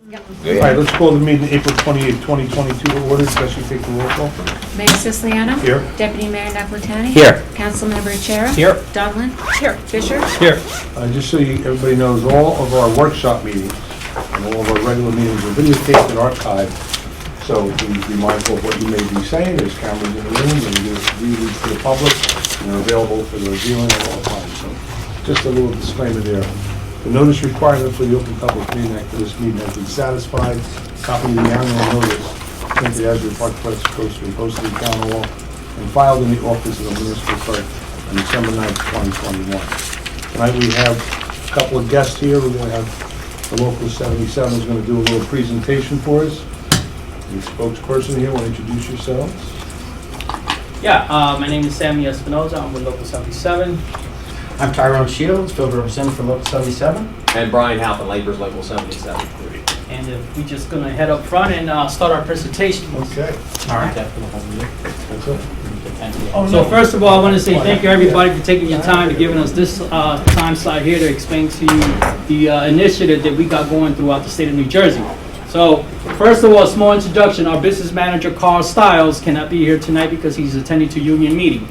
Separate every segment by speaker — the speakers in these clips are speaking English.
Speaker 1: All right, let's call the meeting April 28, 2022 to order. Especially take the roll call.
Speaker 2: Mayor Siciliano?
Speaker 1: Here.
Speaker 2: Deputy Mayor Napolitani?
Speaker 3: Here.
Speaker 2: Councilmember Chera?
Speaker 3: Here.
Speaker 2: Donlin? Here. Fisher?
Speaker 3: Here.
Speaker 1: Just so everybody knows, all of our workshop meetings and all of our regular meetings are videotaped and archived. So please be mindful of what you may be saying. There's cameras in the room and you to the public and they're available for their viewing at all times. So just a little disclaimer there. The notice requirement for the Open Public Meeting Act for this meeting has been satisfied. Copy of the annual notice printed as your Park Press poster and posted in Town Hall and filed in the office of the municipal clerk on December 9th, 2021. Tonight we have a couple of guests here. We're going to have the local 77 is going to do a little presentation for us. The spokesperson here, want to introduce yourselves?
Speaker 4: Yeah, my name is Sammy Espinoza. I'm with Local 77.
Speaker 3: I'm Tyrone Shields, field representative for Local 77.
Speaker 5: And Brian Halpin, Labor's Local 77.
Speaker 4: And we're just going to head up front and start our presentation.
Speaker 1: Okay.
Speaker 3: All right.
Speaker 1: That's it.
Speaker 4: So first of all, I want to say thank you everybody for taking your time to giving us this time slot here to explain to you the initiative that we got going throughout the state of New Jersey. So first of all, a small introduction. Our business manager, Carl Stiles, cannot be here tonight because he's attending to union meeting.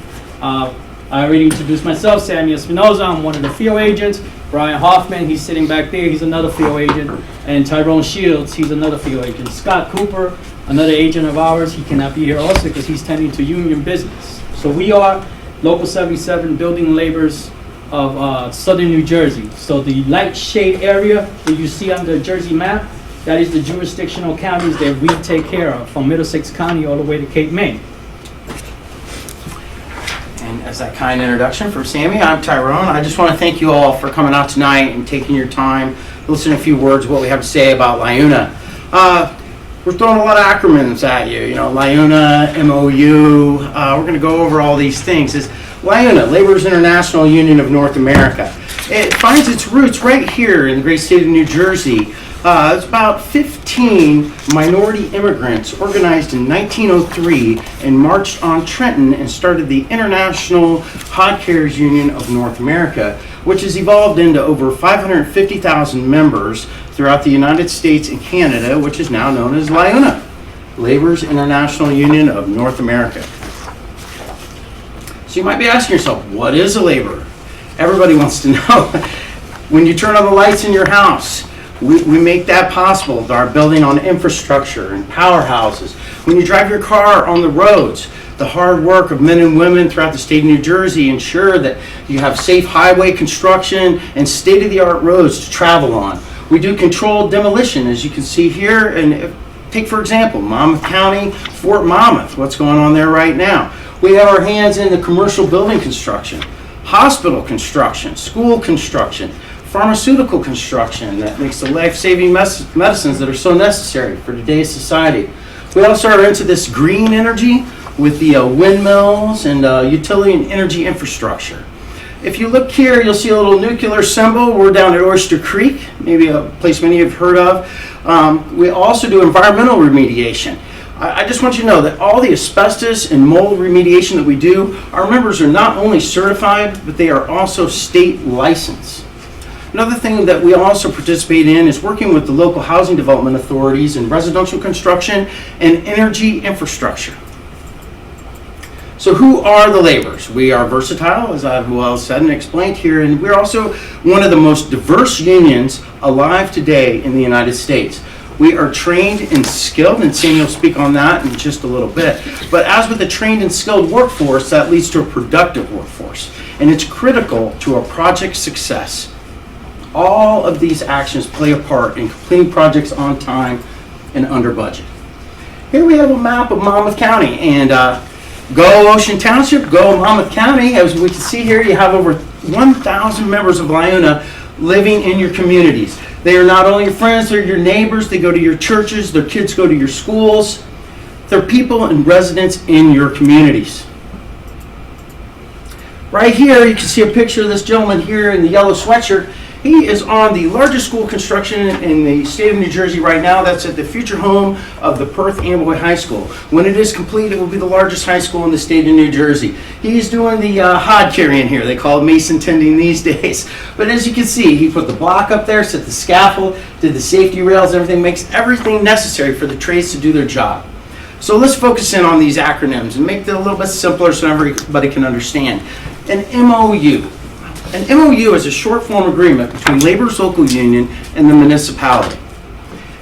Speaker 4: I already introduced myself, Sammy Espinoza. I'm one of the field agents. Brian Hoffman, he's sitting back there. He's another field agent. And Tyrone Shields, he's another field agent. Scott Cooper, another agent of ours. He cannot be here also because he's tending to union business. So we are Local 77 building laborers of southern New Jersey. So the light shade area that you see on the Jersey map, that is the jurisdictional counties that we take care of, from Middlesex County all the way to Cape May.
Speaker 3: And as that kind introduction for Sammy, I'm Tyrone. I just want to thank you all for coming out tonight and taking your time to listen to a few words of what we have to say about LIUNA. We're throwing a lot of acronyms at you, LIUNA, MOU. We're going to go over all these things. It's LIUNA, Laborers International Union of North America. It finds its roots right here in the great state of New Jersey. It's about 15 minority immigrants organized in 1903 and marched on Trenton and started the International Hod Carriers Union of North America, which has evolved into over 550,000 members throughout the United States and Canada, which is now known as LIUNA, Laborers International Union of North America. So you might be asking yourself, what is a laborer? Everybody wants to know. When you turn on the lights in your house, we make that possible with our building on infrastructure and powerhouses. When you drive your car on the roads, the hard work of men and women throughout the state of New Jersey ensure that you have safe highway construction and state-of-the-art roads to travel on. We do controlled demolition, as you can see here, and take for example, Monmouth County, Fort Monmouth, what's going on there right now. We have our hands in the commercial building construction, hospital construction, school construction, pharmaceutical construction that makes the life-saving medicines that are so necessary for today's society. We also are into this green energy with the windmills and utility and energy infrastructure. If you look here, you'll see a little nuclear symbol. We're down at Oyster Creek, maybe a place many have heard of. We also do environmental remediation. I just want you to know that all the asbestos and mold remediation that we do, our members are not only certified, but they are also state licensed. Another thing that we also participate in is working with the local housing development authorities in residential construction and energy infrastructure. So who are the laborers? We are versatile, as I've well said and explained here, and we're also one of the most diverse unions alive today in the United States. We are trained and skilled, and Sammy will speak on that in just a little bit. But as with a trained and skilled workforce, that leads to a productive workforce, and it's critical to a project's success. All of these actions play a part in completing projects on time and under budget. Here we have a map of Monmouth County, and go Ocean Township, go Monmouth County. As we can see here, you have over 1,000 members of LIUNA living in your communities. They are not only your friends, they're your neighbors, they go to your churches, their kids go to your schools. They're people and residents in your communities. Right here, you can see a picture of this gentleman here in the yellow sweatshirt. He is on the largest school construction in the state of New Jersey right now. That's at the future home of the Perth Amboy High School. When it is complete, it will be the largest high school in the state of New Jersey. He's doing the hod carrying here. They call it mason tending these days. But as you can see, he put the block up there, set the scaffold, did the safety rails, everything, makes everything necessary for the trades to do their job. So let's focus in on these acronyms and make it a little bit simpler so everybody can understand. An MOU. An MOU is a short form agreement between labor's local union and the municipality.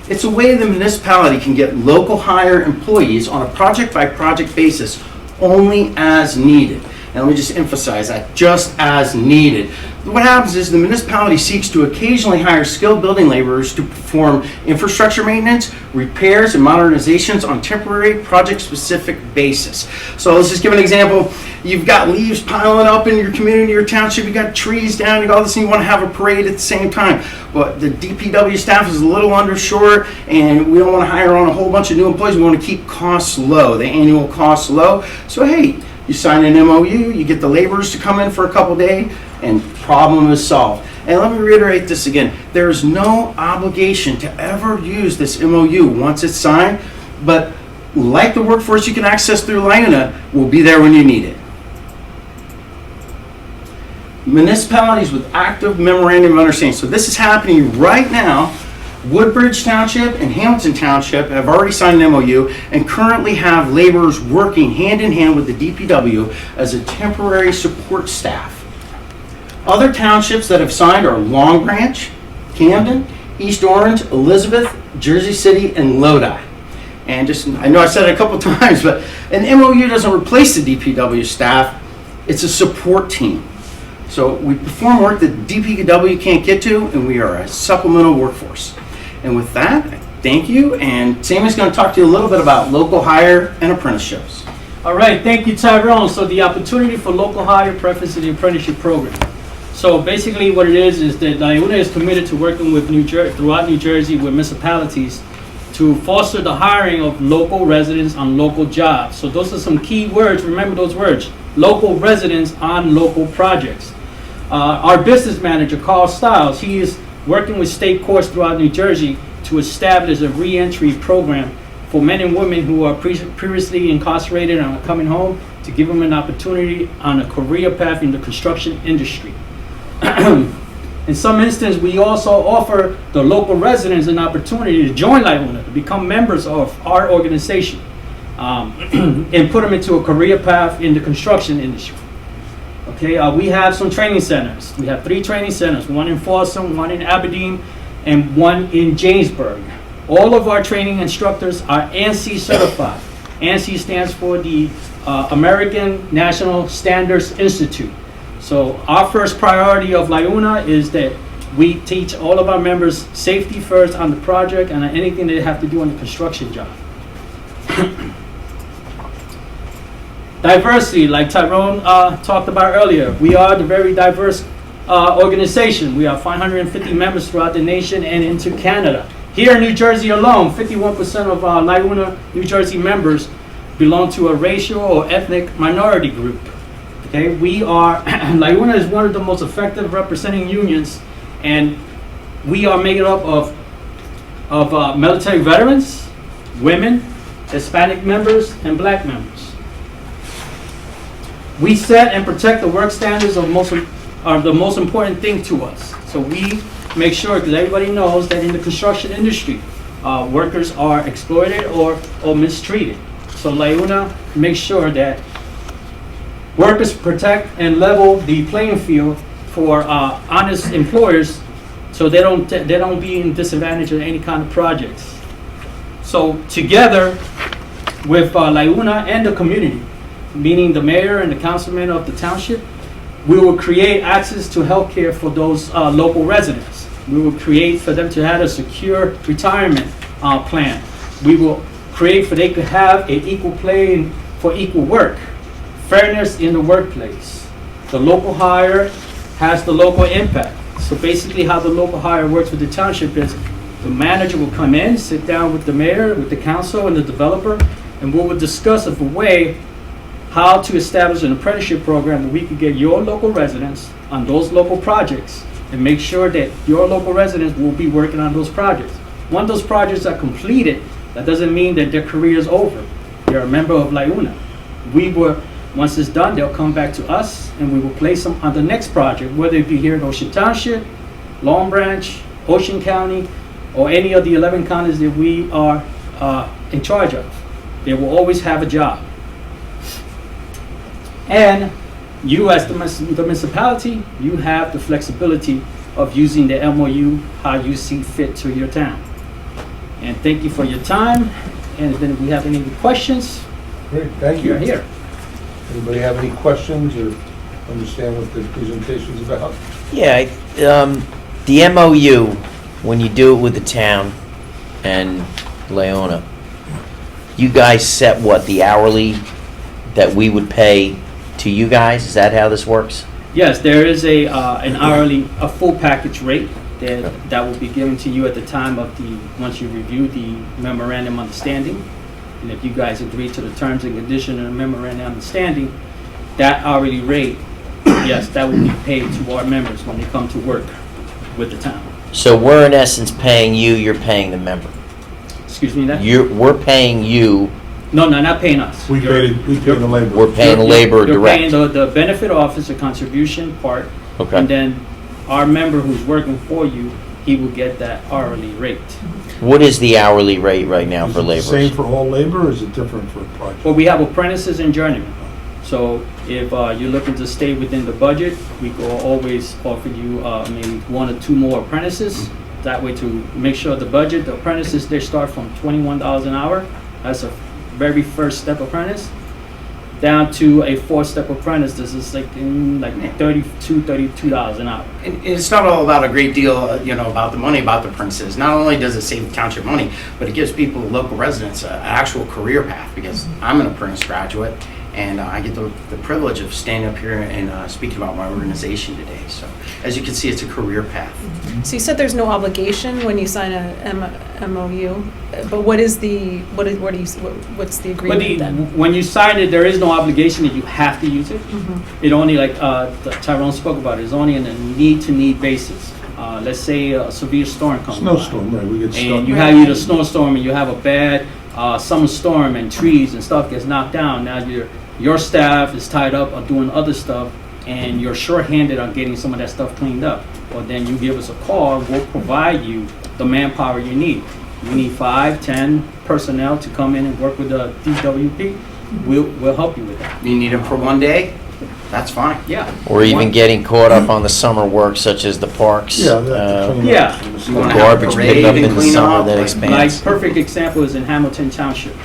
Speaker 3: It's a way the municipality can get local hire employees on a project by project basis only as needed. And let me just emphasize that, just as needed. What happens is the municipality seeks to occasionally hire skilled building laborers to perform infrastructure maintenance, repairs, and modernizations on temporary project-specific basis. So let's just give an example. You've got leaves piling up in your community or township, you've got trees down, you got all this, and you want to have a parade at the same time. But the DPW staff is a little undershort, and we don't want to hire on a whole bunch of new employees. We want to keep costs low, the annual costs low. So hey, you sign an MOU, you get the laborers to come in for a couple days, and problem is solved. And let me reiterate this again. There is no obligation to ever use this MOU once it's signed, but like the workforce you can access through LIUNA, will be there when you need it. Municipalities with active memorandum of understanding. So this is happening right now. Woodbridge Township and Hamilton Township have already signed an MOU and currently have laborers working hand in hand with the DPW as a temporary support staff. Other townships that have signed are Long Branch, Camden, East Orange, Elizabeth, Jersey City, and Lodi. And just, I know I said it a couple times, but an MOU doesn't replace the DPW staff. It's a support team. So we perform work that DPW can't get to, and we are a supplemental workforce. And with that, thank you. And Sammy's going to talk to you a little bit about local hire and apprenticeships.
Speaker 4: All right, thank you, Tyrone. So the opportunity for local hire preference in the apprenticeship program. So basically what it is that LIUNA is committed to working with throughout New Jersey with municipalities to foster the hiring of local residents on local jobs. So those are some key words. Remember those words. Local residents on local projects. Our business manager, Carl Stiles, he is working with state courts throughout New Jersey to establish a re-entry program for men and women who are previously incarcerated and are coming home, to give them an opportunity on a career path in the construction industry. In some instances, we also offer the local residents an opportunity to join LIUNA, to become members of our organization, and put them into a career path in the construction industry. Okay, we have some training centers. We have 3 training centers, one in Folsom, one in Aberdeen, and one in Jamesburg. All of our training instructors are ANSI certified. ANSI stands for the American National Standards Institute. So our first priority of LIUNA is that we teach all of our members safety first on the project and on anything they have to do on the construction job. Diversity, like Tyrone talked about earlier, we are the very diverse organization. We have 550 members throughout the nation and into Canada. Here in New Jersey alone, 51% of our LIUNA New Jersey members belong to a racial or ethnic minority group. Okay, we are, LIUNA is one of the most effective representing unions, and we are made up of military veterans, women, Hispanic members, and black members. We set and protect the work standards are the most important thing to us. So we make sure that everybody knows that in the construction industry, workers are exploited or mistreated. So LIUNA makes sure that workers protect and level the playing field for honest employers, so they don't be in disadvantage of any kind of projects. So together with LIUNA and the community, meaning the mayor and the councilman of the township, we will create access to health care for those local residents. We will create for them to have a secure retirement plan. We will create for they could have an equal play for equal work, fairness in the workplace. The local hire has the local impact. So basically how the local hire works with the township is the manager will come in, sit down with the mayor, with the council and the developer, and we will discuss of a way how to establish an apprenticeship program where we could get your local residents on those local projects and make sure that your local residents will be working on those projects. Once those projects are completed, that doesn't mean that their career is over. They're a member of LIUNA. Once it's done, they'll come back to us and we will place them on the next project, whether it be here in Ocean Township, Long Branch, Ocean County, or any of the 11 counties that we are in charge of. They will always have a job. And you as the municipality, you have the flexibility of using the MOU how you see fit to your town. And thank you for your time. And then if we have any questions,
Speaker 1: Great, thank you.
Speaker 4: you're here.
Speaker 1: Anybody have any questions or understand what the presentation is about?
Speaker 6: Yeah, the MOU, when you do it with the town and Leona, you guys set what, the hourly that we would pay to you guys? Is that how this works?
Speaker 4: Yes, there is an hourly, a full package rate that will be given to you at the time of once you review the memorandum understanding. And if you guys agree to the terms and conditions of the memorandum understanding, that hourly rate, yes, that will be paid to our members when they come to work with the town.
Speaker 6: So we're in essence paying you, you're paying the member.
Speaker 4: Excuse me, that?
Speaker 6: We're paying you,
Speaker 4: No, not paying us.
Speaker 1: We pay the labor.
Speaker 6: we're paying the labor
Speaker 4: You're paying
Speaker 6: direct.
Speaker 4: the benefit officer contribution part, and
Speaker 6: Okay.
Speaker 4: then our member who's working for you, he will get that hourly rate.
Speaker 6: What is the hourly rate right now
Speaker 1: Is
Speaker 6: for
Speaker 1: it the
Speaker 6: laborers?
Speaker 1: same for all labor, or is it different for projects?
Speaker 4: Well, we have apprentices and journeymen. So if you're looking to stay within the budget, we will always offer you maybe 1 or 2 more apprentices. That way to make sure the budget, the apprentices, they start from $21 an hour. That's a very first step apprentice. Down to a 4-step apprentice, this is like $32 an hour.
Speaker 3: And it's not all about a great deal, about the money, about the apprentices. Not only does it save the township money, but it gives people, local residents, an actual career path, because I'm an apprentice graduate, and I get the privilege of standing up here and speaking about my organization today. So, as you can see, it's a career path.
Speaker 7: So you said there's no obligation when you sign a MOU, but what's the agreement then?
Speaker 4: When you sign it, there is no obligation that you have to use it.
Speaker 7: Mm-hmm.
Speaker 4: It only, like Tyrone spoke about, it's only on a need-to-need basis. Let's say a severe storm comes by.
Speaker 1: Snowstorm, right, we get stuck.
Speaker 4: And you have either snowstorm and you have a bad summer storm and trees and stuff gets knocked down. Now your staff is tied up on doing other stuff and you're shorthanded on getting some of that stuff cleaned up. Well, then you give us a call, we'll provide you the manpower you need. You need 5, 10 personnel to come in and work with the DWP. We'll help you with that.
Speaker 3: You need them for one day? That's fine.
Speaker 4: Yeah.
Speaker 6: Or even getting caught up on the summer work such as the parks.
Speaker 1: Yeah, that to clean up
Speaker 4: Yeah.
Speaker 1: some of the
Speaker 3: You wanna
Speaker 1: stuff.
Speaker 3: have a
Speaker 6: Garbage
Speaker 3: parade
Speaker 6: pickup
Speaker 3: and
Speaker 6: in the
Speaker 3: clean
Speaker 6: summer
Speaker 3: up,
Speaker 6: that
Speaker 3: like-
Speaker 6: expands.
Speaker 4: Like perfect example is in Hamilton Township.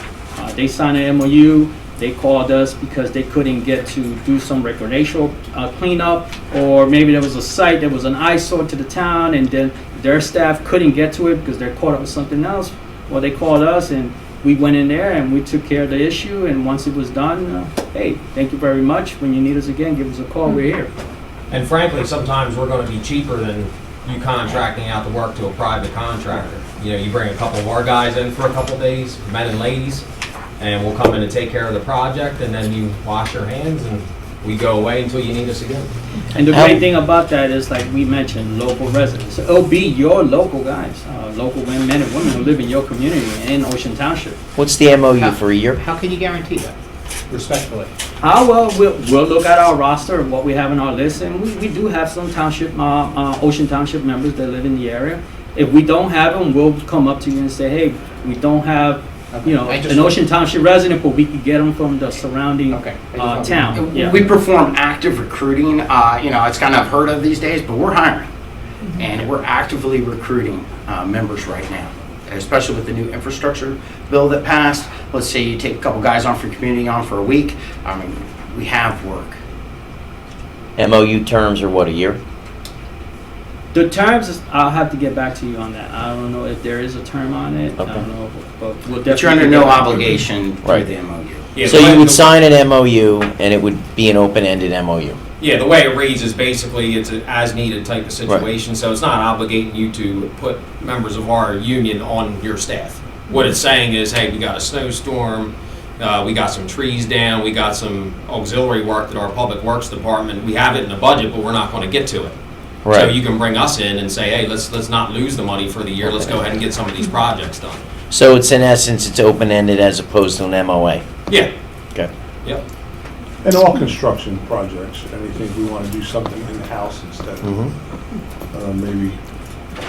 Speaker 4: They signed an MOU. They called us because they couldn't get to do some recreational cleanup, or maybe there was a site that was an eyesore to the town, and then their staff couldn't get to it because they're caught up with something else. Well, they called us, and we went in there and we took care of the issue. And once it was done, hey, thank you very much. When you need us again, give us a call. We're here.
Speaker 5: And frankly, sometimes we're gonna be cheaper than you contracting out the work to a private contractor. You bring a couple of our guys in for a couple of days, men and ladies, and we'll come in and take care of the project, and then you wash your hands and we go away until you need us again.
Speaker 4: And the great thing about that is, like we mentioned, local residents. It'll be your local guys, local men and women who live in your community in Ocean Township.
Speaker 6: What's the MOU for a year?
Speaker 8: How can you guarantee that? Respectfully.
Speaker 4: Well, we'll look at our roster of what we have in our list, and we do have some township, Ocean Township members that live in the area. If we don't have them, we'll come up to you and say, hey, we don't have, an Ocean Township resident, but we could get them from the surrounding town. Yeah.
Speaker 3: We perform active recruiting. It's kind of heard of these days, but we're hiring. And we're actively recruiting members right now, especially with the new infrastructure bill that passed. Let's say you take a couple guys on for your community on for a week. We have work.
Speaker 6: MOU terms are what, a year?
Speaker 4: The terms, I'll have to get back to you on that. I don't know if there is a term on it.
Speaker 6: Okay.
Speaker 4: I don't know, but we'll definitely.
Speaker 3: But you're under no
Speaker 4: get back.
Speaker 3: obligation to
Speaker 6: Right.
Speaker 3: the MOU.
Speaker 5: Yeah,
Speaker 6: So
Speaker 5: the way-
Speaker 6: you would
Speaker 5: the-
Speaker 6: sign an MOU and it would be an open-ended MOU?
Speaker 5: Yeah, the way it reads is basically it's an as-needed type of situation, so it's not obligating you to put members of our union on your staff. What it's saying is, hey, we got a snowstorm, we got some trees down, we got some auxiliary work that our public works department, we have it in the budget, but we're not going to get to it. So
Speaker 6: Right.
Speaker 5: you can bring us in and say, hey, let's not lose the money for the year, let's go ahead and get some of these projects done.
Speaker 6: So it's in essence, it's open-ended as opposed to an MOA?
Speaker 5: Yeah,
Speaker 6: Okay.
Speaker 5: yep.
Speaker 1: And all construction projects, anything, we want to do something in-house instead of,
Speaker 6: Mm-hmm.
Speaker 1: maybe,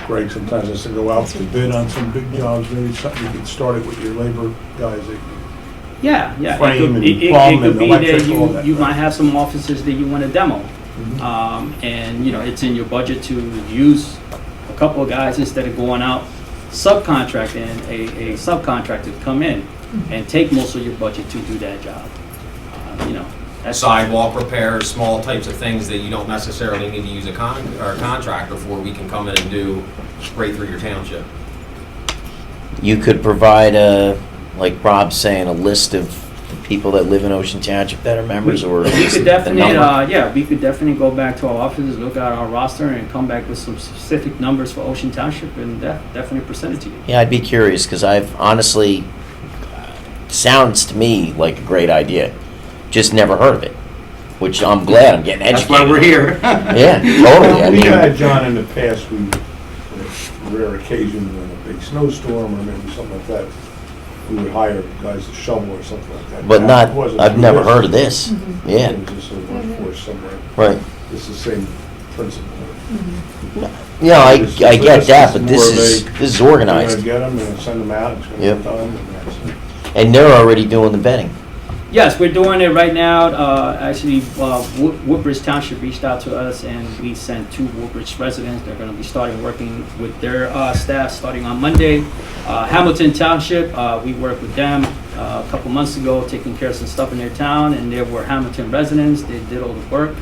Speaker 1: Greg, sometimes has to go out to bid on some big jobs, maybe something you could start it with your labor guys.
Speaker 4: Yeah. It
Speaker 1: Frame
Speaker 4: could-
Speaker 1: and
Speaker 4: it
Speaker 1: plumb
Speaker 4: could
Speaker 1: and
Speaker 4: be that
Speaker 1: electric, all that,
Speaker 4: you
Speaker 1: right.
Speaker 4: might have some offices that you want to demo. And, you know, it's in your budget to use a couple of guys instead of going out subcontracting a subcontractor to come in and take most of your budget to do that job. You know, that's
Speaker 5: Sidewalk repairs, small types of things that you don't necessarily need to use a contractor for, we can come in and do right through your township.
Speaker 6: You could provide like Rob's saying, a list of the people that live in Ocean Township that are members, or
Speaker 4: We
Speaker 6: just
Speaker 4: could
Speaker 6: the
Speaker 4: definitely,
Speaker 6: number?
Speaker 4: we could definitely go back to our offices, look at our roster, and come back with some specific numbers for Ocean Township, and definitely present it to you.
Speaker 6: Yeah, I'd be curious, because I've honestly, sounds to me like a great idea. Just never heard of it, which I'm glad I'm getting educated.
Speaker 3: That's why we're here.
Speaker 6: Yeah, totally. I
Speaker 1: We've
Speaker 6: mean,
Speaker 1: had, John, in the past, we, on rare occasions, when a big snowstorm or maybe something like that, we would hire guys to shovel or something like that.
Speaker 6: but
Speaker 1: Now,
Speaker 6: not,
Speaker 1: it wasn't
Speaker 6: I've
Speaker 1: through
Speaker 6: never
Speaker 1: this.
Speaker 6: heard of this. Yeah,
Speaker 1: It was just a workforce somewhere.
Speaker 6: right.
Speaker 1: It's the same principle.
Speaker 6: Yeah, I
Speaker 1: This-
Speaker 6: get
Speaker 1: this
Speaker 6: that,
Speaker 1: is
Speaker 6: but
Speaker 1: more
Speaker 6: this
Speaker 1: of
Speaker 6: is
Speaker 1: We're gonna
Speaker 6: organized.
Speaker 1: get them and send them out, it's gonna
Speaker 6: Yep.
Speaker 1: be done, and that's it.
Speaker 6: And they're already doing the betting.
Speaker 4: Yes, we're doing it right now. Actually, Woodbridge Township reached out to us, and we sent 2 Woodbridge residents. They're going to be starting working with their staff starting on Monday. Hamilton Township, we worked with them a couple months ago, taking care of some stuff in their town, and they were Hamilton residents. They did all the work.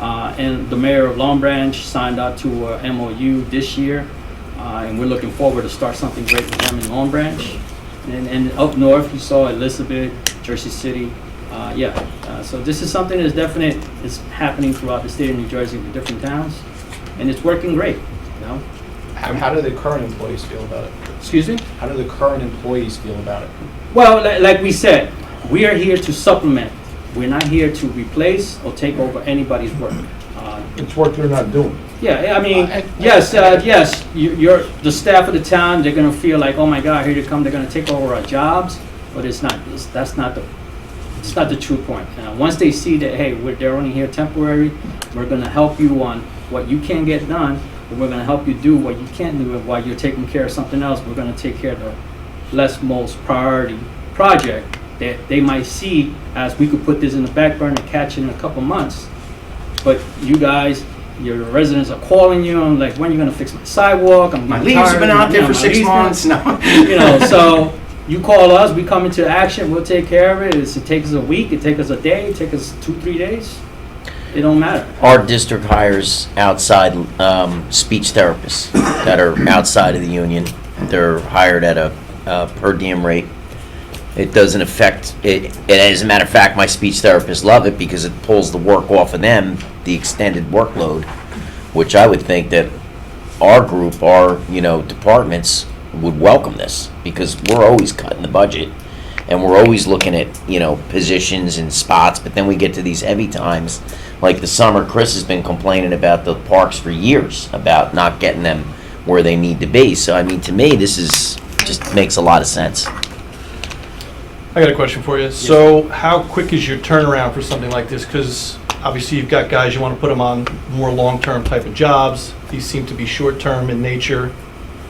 Speaker 4: And the mayor of Long Branch signed out to a MOU this year, and we're looking forward to start something great with them in Long Branch. And up north, you saw Elizabeth, Jersey City. So this is something that's definite, it's happening throughout the state of New Jersey with different towns, and it's working great, you know?
Speaker 8: How do the current employees feel about it?
Speaker 4: Excuse me?
Speaker 8: How do the current employees feel about it?
Speaker 4: Well, like we said, we are here to supplement. We're not here to replace or take over anybody's work.
Speaker 1: It's work they're not doing.
Speaker 4: Yeah, I mean, yes, you're, the staff of the town, they're gonna feel like, oh my God, here they come, they're gonna take over our jobs, but it's not the true point. Once they see that, hey, they're only here temporary, we're gonna help you on what you can't get done, and we're gonna help you do what you can't do, and while you're taking care of something else, we're gonna take care of the most priority project that they might see as we could put this in the back burner and catch it in a couple months. But you guys, your residents are calling you, and like, when are you gonna fix my sidewalk? I'm
Speaker 3: My
Speaker 4: getting
Speaker 3: leaves have
Speaker 4: tired,
Speaker 3: been out there
Speaker 4: you know,
Speaker 3: for
Speaker 4: my
Speaker 3: 6
Speaker 4: leaves
Speaker 3: months now.
Speaker 4: you know, so you call us, we come into action, we'll take care of it. It takes us a week, it takes us a day, it takes us 2-3 days. It don't matter.
Speaker 6: Our district hires outside speech therapists that are outside of the union. They're hired at a per diem rate. It doesn't affect it. As a matter of fact, my speech therapists love it because it pulls the work off of them, the extended workload, which I would think that our group, our departments would welcome this, because we're always cutting the budget and we're always looking at positions and spots. But then we get to these heavy times, like the summer. Chris has been complaining about the parks for years about not getting them where they need to be. So I mean, to me, this is just makes a lot of sense.
Speaker 9: I got a question for you. So how quick is your turnaround for something like this? Because obviously you've got guys, you want to put them on more long-term type of jobs. These seem to be short-term in nature.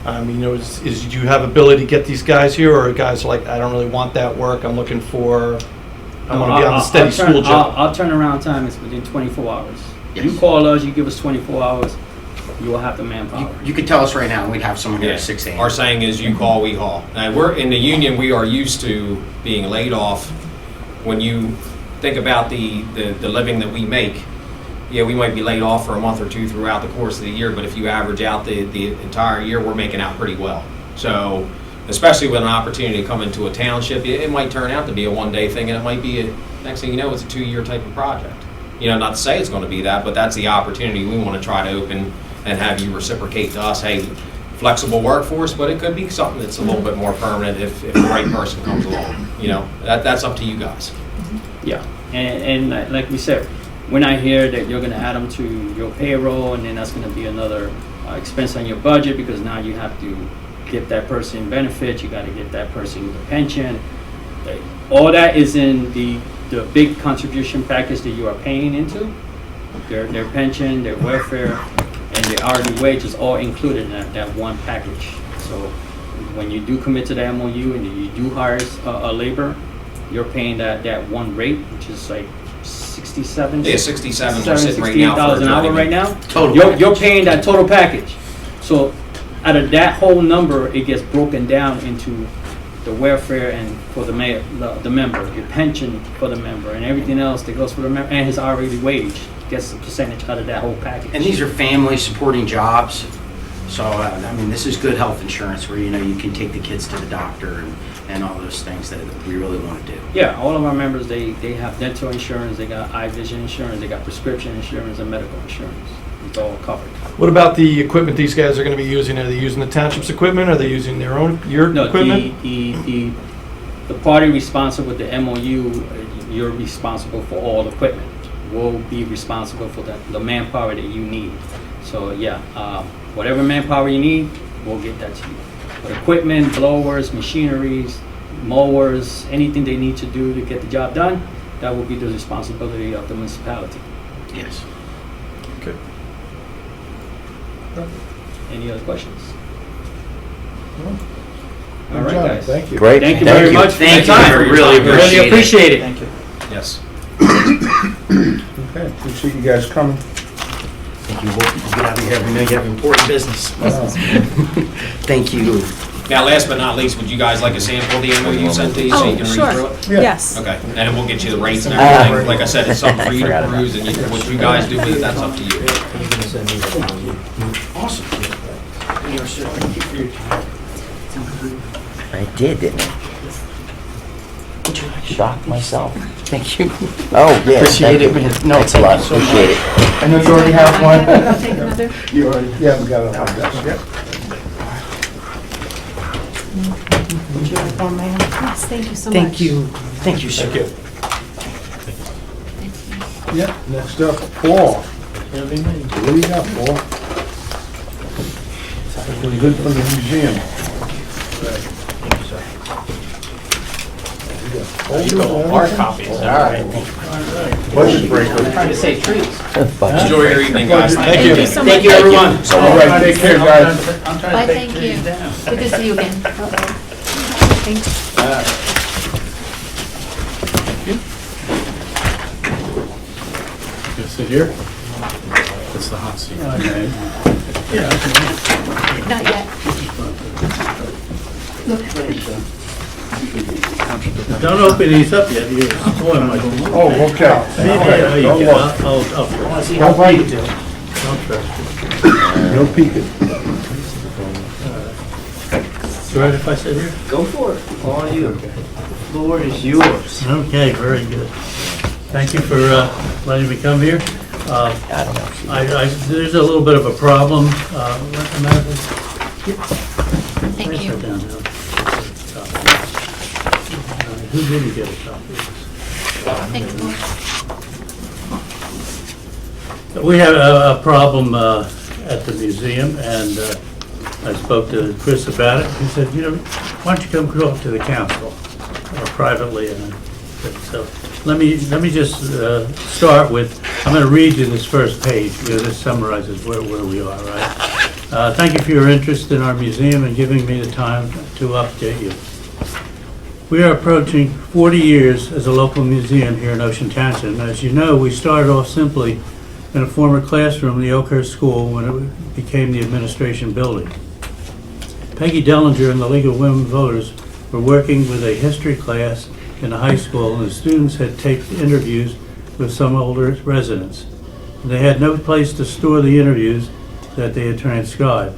Speaker 9: I mean, do you have ability to get these guys here, or are guys like, I don't really want that work, I'm looking for, I want to be on the steady school job?
Speaker 4: Our turnaround time is within 24 hours.
Speaker 3: Yes.
Speaker 4: You call us, you give us 24 hours, you will have the manpower.
Speaker 3: You could tell us right now, and we'd have someone here
Speaker 5: Yeah.
Speaker 3: at 6 a.m.
Speaker 5: Our saying is, you call, we haul. Now, we're in the union, we are used to being laid off. When you think about the living that we make, yeah, we might be laid off for a month or two throughout the course of the year, but if you average out the entire year, we're making out pretty well. So, especially with an opportunity to come into a township, it might turn out to be a one-day thing, and it might be, next thing you know, it's a 2-year type of project. Not to say it's going to be that, but that's the opportunity we want to try to open and have you reciprocate to us. Hey, flexible workforce, but it could be something that's a little bit more permanent if the right person comes along. That's up to you guys.
Speaker 4: Yeah, and like we said, When I hear that you're gonna add them to your payroll, and then that's gonna be another expense on your budget, because now you have to get that person benefits, you gotta get that person the pension. All that is in the big contribution package that you are paying into. Their pension, their welfare, and their hourly wage is all included in that one package. So when you do commit to the MOU and you do hire a labor, you're paying that one rate, which is like 67.
Speaker 5: Yeah, 67 we're sitting right now for
Speaker 4: $68,000 an hour
Speaker 5: attorney.
Speaker 4: right now.
Speaker 3: Total
Speaker 4: You're
Speaker 3: package.
Speaker 4: paying that total package. So out of that whole number, it gets broken down into the welfare and for the member, your pension for the member, and everything else that goes for the member, and his hourly wage gets a percentage out of that whole package.
Speaker 3: And these are family supporting jobs. So, I mean, this is good health insurance where, you can take the kids to the doctor and all those things that we really want to do.
Speaker 4: Yeah, all of our members, they have dental insurance, they got eye vision insurance, they got prescription insurance and medical insurance. It's all covered.
Speaker 9: What about the equipment these guys are going to be using? Are they using the township's equipment? Are they using your
Speaker 4: No,
Speaker 9: equipment?
Speaker 4: the party responsible with the MOU, you're responsible for all the equipment. We'll be responsible for the manpower that you need. So yeah, whatever manpower you need, we'll get that to you. But equipment, blowers, machineries, mowers, anything they need to do to get the job done, that will be the responsibility of the municipality.
Speaker 3: Yes.
Speaker 9: Okay.
Speaker 4: Any other questions?
Speaker 1: Good
Speaker 4: All right,
Speaker 1: job.
Speaker 4: guys.
Speaker 1: Thank you.
Speaker 6: Great.
Speaker 4: Thank you very much for your
Speaker 3: Thank you.
Speaker 4: time.
Speaker 3: Really
Speaker 4: Really appreciate it.
Speaker 8: Thank you.
Speaker 5: Yes.
Speaker 1: Okay, appreciate you guys coming.
Speaker 3: Thank you. We'll get out of here. We know you have important business.
Speaker 1: Wow.
Speaker 3: Thank you.
Speaker 5: Now, last but not least, would you guys like a sample of the MOU sent to you so you
Speaker 7: Oh,
Speaker 5: can
Speaker 7: sure.
Speaker 5: read through it?
Speaker 1: Yeah.
Speaker 7: Yes.
Speaker 5: Okay, and then we'll get you the rates and everything. Like I said, it's something for you to peruse, and what you guys do with it, that's up to you.
Speaker 3: Awesome. Thank you for your time.
Speaker 6: I did, didn't I?
Speaker 3: Would you like
Speaker 6: Shocked myself.
Speaker 3: Thank you.
Speaker 6: Oh, yeah.
Speaker 3: Appreciate
Speaker 6: thank
Speaker 3: it.
Speaker 6: you.
Speaker 3: No,
Speaker 6: Thanks a lot,
Speaker 3: thank you so much.
Speaker 6: appreciate it.
Speaker 3: I know you already have one.
Speaker 2: Take another.
Speaker 3: You already.
Speaker 1: Yeah, we got it on our desk, yeah.
Speaker 3: Would you like one, ma'am?
Speaker 2: Yes, thank you so much.
Speaker 3: Thank you. Thank you, sir.
Speaker 9: Thank you.
Speaker 1: Yeah, next up, Paul. What do you got, Paul? Something good from the museum.
Speaker 8: You got hard copies.
Speaker 1: All right. Budget breaker.
Speaker 8: Trying to save trees.
Speaker 5: Enjoy your evening, guys.
Speaker 9: Thank you.
Speaker 7: so
Speaker 3: Thank
Speaker 7: much.
Speaker 3: you, everyone.
Speaker 1: All right, take care, guys.
Speaker 2: Bye, thank you. Good to see you again.
Speaker 7: Thank you.
Speaker 8: Sit here. It's the hot seat.
Speaker 2: Not yet.
Speaker 10: Don't open these up yet, you're spoiling my...
Speaker 1: Oh, okay. Don't look. Don't bite.
Speaker 10: Don't trust
Speaker 1: No peeking.
Speaker 10: you. Right if I sit here?
Speaker 3: Go for it. All you. The floor is yours.
Speaker 10: Okay, very good. Thank you for letting me come here.
Speaker 6: I don't know.
Speaker 10: There's a little bit of a problem.
Speaker 2: Thank you.
Speaker 10: Who didn't get a copy of
Speaker 2: Thanks, Paul.
Speaker 10: this? We have a problem at the museum, and I spoke to Chris about it. He said, why don't you come talk to the council privately? And I said, so let me just start with, I'm going to read you this first page because this summarizes where we are, right? Thank you for your interest in our museum and giving me the time to update you. We are approaching 40 years as a local museum here in Ocean Township. And as you know, we started off simply in a former classroom in the Oakhurst School when it became the administration building. Peggy Dellinger and the League of Women Voters were working with a history class in a high school, and the students had taped interviews with some older residents. They had no place to store the interviews that they had transcribed.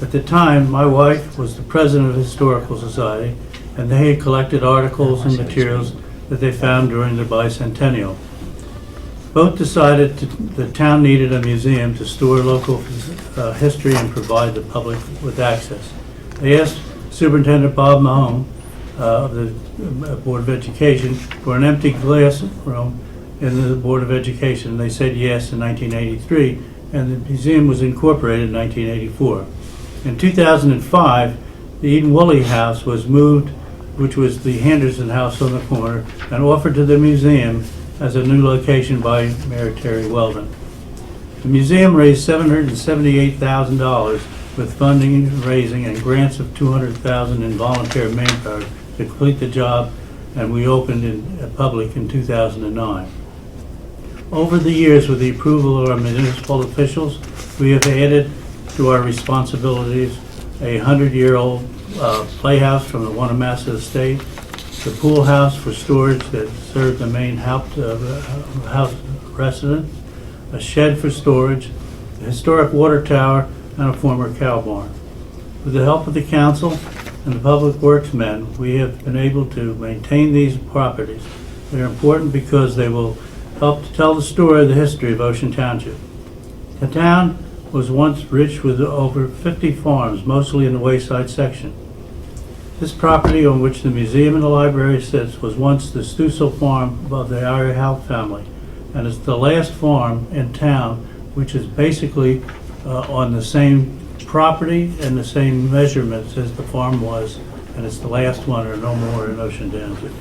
Speaker 10: At the time, my wife was the president of the Historical Society, and they had collected articles and materials that they found during the bicentennial. Both decided the town needed a museum to store local history and provide the public with access. They asked Superintendent Bob Mahone of the Board of Education for an empty classroom in the Board of Education. They said yes in 1983, and the museum was incorporated in 1984. In 2005, the Eden Woolley House was moved, which was the Henderson House on the corner, and offered to the museum as a new location by Mayor Terry Weldon. The museum raised $778,000 with funding, raising, and grants of $200,000 in volunteer manpower to complete the job, and we opened in public in 2009. Over the years, with the approval of our municipal officials, we have added to our responsibilities a 100-year-old playhouse from the Wanamassa Estate, the pool house for storage that served the main house resident, a shed for storage, a historic water tower, and a former cow barn. With the help of the council and the public works men, we have been able to maintain these properties. They are important because they will help to tell the story of the history of Ocean Township. The town was once rich with over 50 farms, mostly in the wayside section. This property on which the museum and the library sits was once the Stoessel farm of the Ira Howe family, and it's the last farm in town which is basically on the same property and the same measurements as the farm was, and it's the last one or no more in Ocean Township.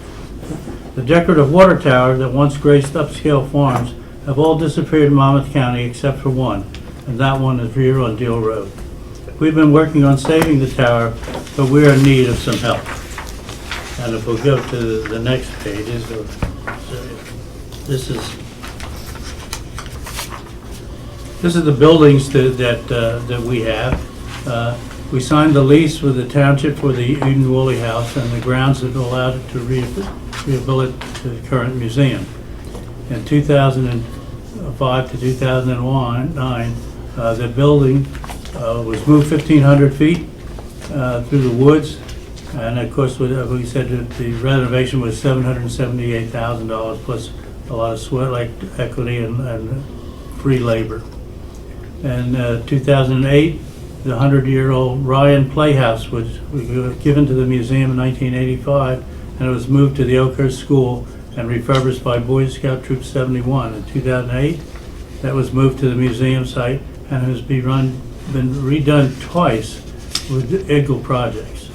Speaker 10: The decorative water towers that once graced upscale farms have all disappeared in Monmouth County except for one, and that one is here on Deal Road. We've been working on saving the tower, but we are in need of some help. And if we'll go to the next page, this is the buildings that we have. We signed the lease with the township for the Eden Woolley House and the grounds that allowed it to rehabilitate the current museum. In 2005 to 2009, the building was moved 1,500 feet through the woods, and of course we said that the renovation was $778,000 plus a lot of sweat equity and free labor. In 2008, the 100-year-old Ryan Playhouse was given to the museum in 1985, and it was moved to the Oakhurst School and refurbished by Boy Scout Troop 71. In 2008, that was moved to the museum site and has been redone twice with Eagle projects.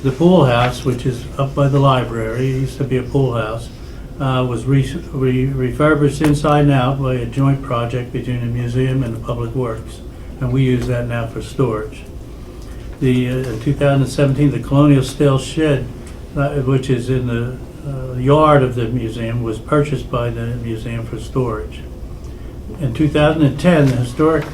Speaker 10: The pool house, which is up by the library, it used to be a pool house, was refurbished inside and out by a joint project between the museum and the public works, and we use that now for storage. In 2017, the Colonial Steel Shed, which is in the yard of the museum, was purchased by the museum for storage. In 2010, the historic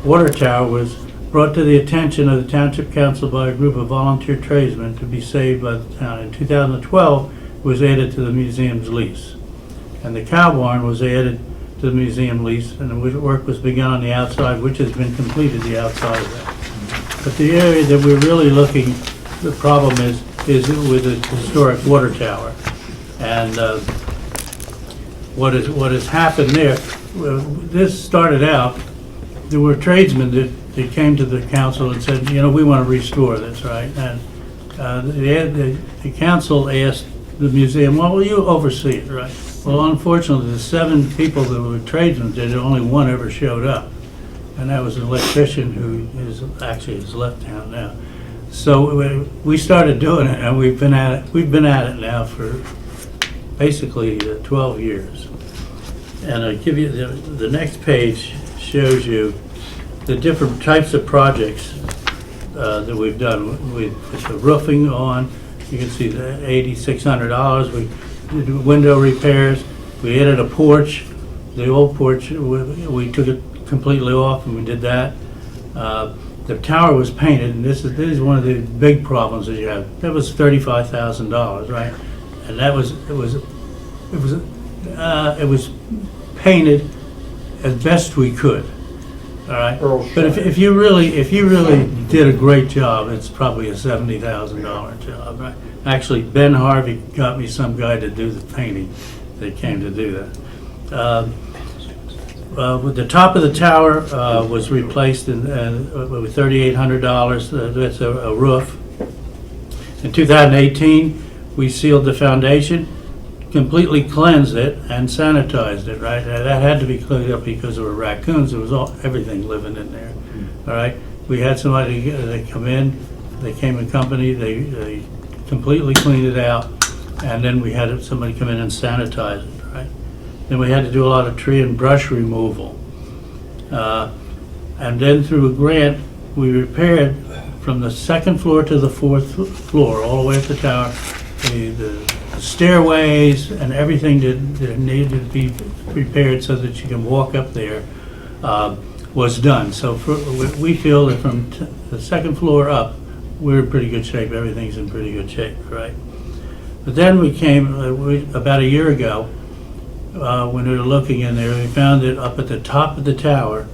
Speaker 10: water tower was brought to the attention of the Township Council by a group of volunteer tradesmen to be saved by the town. In 2012, it was added to the museum's lease. And the cow barn was added to the museum lease, and the work was begun on the outside, which has been completed, the outside of that. But the area that we're really looking, the problem is with the historic water tower. And what has happened there, this started out, there were tradesmen that came to the council and said, we want to restore this, right? And the council asked the museum, well, will you oversee it, right? Well, unfortunately, the 7 people that were tradesmen did, only one ever showed up. And that was an electrician who has left town now. So we started doing it, and we've been at it now for basically 12 years. And I'll give you, the next page shows you the different types of projects that we've done. We put the roofing on. You can see the $8,600. We did window repairs. We added a porch. The old porch, we took it completely off, and we did that. The tower was painted, and this is one of the big problems that you have. That was $35,000, right? And that was it was painted as best we could. All right, but if you really did a great job, it's probably a $70,000 job, right? Actually, Ben Harvey got me some guy to do the painting. They came to do that. With the top of the tower was replaced with $3,800. That's a roof. In 2018, we sealed the foundation. completely cleansed it and sanitized it, right? And that had to be cleaned up because there were raccoons, there was everything living in there, all right? We had somebody, they come in, they came in company, they completely cleaned it out, and then we had somebody come in and sanitize it, right? Then we had to do a lot of tree and brush removal. And then through a grant, we repaired from the second floor to the fourth floor, all the way up the tower, the stairways and everything that needed to be repaired so that you can walk up there was done. So we feel that from the second floor up, we're in pretty good shape. Everything's in pretty good shape, right? But then we came, about a year ago, when we were looking in there, we found it up at the top of the tower.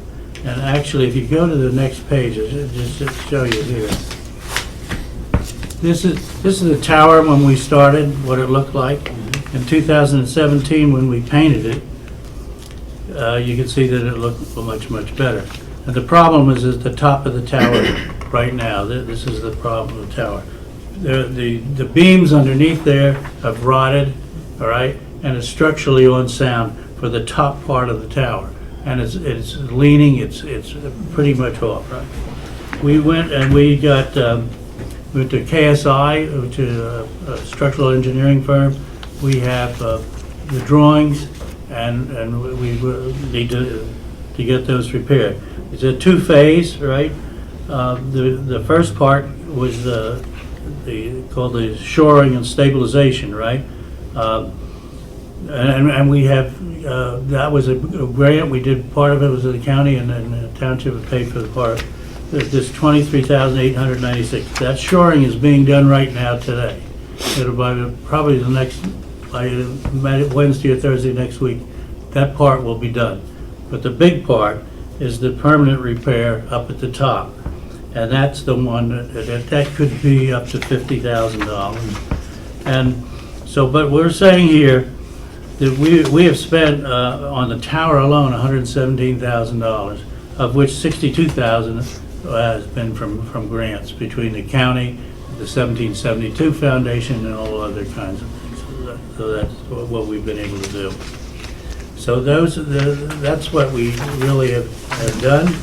Speaker 10: And actually, if you go to the next page, just to show you here. This is the tower when we started, what it looked like. In 2017, when we painted it, you can see that it looked much, much better. And the problem is at the top of the tower right now. This is the problem with the tower. The beams underneath there have rotted, all right, and it's structurally unsound for the top part of the tower. And it's leaning, it's pretty much off, right? We went and we got, went to KSI, which is a structural engineering firm. We have the drawings, and we need to get those repaired. It's a two-phase, right? The first part was called the shoring and stabilization, right? And we have, that was a grant. We did, part of it was the county, and then the township would pay for the part. This $23,896. That shoring is being done right now today. It'll be probably the next, by Wednesday or Thursday next week, that part will be done. But the big part is the permanent repair up at the top. And that's the one that could be up to $50,000. And so, but we're saying here that we have spent on the tower alone $117,000, of which $62,000 has been from grants between the county, the 1772 Foundation, and all other kinds of things. So that's what we've been able to do. So that's what we really have done.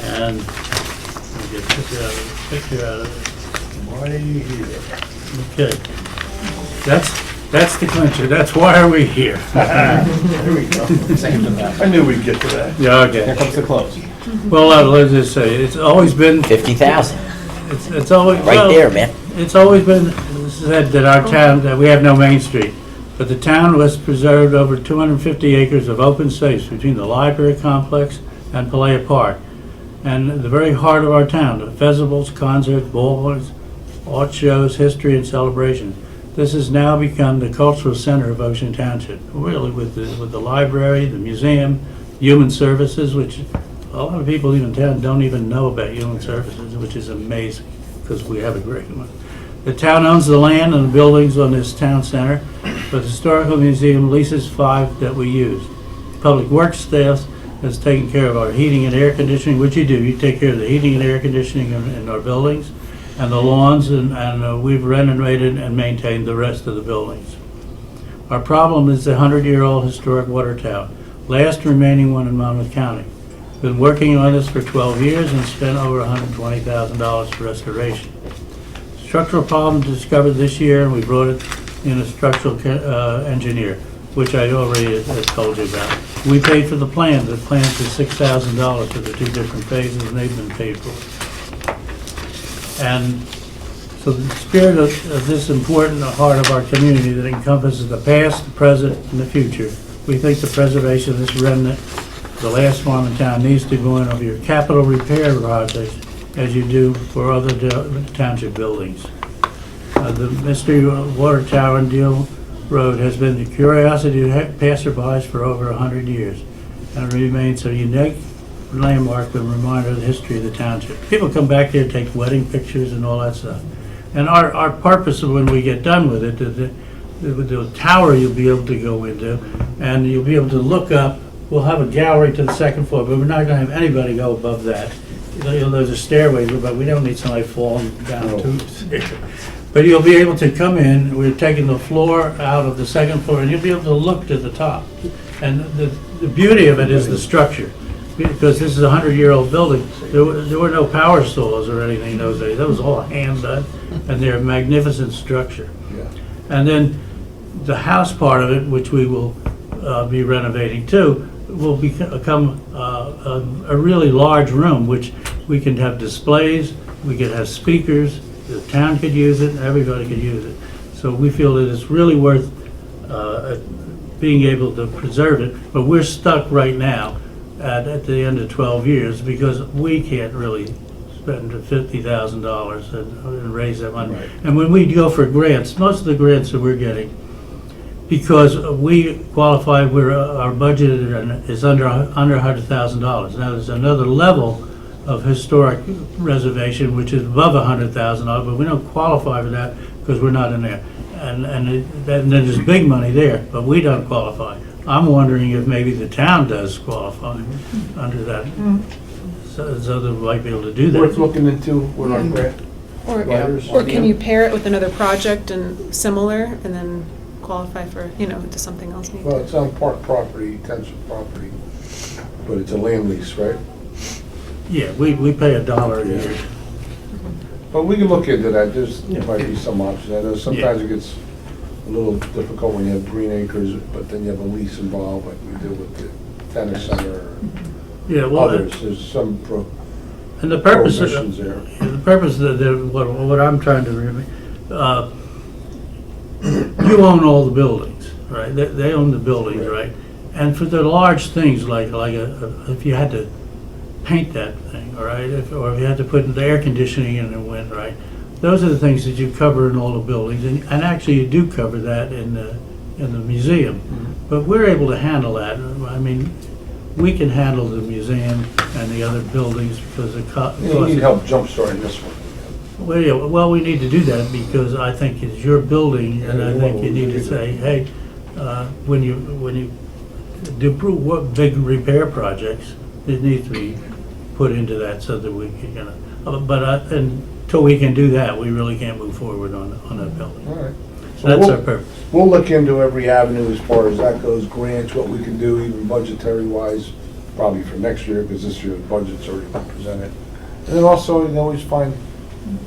Speaker 10: And let me get this picture out of
Speaker 1: Why are you here?
Speaker 10: it. Okay. That's the clincher. That's why are we here?
Speaker 1: There we go. I knew we'd get to that.
Speaker 10: Yeah, okay.
Speaker 8: Here comes the close.
Speaker 10: Well, let's just say, it's always been,
Speaker 6: 50,000,
Speaker 10: it's always,
Speaker 6: right
Speaker 10: well,
Speaker 6: there, man.
Speaker 10: it's always been said that our town, that we have no Main Street, but the town was preserved over 250 acres of open space between the library complex and Palea Park. And the very heart of our town, the festivals, concerts, ballrooms, art shows, history, and celebrations. This has now become the cultural center of Ocean Township, really, with the library, the museum, human services, which a lot of people in town don't even know about human services, which is amazing, because we have a great one. The town owns the land and the buildings on this town center, but the Historical Museum leases 5 that we use. Public Works staff has taken care of our heating and air conditioning, which you do. You take care of the heating and air conditioning in our buildings, and the lawns, and we've renovated and maintained the rest of the buildings. Our problem is the 100-year-old historic water tower, last remaining one in Monmouth County. Been working on this for 12 years and spent over $120,000 for restoration. Structural problem discovered this year, and we brought it in a structural engineer, which I already had told you about. We paid for the plans. The plans are $6,000 for the 2 different phases, and they've been paid for. And so the spirit of this important part of our community that encompasses the past, the present, and the future, we think the preservation of this remnant, the last farm in town, needs to go in over your capital repair projects as you do for other township buildings. The Mystery Water Tower and Deal Road has been the curiosity of passerbys for over 100 years, and it remains a unique landmark and reminder of the history of the township. People come back here, take wedding pictures and all that stuff. And our purpose of when we get done with it, the tower you'll be able to go into, and you'll be able to look up. We'll have a gallery to the second floor, but we're not going to have anybody go above that. There's a stairway, but we don't need somebody falling down tubes there. But you'll be able to come in, we're taking the floor out of the second floor, and you'll be able to look to the top. And the beauty of it is the structure, because this is a 100-year-old building. There were no power saws or anything in those days. That was all hand done, and they're a magnificent structure.
Speaker 1: Yeah.
Speaker 10: And then the house part of it, which we will be renovating too, will become a really large room, which we can have displays, we could have speakers, the town could use it, everybody could use it. So we feel that it's really worth being able to preserve it, but we're stuck right now at the end of 12 years because we can't really spend $50,000 and raise that money.
Speaker 1: Right.
Speaker 10: And when we go for grants, most of the grants that we're getting, because we qualify, our budget is under $100,000. Now, there's another level of historic reservation, which is above $100,000, but we don't qualify for that because we're not in there. And then there's big money there, but we don't qualify. I'm wondering if maybe the town does qualify under that, so they might be able to do
Speaker 1: Worth
Speaker 10: that.
Speaker 1: looking into with our grant writers.
Speaker 7: Or can you pair it with another project and similar, and then qualify for, into something else?
Speaker 1: Well, it's on park property, Township property, but it's a land lease, right?
Speaker 10: Yeah, we pay $1 a year.
Speaker 1: But we can look into that, there might be some options. I know sometimes it gets a little difficult when you have green acres, but then you have a lease involved, like we do with the tennis center or
Speaker 10: Yeah, well,
Speaker 1: others. There's some
Speaker 10: and the purpose of
Speaker 1: prohibitions there.
Speaker 10: the purpose of what I'm trying to you own all the buildings, right? They own the buildings, right? And for the large things like if you had to paint that thing, all right, or if you had to put the air conditioning in the wind, right? Those are the things that you cover in all the buildings, and actually you do cover that in the museum. But we're able to handle that. I mean, we can handle the museum and the other buildings because it costs.
Speaker 1: You need help jumpstarting this one.
Speaker 10: Well, yeah, well, we need to do that because I think it's your building, and I think you need to say, hey, when you do big repair projects, it needs to be put into that so that we can, but until we can do that, we really can't move forward on that building.
Speaker 1: All right. So
Speaker 10: That's
Speaker 1: we'll-
Speaker 10: our purpose.
Speaker 1: We'll look into every avenue as far as that goes, grants, what we can do, even budgetary-wise, probably for next year, because this year's budget's already been presented. And then also, you can always find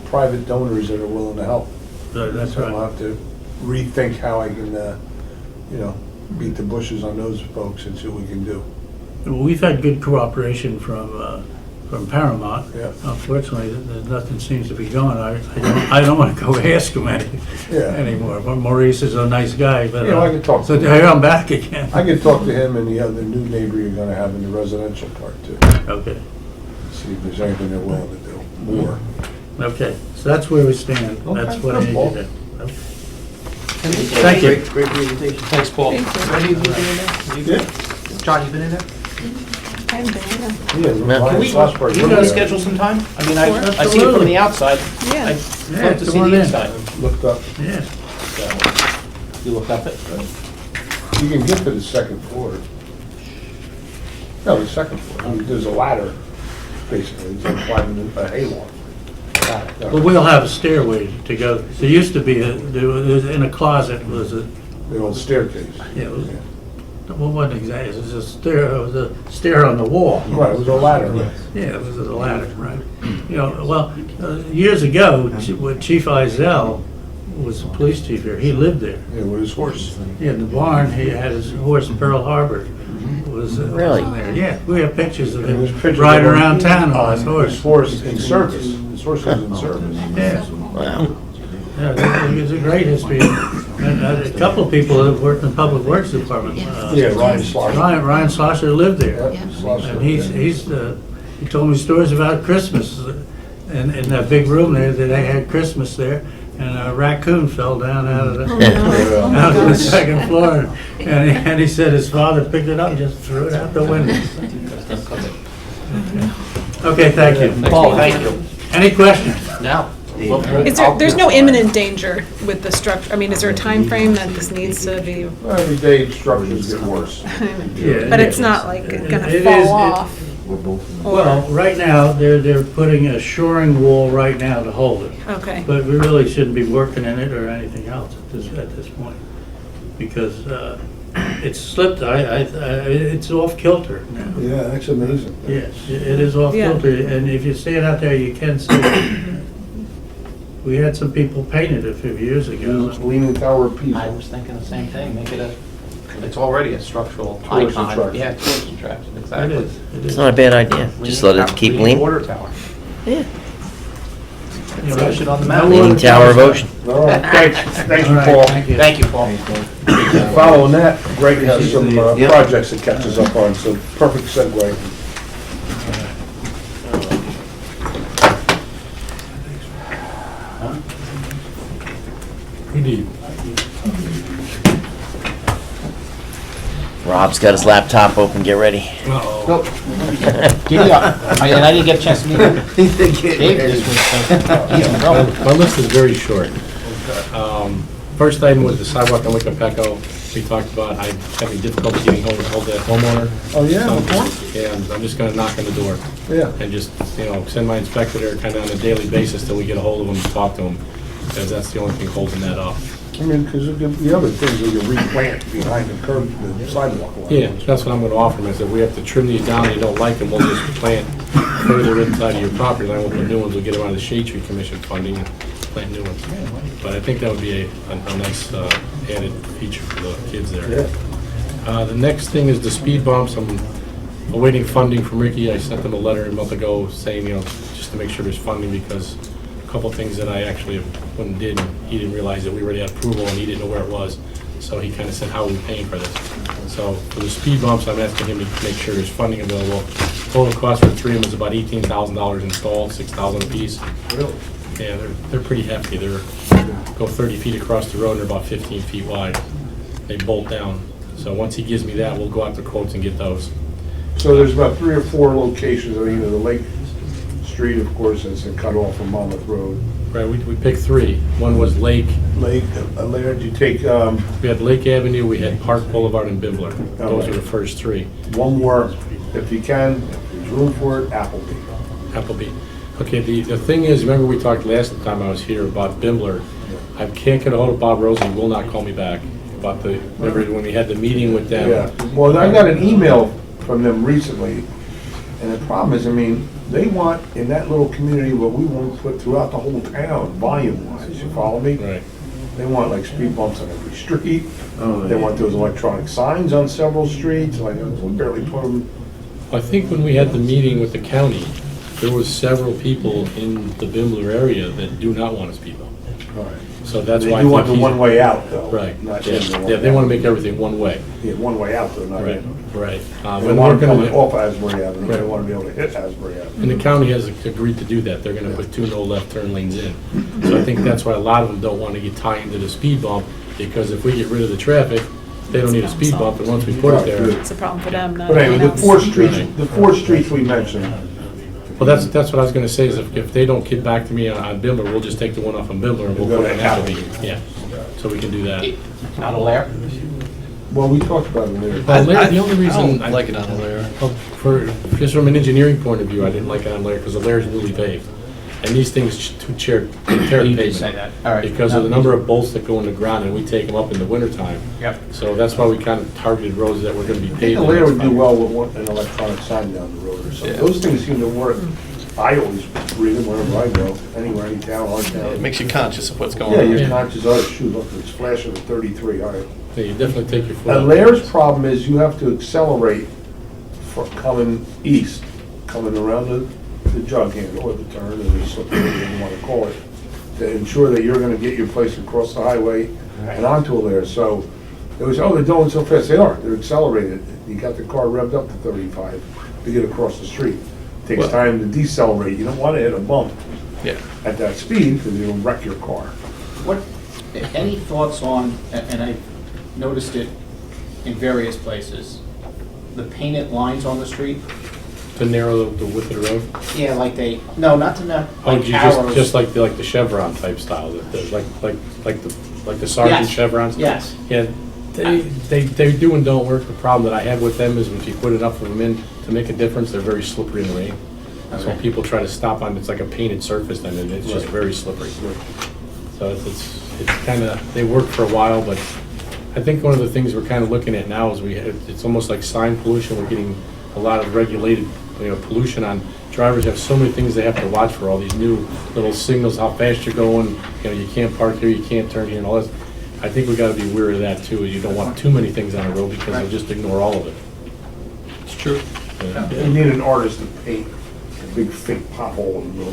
Speaker 1: private donors that are willing to help.
Speaker 10: That's
Speaker 1: So I'll
Speaker 10: right.
Speaker 1: have to rethink how I can, beat the bushes on those folks and see what we can do.
Speaker 10: We've had good cooperation from Paramount.
Speaker 1: Yeah.
Speaker 10: Unfortunately, nothing seems to be going. I don't want to go ask him
Speaker 1: Yeah.
Speaker 10: anymore. But Maurice is a nice guy, but.
Speaker 1: Yeah, I can talk to
Speaker 10: So
Speaker 1: him.
Speaker 10: here I'm back again.
Speaker 1: I can talk to him and the other new neighbor you're gonna have in the residential part too.
Speaker 10: Okay,
Speaker 1: See if there's anything they're willing to do, more.
Speaker 10: okay. So that's where we stand.
Speaker 1: Okay,
Speaker 10: That's what I need
Speaker 1: Paul.
Speaker 10: to do. Okay. Thank you.
Speaker 8: Great presentation. Thanks, Paul. Randy, you been in there? You good? John, you been in there?
Speaker 7: I'm there,
Speaker 1: Yeah.
Speaker 8: Can we,
Speaker 1: Schlossberg,
Speaker 8: you
Speaker 1: we're
Speaker 8: gonna
Speaker 1: there.
Speaker 8: schedule some time? I mean, I
Speaker 7: Sure.
Speaker 8: see it from the outside.
Speaker 7: yeah.
Speaker 8: I'd
Speaker 10: Yeah,
Speaker 8: love to see
Speaker 10: come on
Speaker 8: the
Speaker 10: in.
Speaker 8: inside.
Speaker 1: Looked up,
Speaker 10: Yeah.
Speaker 8: You looked up it?
Speaker 1: you can get to the second floor. No, the second floor, I mean, there's a ladder, basically, it's like climbing a hayloft.
Speaker 10: Well, we'll have a stairway to go. There used to be, there was in a closet was a,
Speaker 1: The old staircase.
Speaker 10: yeah, it was, well, wasn't exactly, it was a stair on the wall.
Speaker 1: Right, it was a ladder.
Speaker 10: Yeah, it was a ladder, right. Years ago, when Chief Izell was the police chief here, he lived there.
Speaker 1: Yeah, with his horse.
Speaker 10: Yeah, in the barn, he had his horse in Pearl Harbor. Was
Speaker 6: Really?
Speaker 10: in there. Yeah, we have pictures of
Speaker 1: And there's
Speaker 10: him
Speaker 1: pictures
Speaker 10: riding
Speaker 1: of him
Speaker 10: around town on his
Speaker 1: His
Speaker 10: horse.
Speaker 1: horse in service, his horse was in service.
Speaker 10: Yeah,
Speaker 6: Wow.
Speaker 10: yeah, it's a great history. And a couple of people that worked in the Public Works Department.
Speaker 1: Yeah, Ryan Slosser.
Speaker 10: Ryan Slosser lived there.
Speaker 1: Yeah, Slosser.
Speaker 10: And he told me stories about Christmas, in that big room there, that they had Christmas there, and a raccoon fell down out of the second floor, and he said his father picked it up and just threw it out the window. Okay, thank you.
Speaker 8: Paul, thank you.
Speaker 10: Any questions?
Speaker 8: Now.
Speaker 7: There's no imminent danger with the structure, I mean, is there a time frame that this needs to be,
Speaker 1: Every day structures get worse.
Speaker 10: Yeah,
Speaker 7: but it's not like
Speaker 10: It
Speaker 7: gonna
Speaker 10: is-
Speaker 7: fall off?
Speaker 10: Well, right now, they're putting a shoring wall right now to hold it.
Speaker 7: Okay.
Speaker 10: But we really shouldn't be working in it or anything else at this point. Because it's slipped, it's off kilter now.
Speaker 1: Yeah, that's amazing.
Speaker 10: Yes, it is off
Speaker 7: Yeah.
Speaker 10: kilter, and if you stand out there, you can see it. We had some people paint it a few years ago.
Speaker 1: Leaning Tower of
Speaker 8: I
Speaker 1: Pisa.
Speaker 8: was thinking the same thing, make it it's already a structural
Speaker 1: Tourist
Speaker 8: icon.
Speaker 1: attraction.
Speaker 8: Yeah, tourist attraction,
Speaker 10: It
Speaker 8: exactly.
Speaker 10: is, it
Speaker 6: It's
Speaker 10: is.
Speaker 6: not a bad idea. Just let it keep leaning.
Speaker 8: Water tower.
Speaker 6: Yeah.
Speaker 8: Flash it on the map.
Speaker 6: Leaning Tower of Ocean.
Speaker 1: All right, thanks
Speaker 10: All
Speaker 1: you,
Speaker 10: right,
Speaker 1: Paul.
Speaker 10: thank you.
Speaker 8: Thank you, Paul.
Speaker 1: Following that, Greg has some projects that catches up on, so perfect segue.
Speaker 6: Rob's got his laptop open, get ready.
Speaker 8: Go. Giddy up. And I didn't get a chance to meet him. Dave this week, so he's in trouble.
Speaker 11: My list is very short. First item was the sidewalk on Wickapeco. We talked about I'm having difficulty getting hold of the homeowner.
Speaker 1: Oh, yeah,
Speaker 11: So,
Speaker 1: of course.
Speaker 11: and I'm just gonna knock on the door
Speaker 1: Yeah.
Speaker 11: and just, send my inspector there kind of on a daily basis till we get a hold of him and talk to him. Because that's the only thing holding that up.
Speaker 1: I mean, because the other things are you replant behind the curb, the sidewalk line.
Speaker 11: Yeah, that's what I'm gonna offer him, is that we have to trim these down, and you don't like them, we'll just plant further inside of your property line, we'll put new ones, we'll get them out of the Shade Tree Commission funding and plant new ones. But I think that would be a nice added feature for the kids there.
Speaker 1: Yeah.
Speaker 11: The next thing is the speed bumps. I'm awaiting funding from Ricky. I sent him a letter a month ago saying, just to make sure there's funding, because a couple things that I actually went and did, and he didn't realize that we already had approval and he didn't know where it was. So he kind of said, how are we paying for this? So for the speed bumps, I'm asking him to make sure there's funding available. Total cost for the three of them is about $18,000 installed, $6,000 a piece.
Speaker 1: Really?
Speaker 11: Yeah, they're pretty hefty. Go 30 feet across the road and they're about 15 feet wide. They bolt down. So once he gives me that, we'll go out to quotes and get those.
Speaker 1: So there's about 3 or 4 locations, I mean, the Lake Street, of course, that's a cutoff from Monmouth Road.
Speaker 11: Right, we picked 3. One was Lake.
Speaker 1: Lake, Laird, you take,
Speaker 11: We had Lake Avenue, we had Park Boulevard, and Bibler. Those are the first 3.
Speaker 1: one more, if you can, if there's room for it, Appleby.
Speaker 11: Appleby. Okay, the thing is, remember we talked last time I was here about Bibler. I can't get a hold of Bob Rose, he will not call me back about remember when we had the meeting with them?
Speaker 1: Yeah, well, I got an email from them recently, and the problem is, I mean, they want, in that little community, what we want to put throughout the whole town, volume-wise, you follow me?
Speaker 11: Right.
Speaker 1: They want like speed bumps on every street, they want those electronic signs on several streets, like, we barely put them.
Speaker 11: I think when we had the meeting with the county, there was several people in the Bibler area that do not want a speed bump. So that's
Speaker 1: They
Speaker 11: why I
Speaker 1: do
Speaker 11: think
Speaker 1: want the
Speaker 11: he's-
Speaker 1: one-way out, though.
Speaker 11: Right,
Speaker 1: Not
Speaker 11: yeah,
Speaker 1: in the
Speaker 11: yeah, they want to make everything one way.
Speaker 1: Yeah, one-way out, though, not
Speaker 11: Right,
Speaker 1: in.
Speaker 11: right.
Speaker 1: They
Speaker 11: When
Speaker 1: want
Speaker 11: we're
Speaker 1: to come
Speaker 11: gonna,
Speaker 1: off Asbury Avenue, they
Speaker 11: Right.
Speaker 1: want to be able to hit Asbury Avenue.
Speaker 11: and the county has agreed to do that, they're gonna put 2 no left turn lanes in. So I think that's why a lot of them don't want to get tied into the speed bump, because if we get rid of the traffic, they don't need a speed bump, and once we put it there,
Speaker 7: It's a problem for them, not
Speaker 1: But anyway,
Speaker 7: anyone
Speaker 1: the
Speaker 7: else.
Speaker 1: four streets we mentioned,
Speaker 11: well, that's what I was gonna say, is if they don't get back to me on Bimler, we'll just take the one off on Bimler and we'll
Speaker 1: Go
Speaker 11: put it
Speaker 1: to
Speaker 11: in Appleby. Yeah, so we can do that.
Speaker 8: Not a lair?
Speaker 1: well, we talked about it later.
Speaker 11: Well, Lair, the only reason.
Speaker 12: I don't like it on a layer.
Speaker 11: Just from an engineering point of view, I didn't like it on Lair, because the Lair is newly paved. And these things tear
Speaker 8: You did say
Speaker 11: pavement.
Speaker 8: that. All right.
Speaker 11: Because of the number of bolts that go in the ground, and we take them up in the wintertime.
Speaker 8: Yep.
Speaker 11: So that's why we kind of targeted roads that were gonna be
Speaker 1: I think
Speaker 11: paved.
Speaker 1: the
Speaker 11: in the
Speaker 1: layer
Speaker 11: next
Speaker 1: would
Speaker 11: 5
Speaker 1: do
Speaker 11: years.
Speaker 1: well with an electronic sign down the road or something.
Speaker 12: Yeah.
Speaker 1: Those things seem to work. I always read them wherever I go, anywhere, any town, our
Speaker 12: It
Speaker 1: town.
Speaker 12: makes you conscious of what's going
Speaker 1: Yeah,
Speaker 12: on.
Speaker 1: you're conscious, oh, shoot, look, it's flashing at 33, all right.
Speaker 11: Yeah, you definitely take your foot.
Speaker 1: A
Speaker 11: off.
Speaker 1: Lair's problem is you have to accelerate for coming east, coming around the jug handle or the turn, or the slip, whatever you want to call it, to ensure that you're gonna get your place across the highway and onto a Lair. So it was, oh, they're going so fast. They are, they're accelerated. You got the car revved up to 35 to get across the street. Takes
Speaker 12: Well-
Speaker 1: time to decelerate. You don't want to hit a bump
Speaker 12: Yeah.
Speaker 1: at that speed because you'll wreck your car.
Speaker 13: What, any thoughts on, and I noticed it in various places, the painted lines on the street?
Speaker 11: To narrow the width of the road.
Speaker 13: Yeah, like no, not to not,
Speaker 11: Oh,
Speaker 13: like
Speaker 11: you
Speaker 13: arrows.
Speaker 11: just like the Chevron type style, like the sergeant
Speaker 13: Yes.
Speaker 11: chevrons?
Speaker 13: Yes.
Speaker 11: Yeah, They do and don't work. The problem that I have with them is if you put enough of them in to make a difference, they're very slippery in the rain. So people try to stop on, it's like a painted surface then, and it's just very slippery. So it's kind of, they work for a while, but I think one of the things we're kind of looking at now is it's almost like sign pollution. We're getting a lot of regulated, pollution on. Drivers have so many things they have to watch for, all these new little signals, how fast you're going, you can't park here, you can't turn here, and all this. I think we gotta be wary of that too. You don't want too many things on the road because they'll just ignore all of it.
Speaker 9: It's true.
Speaker 1: You need an artist to paint a big fake pothole in the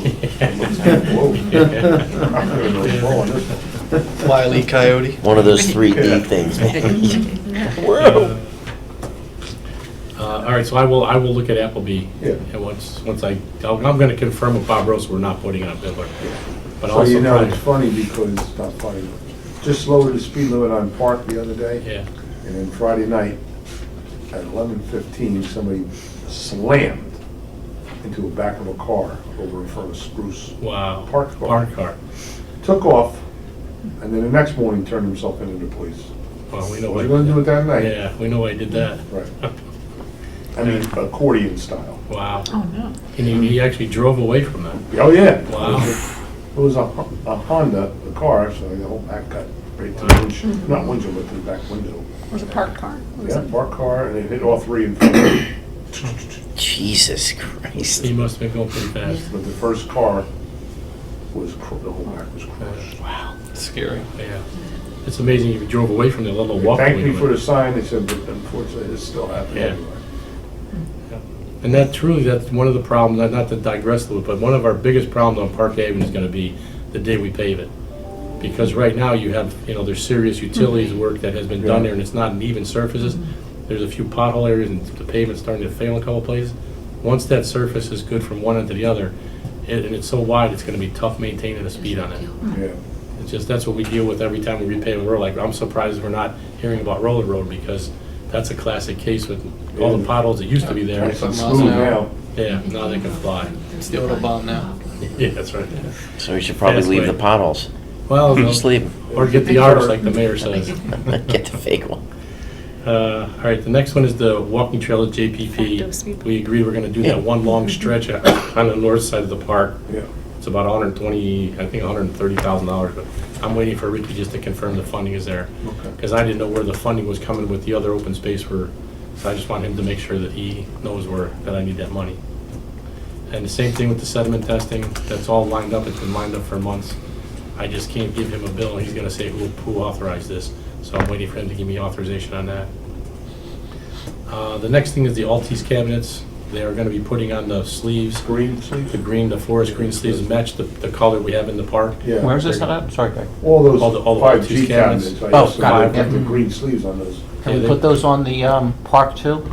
Speaker 1: middle.
Speaker 12: Wile E. Coyote.
Speaker 6: One of those 3D things, man. Whoa.
Speaker 11: All right, so I will look at Appleby.
Speaker 1: Yeah.
Speaker 11: And once I'm gonna confirm with Bob Rose, we're not putting on Bidler. But
Speaker 1: So
Speaker 11: also,
Speaker 1: it's funny because, it's not funny, just lowered the speed limit on Park the other day.
Speaker 11: yeah,
Speaker 1: And then Friday night at 11:15, somebody slammed into the back of a car over in front of Spruce.
Speaker 11: wow.
Speaker 1: Parked car.
Speaker 11: Parked car.
Speaker 1: Took off, and then the next morning turned himself into the police.
Speaker 11: Well, we know
Speaker 1: Was he gonna do it that night?
Speaker 11: Yeah, we know why he did that.
Speaker 1: Right. I mean, accordion style.
Speaker 11: Wow.
Speaker 7: Oh, no.
Speaker 11: And he actually drove away from that.
Speaker 1: Oh, yeah.
Speaker 11: Wow.
Speaker 1: It was a Honda, the car, so the whole back got right to the windshield, not windshield, but to the back window.
Speaker 7: It was a parked car. What was
Speaker 1: Yeah,
Speaker 7: it?
Speaker 1: parked car, and it hit all three in front.
Speaker 6: Jesus Christ.
Speaker 11: He must have been going pretty fast.
Speaker 1: But the first car was, the whole back was crushed.
Speaker 11: Wow.
Speaker 12: Scary.
Speaker 11: Yeah. It's amazing if he drove away from the little walkway.
Speaker 1: Thanked me for the sign, they said, but unfortunately, it's still happening
Speaker 11: Yeah.
Speaker 1: anyway.
Speaker 11: And that's one of the problems, not to digress a little, but one of our biggest problems on Park Avenue is gonna be the day we pave it. Because right now you have, there's serious utilities work that has been done there and it's not an even surfaces. There's a few pothole areas and the pavement's starting to fail in a couple places. Once that surface is good from one end to the other, and it's so wide, it's gonna be tough maintaining the speed on it.
Speaker 1: Yeah.
Speaker 11: It's just, that's what we deal with every time we repave a road. Like, I'm surprised we're not hearing about Roller Road because that's a classic case with all the potholes that used to be there.
Speaker 1: It's smooth now.
Speaker 11: Yeah, now they can fly.
Speaker 12: It's the Autobahn now.
Speaker 11: Yeah, that's right.
Speaker 6: So we should probably
Speaker 11: Fast
Speaker 6: leave
Speaker 11: way.
Speaker 6: the potholes.
Speaker 11: Well,
Speaker 6: Just leave them.
Speaker 11: or get the artist like the mayor says.
Speaker 6: Get the fake one.
Speaker 11: All right, the next one is the walking trail at
Speaker 7: Facto
Speaker 11: JPP.
Speaker 7: speed.
Speaker 11: We agreed we're gonna do that one long stretch on the north side of the park.
Speaker 1: Yeah.
Speaker 11: It's about $130,000, but I'm waiting for Ricky just to confirm the funding is there.
Speaker 1: Okay.
Speaker 11: Because I didn't know where the funding was coming with the other open space for, so I just want him to make sure that he knows that I need that money. And the same thing with the sediment testing, that's all lined up, it's been lined up for months. I just can't give him a bill, and he's gonna say who authorized this, so I'm waiting for him to give me authorization on that. The next thing is the Altis cabinets. They are gonna be putting on the sleeves,
Speaker 1: Green sleeves?
Speaker 11: the forest green sleeves, match the color we have in the park.
Speaker 1: Yeah.
Speaker 8: Where's this at? I'm sorry, Greg.
Speaker 1: All those
Speaker 11: All the
Speaker 1: 5G
Speaker 11: Altis cabinets.
Speaker 1: cabinets. I
Speaker 8: Oh,
Speaker 1: used to
Speaker 8: got it,
Speaker 1: have the
Speaker 8: yeah.
Speaker 1: green sleeves on those.
Speaker 8: Can
Speaker 11: Yeah,
Speaker 8: we
Speaker 11: they-
Speaker 8: put those on the park too,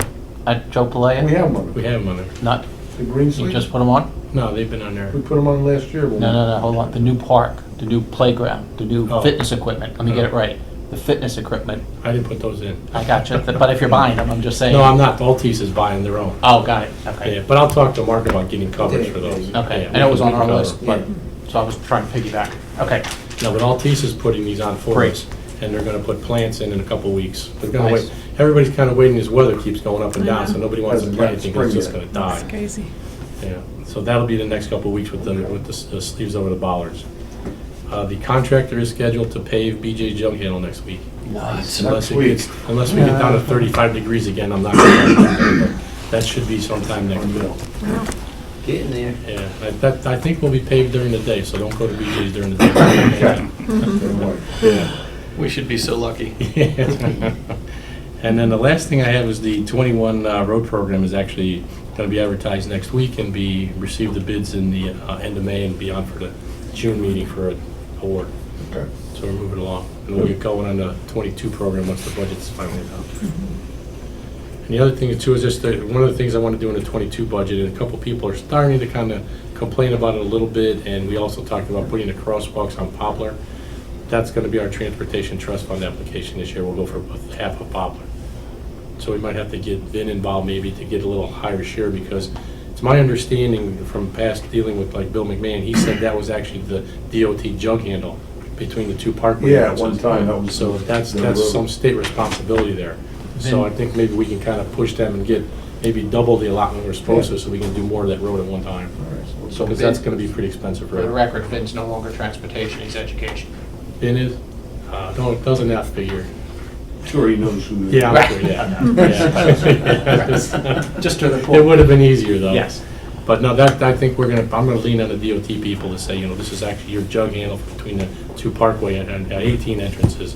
Speaker 8: at Joe
Speaker 1: We
Speaker 8: Palea?
Speaker 1: have them on
Speaker 11: We
Speaker 1: there.
Speaker 11: have them on there.
Speaker 8: Not,
Speaker 1: The green
Speaker 8: you
Speaker 1: sleeves?
Speaker 8: just put them on?
Speaker 11: No, they've been on there.
Speaker 1: We put them on last year. when we-
Speaker 8: No, hold on, the new park, the new playground, the new
Speaker 11: Oh.
Speaker 8: fitness equipment, let me get it right. The fitness equipment,
Speaker 11: I didn't put those in.
Speaker 8: I got you, but if you're buying them, I'm just saying.
Speaker 11: No, I'm not. Altis is buying their own.
Speaker 8: Oh, got it,
Speaker 11: Yeah,
Speaker 8: okay.
Speaker 11: but I'll talk to Mark about getting coverage for those.
Speaker 8: Okay,
Speaker 11: Yeah,
Speaker 8: I know it was
Speaker 11: we
Speaker 8: on
Speaker 11: can
Speaker 8: our
Speaker 11: cover
Speaker 8: list,
Speaker 11: them.
Speaker 8: but, so I was trying to piggyback. Okay,
Speaker 11: No, but Altis is putting these on for
Speaker 8: Great.
Speaker 11: us, and they're gonna put plants in a couple of weeks. They're gonna
Speaker 8: Nice.
Speaker 11: wait. Everybody's kind of waiting as weather keeps going up and down, so nobody wants to
Speaker 1: Hasn't
Speaker 11: plant
Speaker 1: got
Speaker 11: anything, it's just
Speaker 1: spring
Speaker 11: gonna
Speaker 1: yet.
Speaker 11: die.
Speaker 7: It's crazy.
Speaker 11: Yeah, so that'll be the next couple of weeks with the sleeves over the bollards. The contractor is scheduled to pave BJ Jug Handle next week. Unless
Speaker 1: Next
Speaker 11: it
Speaker 1: week.
Speaker 11: gets, unless we get down to 35 degrees again, I'm not gonna, but that should be sometime next week.
Speaker 3: Getting there.
Speaker 11: Yeah, I think we'll be paved during the day, so don't go to BJ's during the day.
Speaker 1: Okay.
Speaker 11: Yeah.
Speaker 12: We should be so lucky.
Speaker 11: And then the last thing I have is the 21 road program is actually going to be advertised next week and receive the bids in the end of May and be on for the June meeting for an award.
Speaker 1: Okay.
Speaker 11: So we're moving along. And we'll get going on the 22 program once the budget's finally done. And the other thing too is just one of the things I want to do in the 22 budget, and a couple people are starting to kind of complain about it a little bit, and we also talked about putting the crosswalks on Poplar. That's going to be our transportation trust fund application this year. We'll go for half of Poplar. So we might have to get Vin involved maybe to get a little higher share, because it's my understanding from past dealing with like Bill McMahon, he said that was actually the DOT jug handle between the two parkway.
Speaker 1: Yeah, at
Speaker 11: entrances.
Speaker 1: one time, that was.
Speaker 11: So that's
Speaker 1: the road.
Speaker 11: some state responsibility there. So I think maybe we can kind of push them and get maybe double the allotment we're supposed to, so we can do more of that road at one time.
Speaker 8: So
Speaker 11: Because that's gonna be pretty expensive
Speaker 8: For the
Speaker 11: for
Speaker 8: record, Vin's no longer transportation, he's education.
Speaker 11: Ben is, doesn't that figure?
Speaker 1: Sure, he knows who.
Speaker 11: Yeah, I'm sure, yeah.
Speaker 8: Just to the
Speaker 11: It
Speaker 8: point.
Speaker 11: would have been easier though.
Speaker 8: Yes.
Speaker 11: But no, that, I think I'm gonna lean on the DOT people to say, this is actually your jug handle between the two parkway and 18 entrances.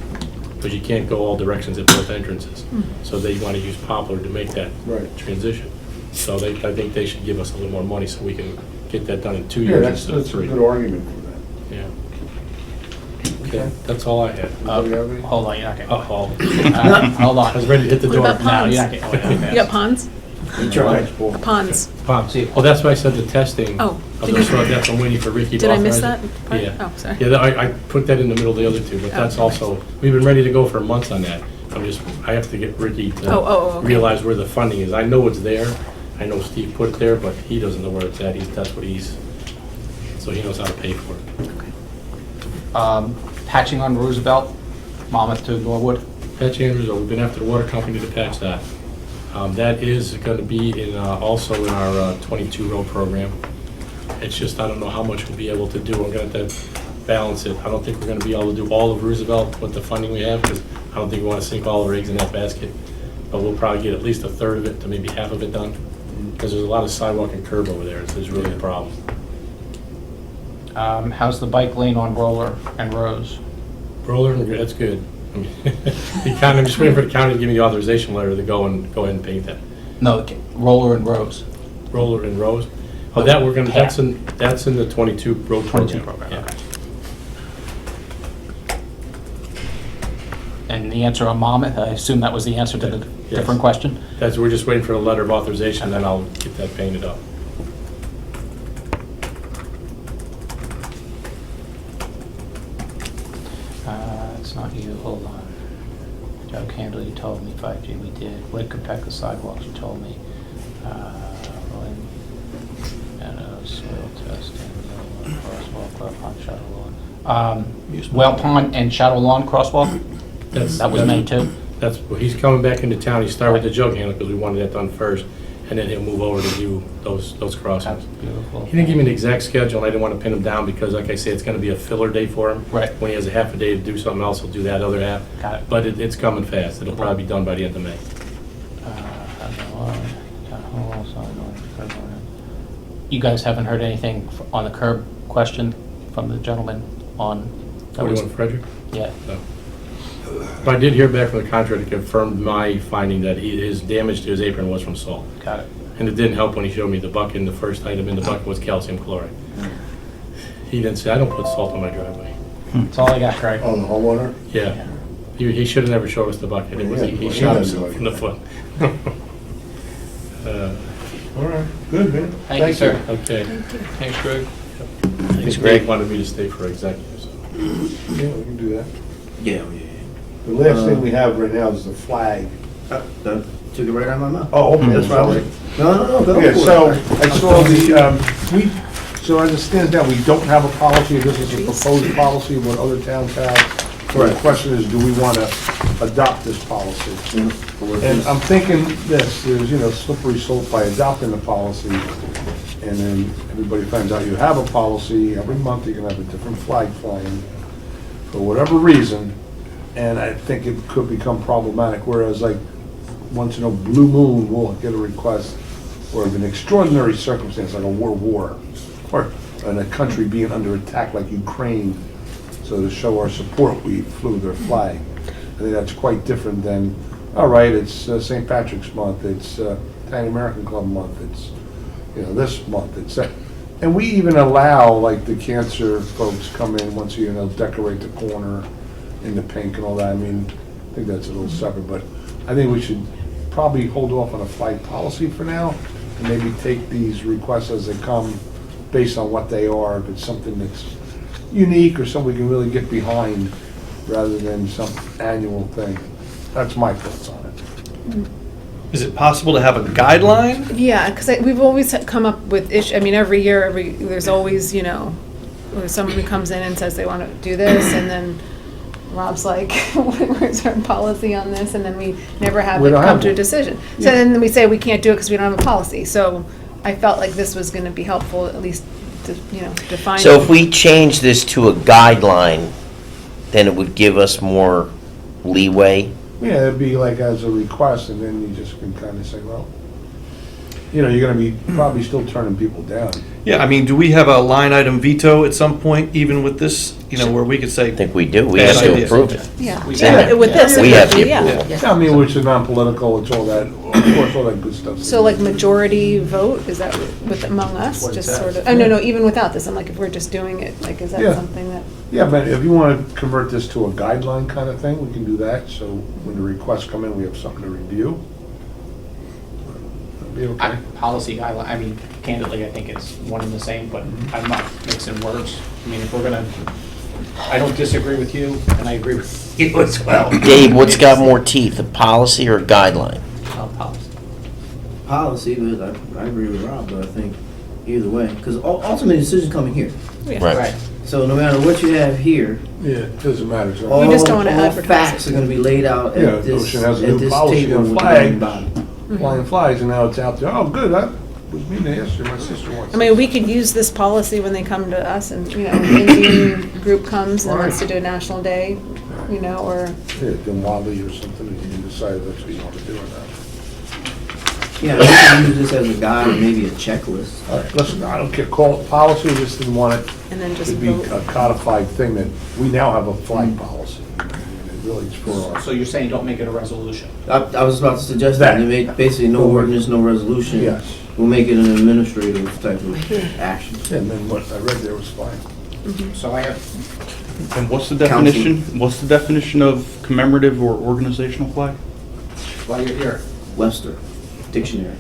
Speaker 11: Because you can't go all directions at both entrances. So they wanna use Poplar to make that
Speaker 1: Right.
Speaker 11: transition. So I think they should give us a little more money so we can get that done in 2
Speaker 1: Yeah,
Speaker 11: years
Speaker 1: that's
Speaker 11: instead of
Speaker 1: a
Speaker 11: 3.
Speaker 1: good argument for that.
Speaker 11: Yeah. Okay, that's all I had.
Speaker 1: Anybody have any?
Speaker 8: Hold on, you're not getting.
Speaker 11: Uh-oh.
Speaker 8: Hold
Speaker 11: I was
Speaker 8: on.
Speaker 11: ready to hit the
Speaker 7: What
Speaker 11: door.
Speaker 7: about
Speaker 8: No,
Speaker 7: ponds?
Speaker 8: you're not getting.
Speaker 7: You got ponds?
Speaker 1: Right.
Speaker 7: Ponds.
Speaker 11: Pop. Well, that's why I said the testing.
Speaker 7: Oh,
Speaker 11: of
Speaker 7: did
Speaker 11: those,
Speaker 7: you-
Speaker 11: so that's, I'm waiting for Ricky to
Speaker 7: Did I miss
Speaker 11: authorize
Speaker 7: that
Speaker 11: it.
Speaker 7: part?
Speaker 11: Yeah.
Speaker 7: Oh, sorry.
Speaker 11: Yeah, I put that in the middle of the other two, but that's
Speaker 7: Oh.
Speaker 11: also, we've been ready to go for months on that. I have to get Ricky
Speaker 7: Oh,
Speaker 11: to
Speaker 7: okay.
Speaker 11: realize where the funding is. I know it's there. I know Steve put it there, but he doesn't know where it's at. So he knows how to pay for it.
Speaker 8: Patching on Roosevelt, Monmouth to Norwood.
Speaker 11: Patch Andrews, we've been after the water company to patch that. That is gonna be also in our 22 road program. It's just, I don't know how much we'll be able to do. I'm gonna have to balance it. I don't think we're gonna be able to do all of Roosevelt with the funding we have, because I don't think we wanna sink all our eggs in that basket. But we'll probably get at least a third of it to maybe half of it done, because there's a lot of sidewalk and curb over there. It's really a problem.
Speaker 8: How's the bike lane on Roller and Rose?
Speaker 11: Roller, that's good. I mean, I'm just waiting for the county to give me the authorization letter to go ahead and paint that.
Speaker 8: No, Roller and Rose.
Speaker 11: Roller and Rose. Oh, that we're gonna, that's in the 22 road program.
Speaker 8: 22 program,
Speaker 11: Yeah.
Speaker 8: okay. And the answer on Monmouth, I assume that was the answer to the
Speaker 11: Yes.
Speaker 8: different question?
Speaker 11: We're just waiting for the letter of authorization, then I'll get that painted up.
Speaker 8: It's not you, hold on. Joe Candle, you told me 5G, we did. Woodcopeca sidewalks, you told me. Soil testing, crosswalk, well pond, shadow lawn. Well pond and shadow lawn crosswalk? That was made too?
Speaker 11: He's coming back into town, he started with the jug handle because we wanted that done first, and then he'll move over to do those crossings.
Speaker 8: Beautiful.
Speaker 11: He didn't give me an exact schedule, and I didn't want to pin him down because, like I say, it's gonna be a filler day for him.
Speaker 8: Right.
Speaker 11: When he has a half a day to do something else, he'll do that other half.
Speaker 8: Got it.
Speaker 11: But it's coming fast, it'll probably be done by the end of May.
Speaker 8: You guys haven't heard anything on the curb question from the gentleman on? that was-
Speaker 11: 41 Frederick?
Speaker 8: Yeah.
Speaker 11: No. But I did hear back from the contractor, confirmed my finding that his damage to his apron was from salt.
Speaker 8: Got it.
Speaker 11: And it didn't help when he showed me the bucket, and the first item in the bucket was calcium chloride. He didn't say, I don't put salt on my driveway.
Speaker 8: That's all I got, Craig.
Speaker 1: Oh, the homeowner?
Speaker 11: Yeah. He should have never showed us the bucket. It was, he
Speaker 1: Yeah,
Speaker 11: shot
Speaker 1: he
Speaker 11: himself in the foot.
Speaker 1: All right, good, man.
Speaker 8: Thank you, sir.
Speaker 11: Okay.
Speaker 12: Thanks, Greg.
Speaker 11: Thanks, Greg. Wanted me to stay for executive, so.
Speaker 1: Yeah, we can do that.
Speaker 3: Yeah.
Speaker 1: The last thing we have right now is the flag.
Speaker 3: That took it right out of my mouth.
Speaker 1: Oh, okay.
Speaker 3: That's why I was like, no, go
Speaker 1: Yeah,
Speaker 3: for it.
Speaker 1: so I saw so as it stands now, we don't have a policy. This is a proposed policy of what other towns have. So the question is, do we want to adopt this policy? And I'm thinking this, there's, slippery slope by adopting the policy, and then everybody finds out you have a policy. Every month you're going to have a different flag flying for whatever reason, and I think it could become problematic, whereas like once in a blue moon, we'll get a request, or of an extraordinary circumstance like a world war, or in a country being under attack like Ukraine. So to show our support, we flew their flag. I think that's quite different than, all right, it's St. Patrick's Month, it's Italian American Club Month, it's, this month, it's that. And we even allow, like, the cancer folks come in once a year, and they'll decorate the corner in the pink and all that. I mean, I think that's a little separate, but I think we should probably hold off on a flag policy for now, and maybe take these requests as they come based on what they are. If it's something that's unique or something we can really get behind rather than some annual thing. That's my thoughts on it.
Speaker 12: Is it possible to have a guideline?
Speaker 7: Yeah, because we've always come up with every year, there's always, where somebody comes in and says they want to do this, and then Rob's like, where's our policy on this? And then we never have
Speaker 1: We
Speaker 7: it
Speaker 1: don't
Speaker 7: come
Speaker 1: have
Speaker 7: to a
Speaker 1: one.
Speaker 7: decision. So then we say we can't do it because we don't have a policy. So I felt like this was going to be helpful, at least to, define.
Speaker 6: So if we change this to a guideline, then it would give us more leeway.
Speaker 1: Yeah, it'd be like as a request, and then you just can kind of say, well, you're gonna be probably still turning people down.
Speaker 12: Yeah, I mean, do we have a line item veto at some point, even with this, where we could say,
Speaker 6: I think we do. We
Speaker 12: Bad
Speaker 6: have to
Speaker 12: idea.
Speaker 6: approve it.
Speaker 7: Yeah,
Speaker 13: We
Speaker 7: yeah,
Speaker 6: can.
Speaker 7: with this. it
Speaker 6: We
Speaker 7: would
Speaker 6: have
Speaker 7: be,
Speaker 6: the
Speaker 7: yeah.
Speaker 6: approval.
Speaker 1: I mean, which is non-political, it's all that, of course, all that good stuff.
Speaker 7: So like majority vote, is that with among us,
Speaker 1: What it
Speaker 7: just
Speaker 1: says.
Speaker 7: sort of, oh, no, even without this, I'm like, if we're just doing it, like, is that
Speaker 1: Yeah.
Speaker 7: something that?
Speaker 1: Yeah, but if you want to convert this to a guideline kind of thing, we can do that, so when the requests come in, we have something to review. That'd be okay.
Speaker 13: Policy guideline, I mean, candidly, I think it's one and the same, but I'm not mixing words. I mean, if we're gonna, I don't disagree with you, and I agree with you as well.
Speaker 6: Dave, what's got more teeth, a policy or a guideline?
Speaker 13: Policy.
Speaker 14: Policy, but I agree with Rob, but I think either way, because ultimately the decision's coming here.
Speaker 7: Yeah.
Speaker 6: Right.
Speaker 14: So no matter what you have here,
Speaker 1: Yeah, it doesn't matter. so-
Speaker 14: all,
Speaker 7: We just don't wanna
Speaker 14: all
Speaker 7: advertise
Speaker 14: facts
Speaker 7: it.
Speaker 14: are gonna be laid out
Speaker 1: Yeah,
Speaker 14: at this,
Speaker 1: Ocean has a
Speaker 14: at
Speaker 1: new
Speaker 14: this
Speaker 1: policy
Speaker 14: table
Speaker 1: on
Speaker 14: with the
Speaker 1: flags.
Speaker 14: governing body.
Speaker 1: Flying flags, and now it's out there, oh, good, that was me yesterday, my sister wants.
Speaker 7: I mean, we could use this policy when they come to us and, an Indian group comes and wants to do a national day, or,
Speaker 1: Yeah, Diwali or something, and you decide that's what you want to do or not.
Speaker 14: Yeah, we can use this as a guide or maybe a checklist.
Speaker 1: All right, listen, I don't care, call it policy, we just didn't want it
Speaker 7: and then just
Speaker 1: to be
Speaker 7: vote.
Speaker 1: a codified thing that, we now have a flag policy. And it really is for our.
Speaker 13: So you're saying don't make it a resolution?
Speaker 14: I was about to suggest that, and make basically no ordinance, no resolution.
Speaker 1: Yes.
Speaker 14: We'll make it an administrative type of action.
Speaker 1: And then what I read there was fine.
Speaker 13: So I have,
Speaker 8: And what's the
Speaker 14: Council.
Speaker 8: definition of commemorative or organizational flag?
Speaker 13: while you're here,
Speaker 14: Webster Dictionary.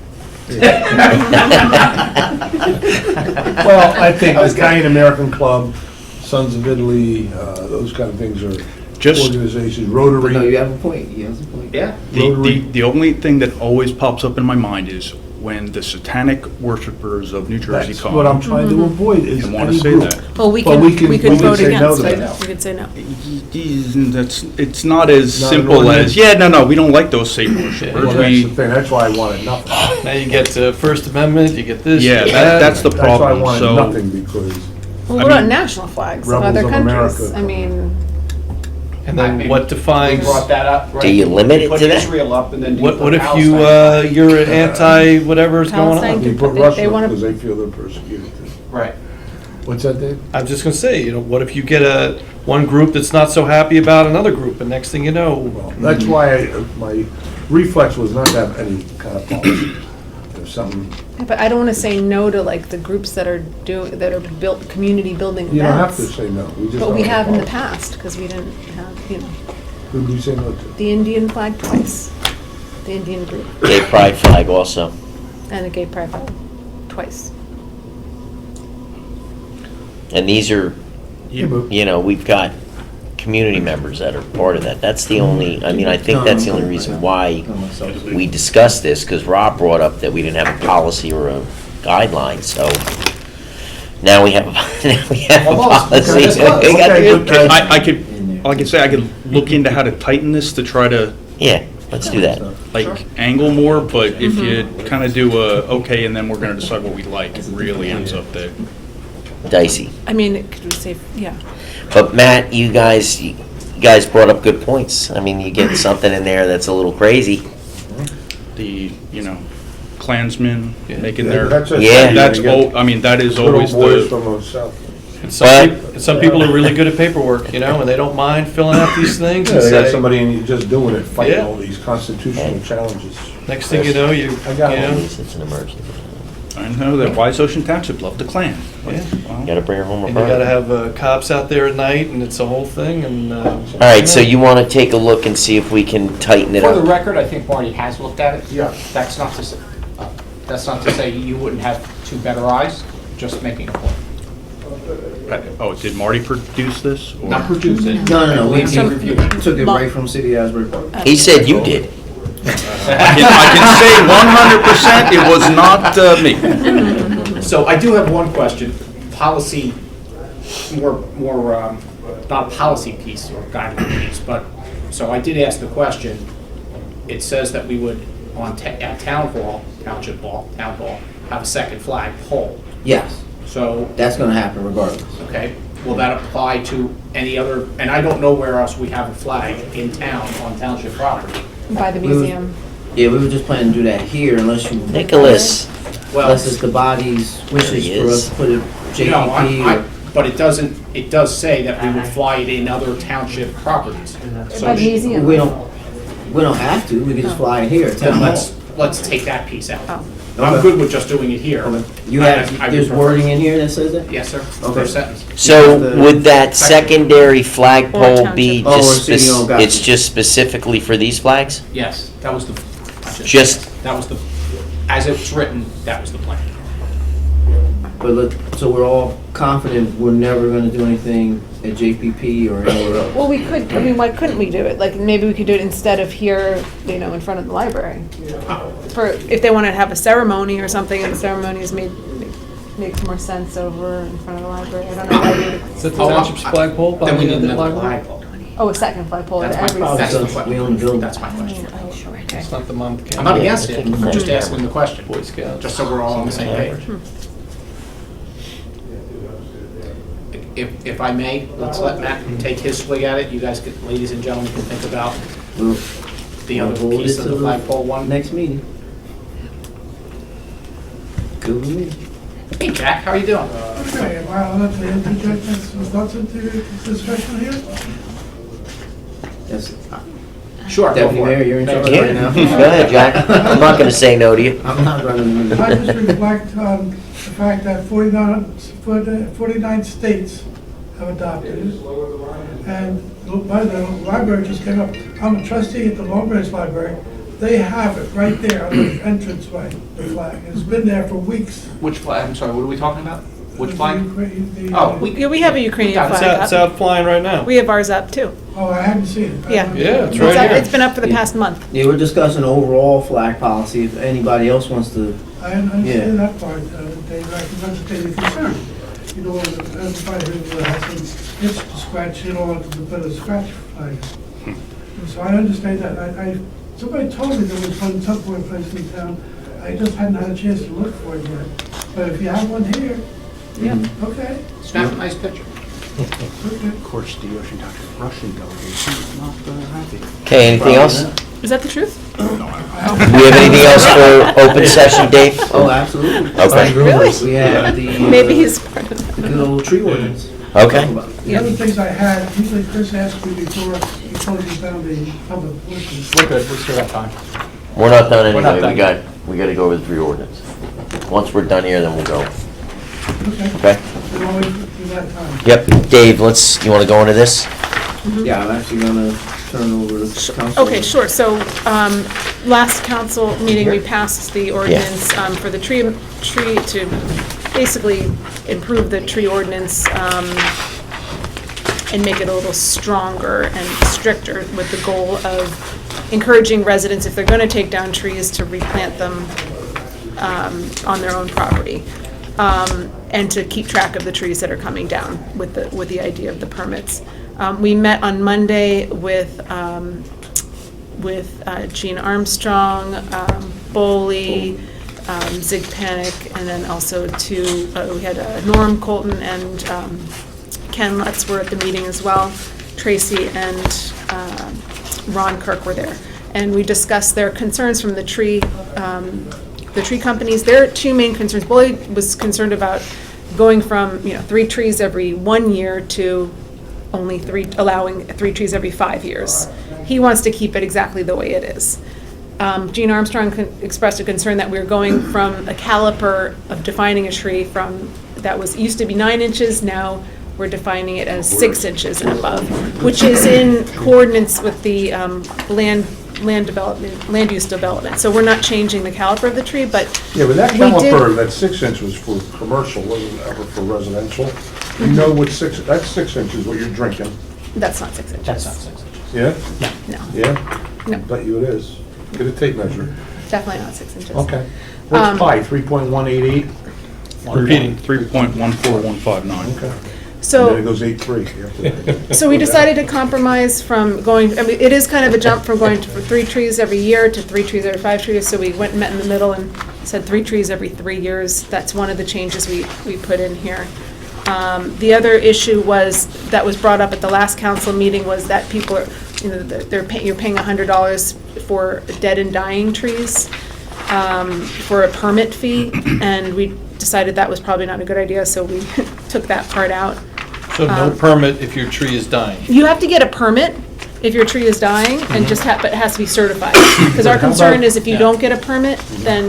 Speaker 1: Well, I think the Italian American Club, Sons of Italy, those kind of things are
Speaker 8: Just
Speaker 1: organizations,
Speaker 14: But no,
Speaker 1: Rotary.
Speaker 14: you have a point. You have a point.
Speaker 13: yeah?
Speaker 8: the only thing that always pops up in my mind is when the satanic worshipers of New Jersey
Speaker 1: That's
Speaker 8: come.
Speaker 1: what I'm trying to avoid is
Speaker 8: And wanna
Speaker 1: any
Speaker 8: say
Speaker 1: group.
Speaker 8: that.
Speaker 7: Well, we
Speaker 1: But
Speaker 7: could,
Speaker 1: we can-
Speaker 7: we
Speaker 1: we
Speaker 7: could
Speaker 1: can
Speaker 7: vote
Speaker 1: say no
Speaker 7: against
Speaker 1: to
Speaker 7: it.
Speaker 1: that.
Speaker 7: We could say no.
Speaker 8: It's not as
Speaker 1: Not an
Speaker 8: simple
Speaker 1: ordinance.
Speaker 8: as, yeah, no, we don't like those Satan
Speaker 1: Well,
Speaker 8: worshipers.
Speaker 1: that's the
Speaker 8: We,
Speaker 1: thing, that's why I wanted nothing.
Speaker 12: now you get to First Amendment, you get this, you
Speaker 8: yeah,
Speaker 12: get
Speaker 8: that's the
Speaker 1: That's why I
Speaker 8: problem,
Speaker 1: wanted
Speaker 8: so.
Speaker 1: nothing, because
Speaker 7: Well,
Speaker 8: I
Speaker 7: what about
Speaker 8: mean,
Speaker 7: national flags in
Speaker 1: Rebels
Speaker 7: other
Speaker 1: of
Speaker 7: countries?
Speaker 1: America.
Speaker 7: I mean,
Speaker 12: And then what
Speaker 13: We
Speaker 12: defines,
Speaker 13: brought that up, right?
Speaker 6: Do you limit it
Speaker 13: Put
Speaker 6: to that?
Speaker 13: Israel up and then. do you
Speaker 12: what
Speaker 13: put
Speaker 12: if
Speaker 13: Palestine?
Speaker 12: you're an anti-whatever's going
Speaker 7: Palestine
Speaker 12: on?
Speaker 1: you
Speaker 7: can
Speaker 1: put
Speaker 7: they
Speaker 1: Russia
Speaker 7: wanna-
Speaker 1: because they feel they're persecuted.
Speaker 13: Right.
Speaker 1: What's that, Dave?
Speaker 12: I'm just gonna say, what if you get one group that's not so happy about another group, and next thing you know,
Speaker 1: Well, that's why my reflex was not to have any kind of policy. There's something,
Speaker 7: but I don't want to say no to like the groups that are built, community building events.
Speaker 1: you don't have to say no. We just
Speaker 7: But
Speaker 1: don't
Speaker 7: we
Speaker 1: a
Speaker 7: have in the
Speaker 1: policy.
Speaker 7: past, because we didn't have,
Speaker 1: Who do you say no to?
Speaker 7: the Indian flag twice, the Indian group,
Speaker 6: Gay pride flag also.
Speaker 7: and a gay pride flag twice.
Speaker 6: And these are,
Speaker 1: Yeah, but
Speaker 6: we've got community members that are part of that. That's the only, I think that's the only reason why we discussed this, because Rob brought up that we didn't have a policy or a guideline, so now we have a, policy.
Speaker 1: Okay, good.
Speaker 8: I could, like I say, I could look into how to tighten this to try to,
Speaker 6: Yeah, let's do that.
Speaker 8: like, angle more, but if you kind of do okay, and then we're gonna decide what we like, it really ends up that.
Speaker 6: Dicey.
Speaker 7: I mean, could we say, yeah.
Speaker 6: But Matt, you guys brought up good points. I mean, you get something in there that's a little crazy.
Speaker 8: The, Klansmen making
Speaker 1: Yeah,
Speaker 8: their,
Speaker 1: that's it.
Speaker 6: Yeah.
Speaker 8: that's,
Speaker 1: You get
Speaker 8: that is
Speaker 1: good old
Speaker 8: always
Speaker 1: boys
Speaker 8: the,
Speaker 1: from the south.
Speaker 12: and
Speaker 6: But-
Speaker 12: some people are really good at paperwork, and they don't mind filling out these things
Speaker 1: Yeah,
Speaker 12: and
Speaker 1: they got
Speaker 12: say,
Speaker 1: somebody and you're just doing it, fighting
Speaker 12: Yeah.
Speaker 1: all these constitutional challenges.
Speaker 12: next thing you know,
Speaker 1: I got it.
Speaker 6: It's an emergency.
Speaker 8: I know that Wise Ocean Township loved the Klan.
Speaker 12: Yeah.
Speaker 8: Well,
Speaker 6: Gotta bring her home
Speaker 12: and
Speaker 6: or
Speaker 12: you
Speaker 6: burn.
Speaker 12: gotta have cops out there at night, and it's a whole thing, and.
Speaker 6: All right, so you want to take a look and see if we can tighten it
Speaker 13: For the
Speaker 6: up?
Speaker 13: record, I think Marty has looked at it.
Speaker 1: Yeah.
Speaker 13: That's not to say you wouldn't have two better eyes, just making a point.
Speaker 8: Oh, did Marty produce this? or-
Speaker 13: Not produce it.
Speaker 14: No, we
Speaker 7: Some-
Speaker 14: reviewed it. Took it right from City Asbury Park.
Speaker 6: He said you did.
Speaker 8: I can say 100% it was not me.
Speaker 13: So I do have one question. Policy not a policy piece or guideline piece, but, so I did ask the question. It says that we would, at Town Hall, Township Hall, Town Hall, have a second flag pole.
Speaker 14: Yes,
Speaker 13: So,
Speaker 14: that's gonna happen regardless.
Speaker 13: okay, will that apply to any other, and I don't know where else we have a flag in town on township property.
Speaker 7: By the
Speaker 14: We would-
Speaker 7: museum.
Speaker 14: Yeah, we were just planning to do that here unless you,
Speaker 6: Nicholas,
Speaker 13: Well,
Speaker 14: unless it's the body's wishes
Speaker 6: There he
Speaker 14: for
Speaker 6: is.
Speaker 14: us to put a
Speaker 13: no,
Speaker 14: JPP or.
Speaker 13: but it does say that we would fly it in other township properties. So
Speaker 7: By the museum.
Speaker 14: We don't have to, we can just fly it here. at
Speaker 13: then
Speaker 14: Town Hall.
Speaker 13: let's take that piece out.
Speaker 7: Oh.
Speaker 13: I'm good with just doing it here.
Speaker 14: You
Speaker 13: I
Speaker 14: have,
Speaker 13: would
Speaker 14: there's
Speaker 13: prefer-
Speaker 14: wording in here that says that?
Speaker 13: Yes, sir.
Speaker 14: Okay.
Speaker 13: First sentence.
Speaker 6: so would that secondary flagpole be
Speaker 14: Oh, or
Speaker 6: just,
Speaker 14: city-owned, gotcha.
Speaker 6: it's just specifically for these flags?
Speaker 13: Yes, that was the.
Speaker 6: Just-
Speaker 13: That was the, as it's written, that was the plan.
Speaker 14: But so we're all confident we're never gonna do anything at JPP or anywhere else?
Speaker 7: Well, we could, I mean, why couldn't we do it? Like, maybe we could do it instead of here, you know, in front of the library. For, if they want to have a ceremony or something, and the ceremony is makes more sense over in front of the library. I don't know why we
Speaker 12: Is that the
Speaker 13: Oh,
Speaker 12: township's flagpole by
Speaker 13: Then we need
Speaker 12: the
Speaker 13: another
Speaker 12: library?
Speaker 13: flagpole.
Speaker 7: oh, a second flagpole at
Speaker 13: That's
Speaker 7: every.
Speaker 13: my, that's the
Speaker 14: So we
Speaker 13: question.
Speaker 14: own the building.
Speaker 13: That's my question.
Speaker 7: Okay.
Speaker 12: It's not the Monmouth County.
Speaker 13: I'm not against it, I'm just asking the question,
Speaker 12: Boy Scouts.
Speaker 13: just so we're all on the same page. If I may, let's let Matt take his swig at it. You guys, ladies and gentlemen, can think about
Speaker 14: We'll
Speaker 13: the other
Speaker 14: hold
Speaker 13: piece
Speaker 14: it
Speaker 13: of
Speaker 14: to
Speaker 13: the flagpole one.
Speaker 14: next meeting. Good with me.
Speaker 13: Hey, Jack, how are you doing?
Speaker 15: Okay, am I allowed to interject some thoughts into the discussion here?
Speaker 14: Yes.
Speaker 13: Sure, go
Speaker 14: Deputy
Speaker 13: for
Speaker 14: Mayor,
Speaker 13: it.
Speaker 14: you're in
Speaker 13: Thank
Speaker 14: charge
Speaker 13: you.
Speaker 14: right now.
Speaker 6: Go ahead, Jack. I'm not gonna say no to you.
Speaker 14: I'm not running the
Speaker 15: I
Speaker 14: meeting.
Speaker 15: just reflect on the fact that 49 states have adopted it. And by the library just came up, I'm a trustee at the Long Branch Library. They have it right there on the entranceway, the flag. It's been there for weeks.
Speaker 13: Which flag, I'm sorry, what are we talking about? Which flag?
Speaker 15: The-
Speaker 13: Oh,
Speaker 7: Yeah, we have a Ukrainian
Speaker 12: It's
Speaker 7: flag
Speaker 12: it's
Speaker 7: up.
Speaker 12: out flying right now.
Speaker 7: We have ours up too.
Speaker 15: Oh, I haven't seen it.
Speaker 7: Yeah.
Speaker 12: Yeah, it's
Speaker 7: It's
Speaker 12: right
Speaker 7: up-
Speaker 12: here.
Speaker 7: It's been up for the past month.
Speaker 14: Yeah, we're discussing overall flag policy. If anybody else wants to,
Speaker 15: I understand that part, Dave, I can understand your concern. You know, everybody who has some itch to scratch, you don't want to put a scratch flag. So I understand that. Somebody told me there was one somewhere place in town. I just hadn't had a chance to look for it yet. But if you have one here,
Speaker 7: Yeah.
Speaker 15: okay,
Speaker 13: Snap a nice picture.
Speaker 15: okay.
Speaker 5: Of course, the Russian delegation is not happy.
Speaker 6: Okay, anything else?
Speaker 7: Is that the truth?
Speaker 6: Do we have anything else for open session, Dave?
Speaker 14: oh, absolutely.
Speaker 6: Okay.
Speaker 7: Really?
Speaker 14: We have the.
Speaker 7: Maybe he's part of
Speaker 14: The
Speaker 7: that.
Speaker 14: good old tree ordinance.
Speaker 6: Okay.
Speaker 14: Talk about.
Speaker 15: The other things I had, usually Chris asked me before he closes down the public portion.
Speaker 13: We're good, we still have time.
Speaker 6: We're not done
Speaker 13: We're not
Speaker 6: anyway.
Speaker 13: done
Speaker 6: We gotta go over the three ordinance. Once we're done here, then we'll go.
Speaker 15: Okay,
Speaker 6: Okay?
Speaker 15: we'll always do that time.
Speaker 6: Yep. Dave, you wanna go into this?
Speaker 14: Yeah, I'm actually gonna turn over to council.
Speaker 7: Okay, sure. So, last council meeting, we passed the ordinance for the tree to basically improve the tree ordinance and make it a little stronger and stricter with the goal of encouraging residents, if they're going to take down trees, to replant them on their own property. And to keep track of the trees that are coming down with the idea of the permits. We met on Monday with Gene Armstrong, Boley, Zig Panic, and then also we had Norm Colton and Ken Lutz were at the meeting as well. Tracy and Ron Kirk were there. And we discussed their concerns from the tree companies. There are two main concerns. Boley was concerned about going from 3 trees every 1 year to only allowing 3 trees every 5 years. He wants to keep it exactly the way it is. Gene Armstrong expressed a concern that we're going from a caliper of defining a tree that used to be 9 inches, now we're defining it as 6 inches and above, which is in coordinates with the land use development. So we're not changing the caliper of the tree, but
Speaker 1: Yeah, but that
Speaker 7: we did-
Speaker 1: caliper, that 6 inch was for commercial, wasn't ever for residential. You know what that's 6 inches, what you're drinking.
Speaker 7: that's not 6 inches.
Speaker 13: That's not 6 inches.
Speaker 1: Yeah?
Speaker 7: No,
Speaker 1: Yeah?
Speaker 7: No.
Speaker 1: Bet you it is. Get a tape measure.
Speaker 7: definitely not 6 inches.
Speaker 1: Okay. What's pi, 3.188?
Speaker 8: Repeating, 3.14159.
Speaker 1: Okay.
Speaker 7: So.
Speaker 1: And then it goes 8-3 after that.
Speaker 7: So we decided to compromise from going, I mean, it is kind of a jump from going to 3 trees every year to 3 trees every 5 trees, so we went and met in the middle and said 3 trees every 3 years. That's one of the changes we put in here. The other issue that was brought up at the last council meeting was that people are, you know, you're paying $100 for dead and dying trees, for a permit fee, and we decided that was probably not a good idea, so we took that part out.
Speaker 12: So no permit if your tree is dying.
Speaker 7: You have to get a permit if your tree is dying, and just but it has to be certified. Because our concern is if you don't get a permit, then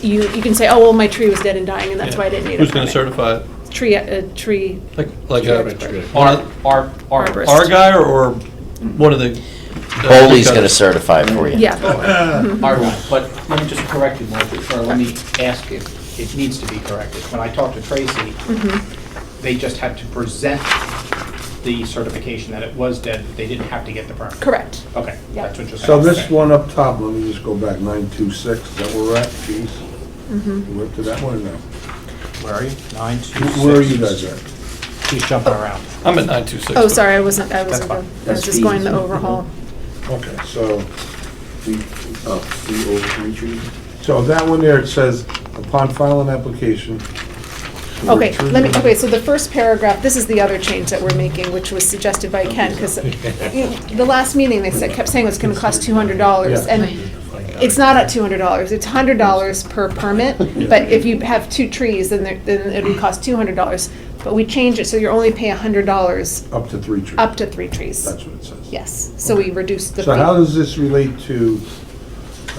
Speaker 7: you can say, oh, well, my tree was dead and dying, and that's why I didn't need a permit.
Speaker 12: Who's going to certify it?
Speaker 7: Tree.
Speaker 12: Like
Speaker 13: Our
Speaker 7: Arborist.
Speaker 12: our guy or one of the?
Speaker 6: Boley's gonna certify it for you.
Speaker 7: Yeah.
Speaker 13: Our guy, but let me just correct you, Mark, or let me ask if it needs to be corrected. When I talked to Tracy, they just had to present the certification that it was dead, they didn't have to get the permit.
Speaker 7: Correct.
Speaker 13: Okay,
Speaker 7: Yeah.
Speaker 13: that's what you're saying.
Speaker 1: So this
Speaker 13: Okay.
Speaker 1: one up top, let me just go back, 926, is that where we're at, please? We're up to that one or no?
Speaker 13: Where are you? 926.
Speaker 1: Where are you guys at?
Speaker 13: He's jumping around.
Speaker 12: I'm at 926.
Speaker 7: Oh, sorry, I was
Speaker 13: fine.
Speaker 7: just going the overhaul.
Speaker 1: Okay, so,
Speaker 14: Three over 3 trees.
Speaker 1: so that one there, it says, upon filing application.
Speaker 7: Okay, so the first paragraph, this is the other change that we're making, which was suggested by Ken, because the last meeting, they kept saying it was gonna cost $200, and it's not at $200, it's $100 per permit, but if you have 2 trees, then it would cost $200. But we changed it, so you're only paying $100
Speaker 1: Up to 3 trees.
Speaker 7: up to 3 trees.
Speaker 1: That's what it says.
Speaker 7: Yes, so we reduced the fee.
Speaker 1: So how does this relate to,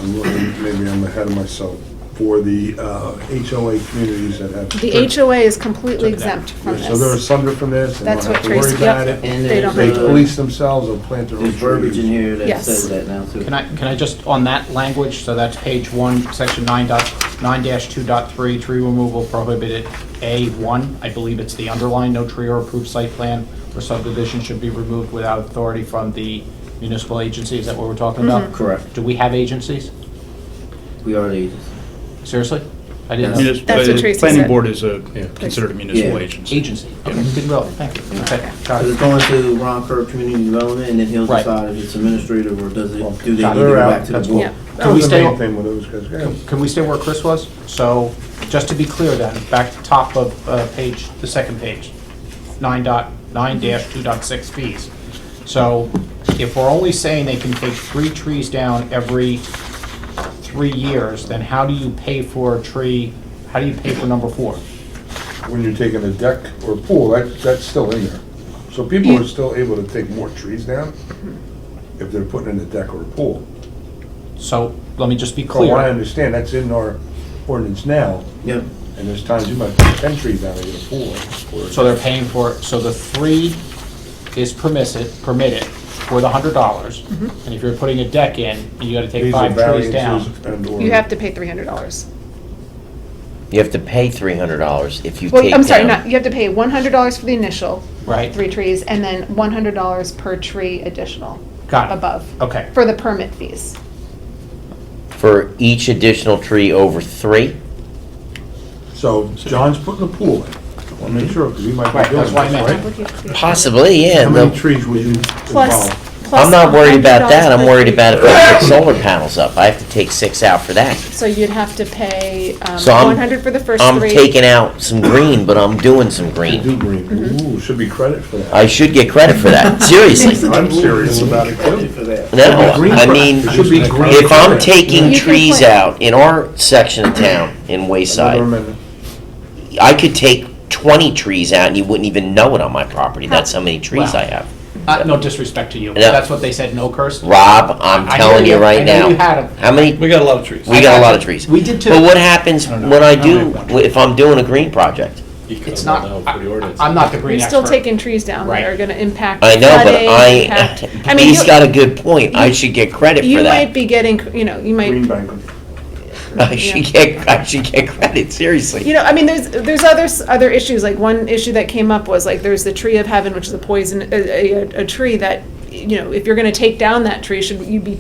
Speaker 1: I'm looking, maybe I'm ahead of myself, for the HOA communities that have.
Speaker 7: The HOA is completely exempt from
Speaker 1: So they're
Speaker 7: this.
Speaker 1: asunder from this, and don't
Speaker 7: That's
Speaker 1: have
Speaker 7: what
Speaker 1: to worry
Speaker 7: Tracy-
Speaker 1: about
Speaker 7: yep.
Speaker 1: it.
Speaker 14: And
Speaker 7: They don't
Speaker 1: They
Speaker 7: have to.
Speaker 1: police themselves, they'll plant their own
Speaker 14: There's verbiage in
Speaker 1: trees.
Speaker 14: here that
Speaker 7: Yes.
Speaker 14: says that now too.
Speaker 13: Can I just, on that language, so that's page 1, section 9.2.3, tree removal prohibited, A1, I believe it's the underline, no tree or approved site plan or subdivision should be removed without authority from the municipal agency, is that what we're talking about?
Speaker 14: Correct.
Speaker 13: Do we have agencies?
Speaker 14: We are the agency.
Speaker 13: Seriously? I didn't.
Speaker 14: Yes.
Speaker 7: That's what Tracy
Speaker 8: Planning
Speaker 7: said.
Speaker 8: board is considered a municipal
Speaker 14: Yeah.
Speaker 8: agency.
Speaker 13: Agency, okay, didn't realize, thank you. Okay, got
Speaker 14: So
Speaker 13: it.
Speaker 14: it's going to Ron Kirk Community Development, and then he'll
Speaker 13: Right.
Speaker 14: decide if it's administrative or does it, do they
Speaker 13: Got
Speaker 14: need
Speaker 13: it.
Speaker 14: to go
Speaker 1: They're out.
Speaker 14: back to the
Speaker 13: That's
Speaker 14: board?
Speaker 7: Yeah.
Speaker 13: Can we
Speaker 1: That's the
Speaker 13: stay,
Speaker 1: main thing with those guys. Go ahead.
Speaker 13: can we stay where Chris was? So, just to be clear then, back to top of page, the second page, 9.9-2.6 fees. So, if we're only saying they can take 3 trees down every 3 years, then how do you pay for a tree, how do you pay for number 4?
Speaker 1: When you're taking a deck or pool, that's still in there. So people are still able to take more trees down if they're putting in a deck or a pool.
Speaker 13: So, let me just be
Speaker 1: From what I
Speaker 13: clear.
Speaker 1: understand, that's in our ordinance now,
Speaker 14: Yep.
Speaker 1: and there's times you might put 10 trees down and get a pool. or-
Speaker 13: So they're paying for, so the 3 is permitted for the $100. And if you're putting a deck in, you gotta take
Speaker 1: These are
Speaker 13: 5 trees down.
Speaker 1: variances and/or-
Speaker 7: You have to pay $300.
Speaker 6: You have to pay $300 if you
Speaker 7: Well,
Speaker 6: take
Speaker 7: I'm sorry,
Speaker 6: down.
Speaker 7: not, you have to pay $100 for the initial
Speaker 13: Right.
Speaker 7: 3 trees, and then $100 per tree additional
Speaker 13: Got it.
Speaker 7: above,
Speaker 13: Okay.
Speaker 7: for the permit fees.
Speaker 6: For each additional tree over 3?
Speaker 1: So John's putting a pool in. I want to make sure, because he might be
Speaker 13: Right,
Speaker 1: doing
Speaker 13: that's why I
Speaker 1: this,
Speaker 13: meant-
Speaker 1: right?
Speaker 6: Possibly, yeah.
Speaker 1: How many trees would you
Speaker 7: Plus,
Speaker 1: involve?
Speaker 6: I'm not worried about that, I'm
Speaker 7: $100
Speaker 6: worried
Speaker 7: per
Speaker 6: about if
Speaker 7: tree.
Speaker 6: I put solar panels up, I have to take 6 out for that.
Speaker 7: So you'd have to pay
Speaker 6: So I'm-
Speaker 7: 100 for the first 3.
Speaker 6: I'm taking out some green, but I'm doing some
Speaker 1: You
Speaker 6: green.
Speaker 1: do green. Ooh, should be credit for that.
Speaker 6: I should get credit for that, seriously.
Speaker 1: I'm serious about it too.
Speaker 6: No, I mean,
Speaker 1: It should be green
Speaker 6: if I'm
Speaker 1: credit.
Speaker 6: taking
Speaker 7: You can
Speaker 6: trees
Speaker 7: plant-
Speaker 6: out in our section of town, in
Speaker 1: Another
Speaker 6: Wayside,
Speaker 1: amendment.
Speaker 6: I could take 20 trees out and you wouldn't even know it on my property, that's how many trees I have.
Speaker 13: No disrespect to you.
Speaker 6: No.
Speaker 13: That's what they said, no curse.
Speaker 6: Rob, I'm
Speaker 13: I
Speaker 6: telling
Speaker 13: hear
Speaker 6: you right
Speaker 13: I know
Speaker 6: now.
Speaker 13: you had 'em.
Speaker 6: How many,
Speaker 12: We got a lot of trees.
Speaker 6: we got a lot of trees.
Speaker 13: We did too.
Speaker 6: But what happens
Speaker 13: I don't know.
Speaker 6: when I
Speaker 13: I
Speaker 6: do,
Speaker 13: don't have one.
Speaker 6: if I'm doing a green project?
Speaker 13: It's not, I'm not the green
Speaker 7: You're
Speaker 13: expert.
Speaker 7: still taking trees down that
Speaker 13: Right.
Speaker 7: are gonna impact
Speaker 6: I know, but
Speaker 7: flooding, impact- I mean,
Speaker 6: he's
Speaker 7: you-
Speaker 6: got a good point, I should get credit
Speaker 7: You
Speaker 6: for
Speaker 7: might
Speaker 6: that.
Speaker 7: be getting, you might,
Speaker 1: Green banking.
Speaker 6: I should get credit, seriously.
Speaker 7: I mean, there's other issues, like one issue that came up was like, there's the tree of heaven, which is a poison, a tree that, if you're gonna take down that tree, should you be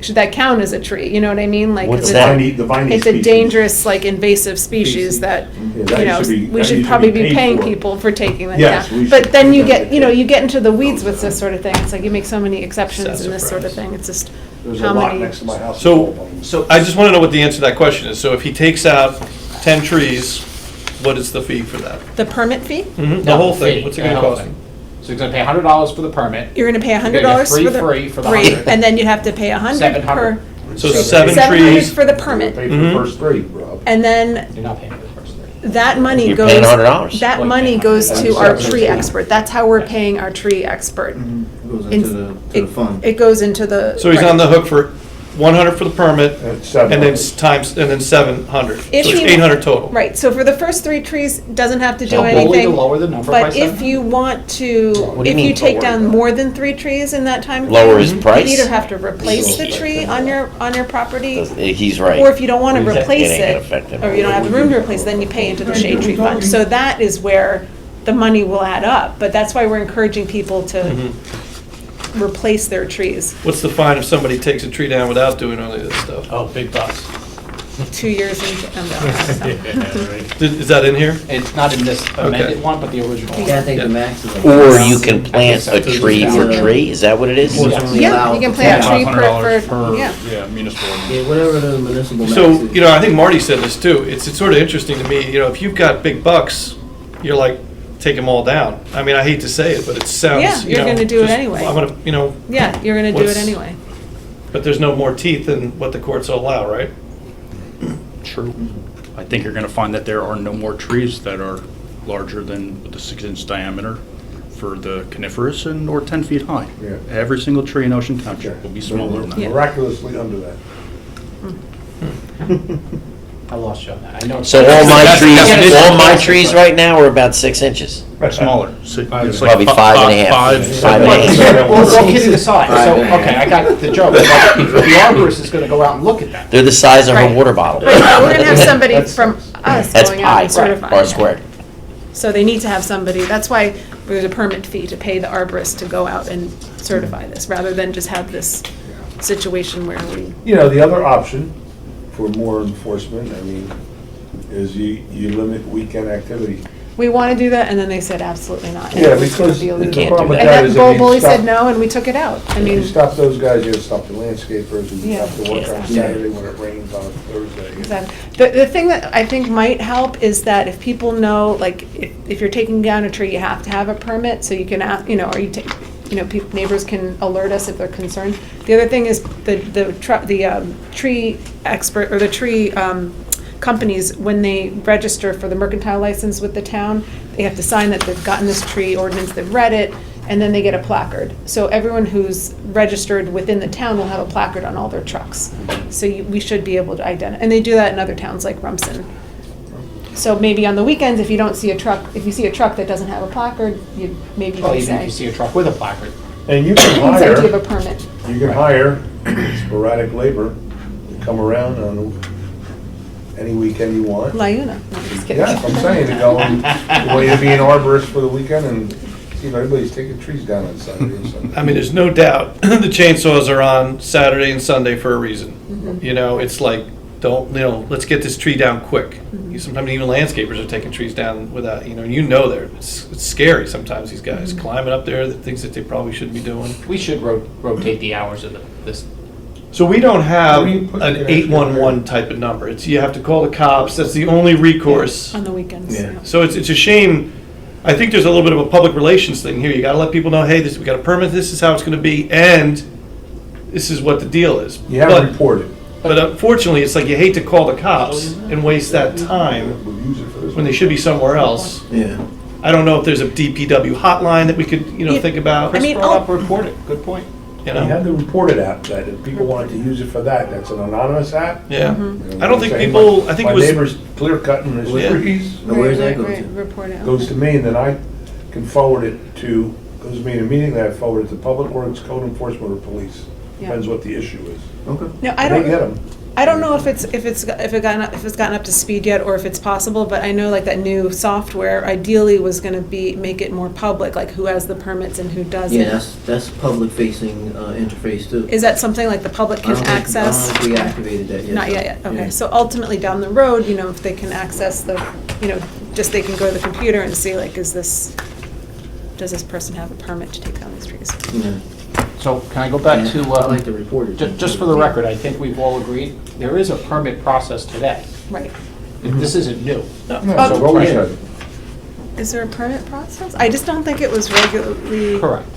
Speaker 7: should that count as a tree? You know what I mean? Like,
Speaker 6: What's
Speaker 7: 'cause
Speaker 6: that?
Speaker 1: The viney
Speaker 7: it's a
Speaker 1: species.
Speaker 7: dangerous, like invasive species that,
Speaker 1: Yeah, that
Speaker 7: you know,
Speaker 1: should be-
Speaker 7: we
Speaker 1: that
Speaker 7: should
Speaker 1: should
Speaker 7: probably
Speaker 1: be
Speaker 7: be
Speaker 1: paid
Speaker 7: paying
Speaker 1: for.
Speaker 7: people for taking that
Speaker 1: Yes,
Speaker 7: down.
Speaker 1: we
Speaker 7: But
Speaker 1: should
Speaker 7: then
Speaker 1: put
Speaker 7: you
Speaker 1: that
Speaker 7: get, you know,
Speaker 1: in.
Speaker 7: you get into the weeds with this sort of thing. It's like you make so many exceptions
Speaker 12: Excessive
Speaker 7: and this sort of
Speaker 12: price.
Speaker 7: thing. It's just
Speaker 1: There's
Speaker 7: how
Speaker 1: a lot
Speaker 7: many.
Speaker 1: next to my house.
Speaker 12: So I just want to know what the answer to that question is. So if he takes out 10 trees, what is the fee for that?
Speaker 7: The permit fee?
Speaker 12: The
Speaker 13: No,
Speaker 12: whole thing,
Speaker 13: fee,
Speaker 12: what's it
Speaker 13: the
Speaker 12: gonna
Speaker 13: whole
Speaker 12: cost
Speaker 13: thing.
Speaker 12: him?
Speaker 13: So you're gonna pay $100 for the permit.
Speaker 7: You're gonna pay
Speaker 13: You're
Speaker 7: $100
Speaker 13: gonna get
Speaker 7: for the.
Speaker 13: free for the
Speaker 7: three,
Speaker 13: 100.
Speaker 7: and then you have to pay 100 per.
Speaker 13: 700.
Speaker 12: So 7
Speaker 7: 700
Speaker 12: trees,
Speaker 7: for the permit.
Speaker 1: Pay for the first three, Rob.
Speaker 7: And then
Speaker 13: You're not paying for the first three.
Speaker 7: that money
Speaker 6: You're
Speaker 7: goes.
Speaker 6: paying $100.
Speaker 7: That
Speaker 13: Like,
Speaker 7: money goes
Speaker 1: and
Speaker 7: to our
Speaker 1: separate
Speaker 7: tree
Speaker 1: fee.
Speaker 7: expert. That's how we're paying our tree expert.
Speaker 14: Goes
Speaker 7: In-
Speaker 14: into the fund.
Speaker 7: It goes into the.
Speaker 12: so he's on the hook for 100 for the permit,
Speaker 1: And it's 700.
Speaker 12: and then and then 700. So
Speaker 7: If
Speaker 12: it's
Speaker 7: he-
Speaker 12: 800 total.
Speaker 7: Right, so for the first 3 trees, doesn't have to do
Speaker 13: So only to
Speaker 7: anything.
Speaker 13: lower the number by
Speaker 7: But if
Speaker 13: 7?
Speaker 7: you want to,
Speaker 6: What do you
Speaker 7: if you
Speaker 6: mean
Speaker 7: take
Speaker 6: lower?
Speaker 7: down more than 3 trees in that time.
Speaker 6: Lower
Speaker 7: frame,
Speaker 6: his price?
Speaker 7: You either have to replace the tree on your property,
Speaker 6: He's right.
Speaker 7: or if you don't want to
Speaker 6: It
Speaker 7: replace
Speaker 6: ain't gonna
Speaker 7: it,
Speaker 6: affect him.
Speaker 7: or you don't have the room to replace it, then you pay into the shade tree fund. So that is where the money will add up, but that's why we're encouraging people to replace their trees.
Speaker 12: What's the fine if somebody takes a tree down without doing any of this stuff?
Speaker 10: Oh, big bucks.
Speaker 7: 2 years into,
Speaker 12: Is that in here?
Speaker 13: It's not in this amended one, but the original
Speaker 14: I
Speaker 13: one.
Speaker 14: think the max is like.
Speaker 6: Or you can plant a tree for tree, is that what it is?
Speaker 7: Yeah, you can plant a tree
Speaker 8: $500
Speaker 7: per, yeah.
Speaker 8: Yeah, municipal.
Speaker 14: Yeah, whatever the municipal max
Speaker 12: So,
Speaker 14: is.
Speaker 12: you know, I think Marty said this too. It's sort of interesting to me, you know, if you've got big bucks, you're like, take them all down. I mean, I hate to say it, but it sounds,
Speaker 7: Yeah,
Speaker 12: you
Speaker 7: you're
Speaker 12: know,
Speaker 7: gonna do it
Speaker 12: just-
Speaker 7: anyway.
Speaker 12: I'm gonna, you know,
Speaker 7: Yeah, you're gonna do it
Speaker 12: What's-
Speaker 7: anyway.
Speaker 12: but there's no more teeth than what the courts allow, right?
Speaker 8: True. I think you're gonna find that there are no more trees that are larger than the 6-inch diameter for the coniferous and or 10 feet high.
Speaker 1: Yeah.
Speaker 8: Every single tree in Ocean Township
Speaker 1: Okay.
Speaker 8: will be smaller than that.
Speaker 7: Yeah.
Speaker 1: Miraculously under that.
Speaker 13: I lost you on that. I know.
Speaker 6: So all my
Speaker 8: That's-
Speaker 6: trees,
Speaker 8: that's-
Speaker 6: all my trees right now are about 6 inches.
Speaker 8: Smaller. So it's like
Speaker 6: Probably 5.5, 5.5.
Speaker 13: Well, kidding aside, so, okay, I got the joke. But the arborist is gonna go out and look at that.
Speaker 6: They're the size of a
Speaker 7: Right.
Speaker 6: water bottle.
Speaker 7: Right, but we're gonna have somebody from us
Speaker 6: That's
Speaker 7: going out
Speaker 6: pi,
Speaker 7: and certifying
Speaker 6: r
Speaker 7: it.
Speaker 6: squared.
Speaker 7: So they need to have somebody, that's why there's a permit fee to pay the arborist to go out and certify this, rather than just have this situation where we,
Speaker 1: You know, the other option for more enforcement, I mean, is you limit weekend activity.
Speaker 7: we wanna do that, and then they said absolutely not.
Speaker 1: Yeah,
Speaker 7: It's gonna
Speaker 1: because
Speaker 7: be
Speaker 1: the
Speaker 7: illegal.
Speaker 6: can't
Speaker 1: problem
Speaker 6: do
Speaker 1: with
Speaker 7: And
Speaker 1: that
Speaker 7: that
Speaker 1: is
Speaker 7: Bull
Speaker 1: if you
Speaker 7: Bully said
Speaker 1: stop,
Speaker 7: no, and we took it out. I
Speaker 1: if you
Speaker 7: mean,
Speaker 1: stop those guys, you gotta stop the landscapers, and you
Speaker 7: Yeah.
Speaker 1: have to work on
Speaker 7: Exactly.
Speaker 1: Saturday when it rains on a Thursday.
Speaker 7: exactly. The thing that I think might help is that if people know, like, if you're taking down a tree, you have to have a permit, so you can, you know, or you take, you know, neighbors can alert us if they're concerned. The other thing is the tree expert, or the tree companies, when they register for the mercantile license with the town, they have to sign that they've gotten this tree ordinance, they've read it, and then they get a placard. So everyone who's registered within the town will have a placard on all their trucks. So we should be able to identify, and they do that in other towns like Rumson. So maybe on the weekends, if you don't see a truck, if you see a truck that doesn't have a placard, you maybe
Speaker 13: Well,
Speaker 7: can
Speaker 13: even if you
Speaker 7: say,
Speaker 13: see a truck with a placard.
Speaker 1: And you can
Speaker 7: you say, do you have
Speaker 1: hire,
Speaker 7: a permit?
Speaker 1: you can hire sporadic labor to come around on any weekend you want.
Speaker 7: Launa, no, just kidding.
Speaker 1: Yeah, I'm saying, to go and, well, you'd be an arborist for the weekend and see if anybody's taking trees down on Saturday or something.
Speaker 12: I mean, there's no doubt, the chainsaws are on Saturday and Sunday for a reason. You know, it's like, don't, you know, let's get this tree down quick. Sometimes even landscapers are taking trees down without, you know they're, it's scary sometimes, these guys climbing up there, the things that they probably shouldn't be doing.
Speaker 13: We should rotate the hours of this.
Speaker 12: So we don't have
Speaker 1: What do you put
Speaker 12: an
Speaker 1: in there?
Speaker 12: 811 type of number. It's, you have to call the cops, that's the only recourse.
Speaker 7: On the weekends.
Speaker 14: Yeah.
Speaker 7: yeah.
Speaker 12: So it's a shame. I think there's a little bit of a public relations thing here. You gotta let people know, hey, we got a permit, this is how it's gonna be, and this is what the deal is.
Speaker 1: You have to report it.
Speaker 12: But unfortunately, it's like you hate to call the cops and waste that time
Speaker 1: We'll use it for this
Speaker 12: when they
Speaker 1: one.
Speaker 12: should be somewhere else.
Speaker 14: Yeah.
Speaker 12: I don't know if there's a DPW hotline that we could,
Speaker 7: Yeah.
Speaker 12: think about,
Speaker 7: I mean,
Speaker 13: Brought up, report it. Good point.
Speaker 12: you
Speaker 1: You
Speaker 12: know?
Speaker 1: have the reported app, that if people wanted to use it for that, that's an anonymous app.
Speaker 12: Yeah.
Speaker 1: You know,
Speaker 12: I don't think
Speaker 1: say,
Speaker 12: people,
Speaker 1: my-
Speaker 12: I think it was.
Speaker 1: My neighbor's clear cutting his
Speaker 12: Yeah.
Speaker 1: trees,
Speaker 14: Now, where's that
Speaker 7: Right,
Speaker 14: go
Speaker 7: right,
Speaker 14: to?
Speaker 7: right, report out.
Speaker 1: goes to me, and then I can forward it to, goes to me in a meeting, that I forward it to Public Works, Code Enforcement, or Police.
Speaker 7: Yeah.
Speaker 1: Depends what the issue is.
Speaker 14: Okay.
Speaker 7: No, I
Speaker 1: They get
Speaker 7: don't,
Speaker 1: them.
Speaker 7: I don't know if it's gotten up to speed yet, or if it's possible, but I know like that new software ideally was gonna make it more public, like who has the permits and who doesn't.
Speaker 14: Yeah, that's public facing interface too.
Speaker 7: Is that something like the public can access?
Speaker 14: I don't think we activated that yet.
Speaker 7: Not yet, okay.
Speaker 14: Yeah.
Speaker 7: So ultimately, down the road, if they can access just they can go to the computer and see like, does this person have a permit to take down these trees?
Speaker 14: Yeah.
Speaker 13: So can I go back to,
Speaker 14: I like the report.
Speaker 13: just for the record, I think we've all agreed, there is a permit process today.
Speaker 7: Right.
Speaker 13: This isn't new.
Speaker 1: No, so what we said.
Speaker 7: Is there a permit process? I just don't think it was regularly
Speaker 13: Correct.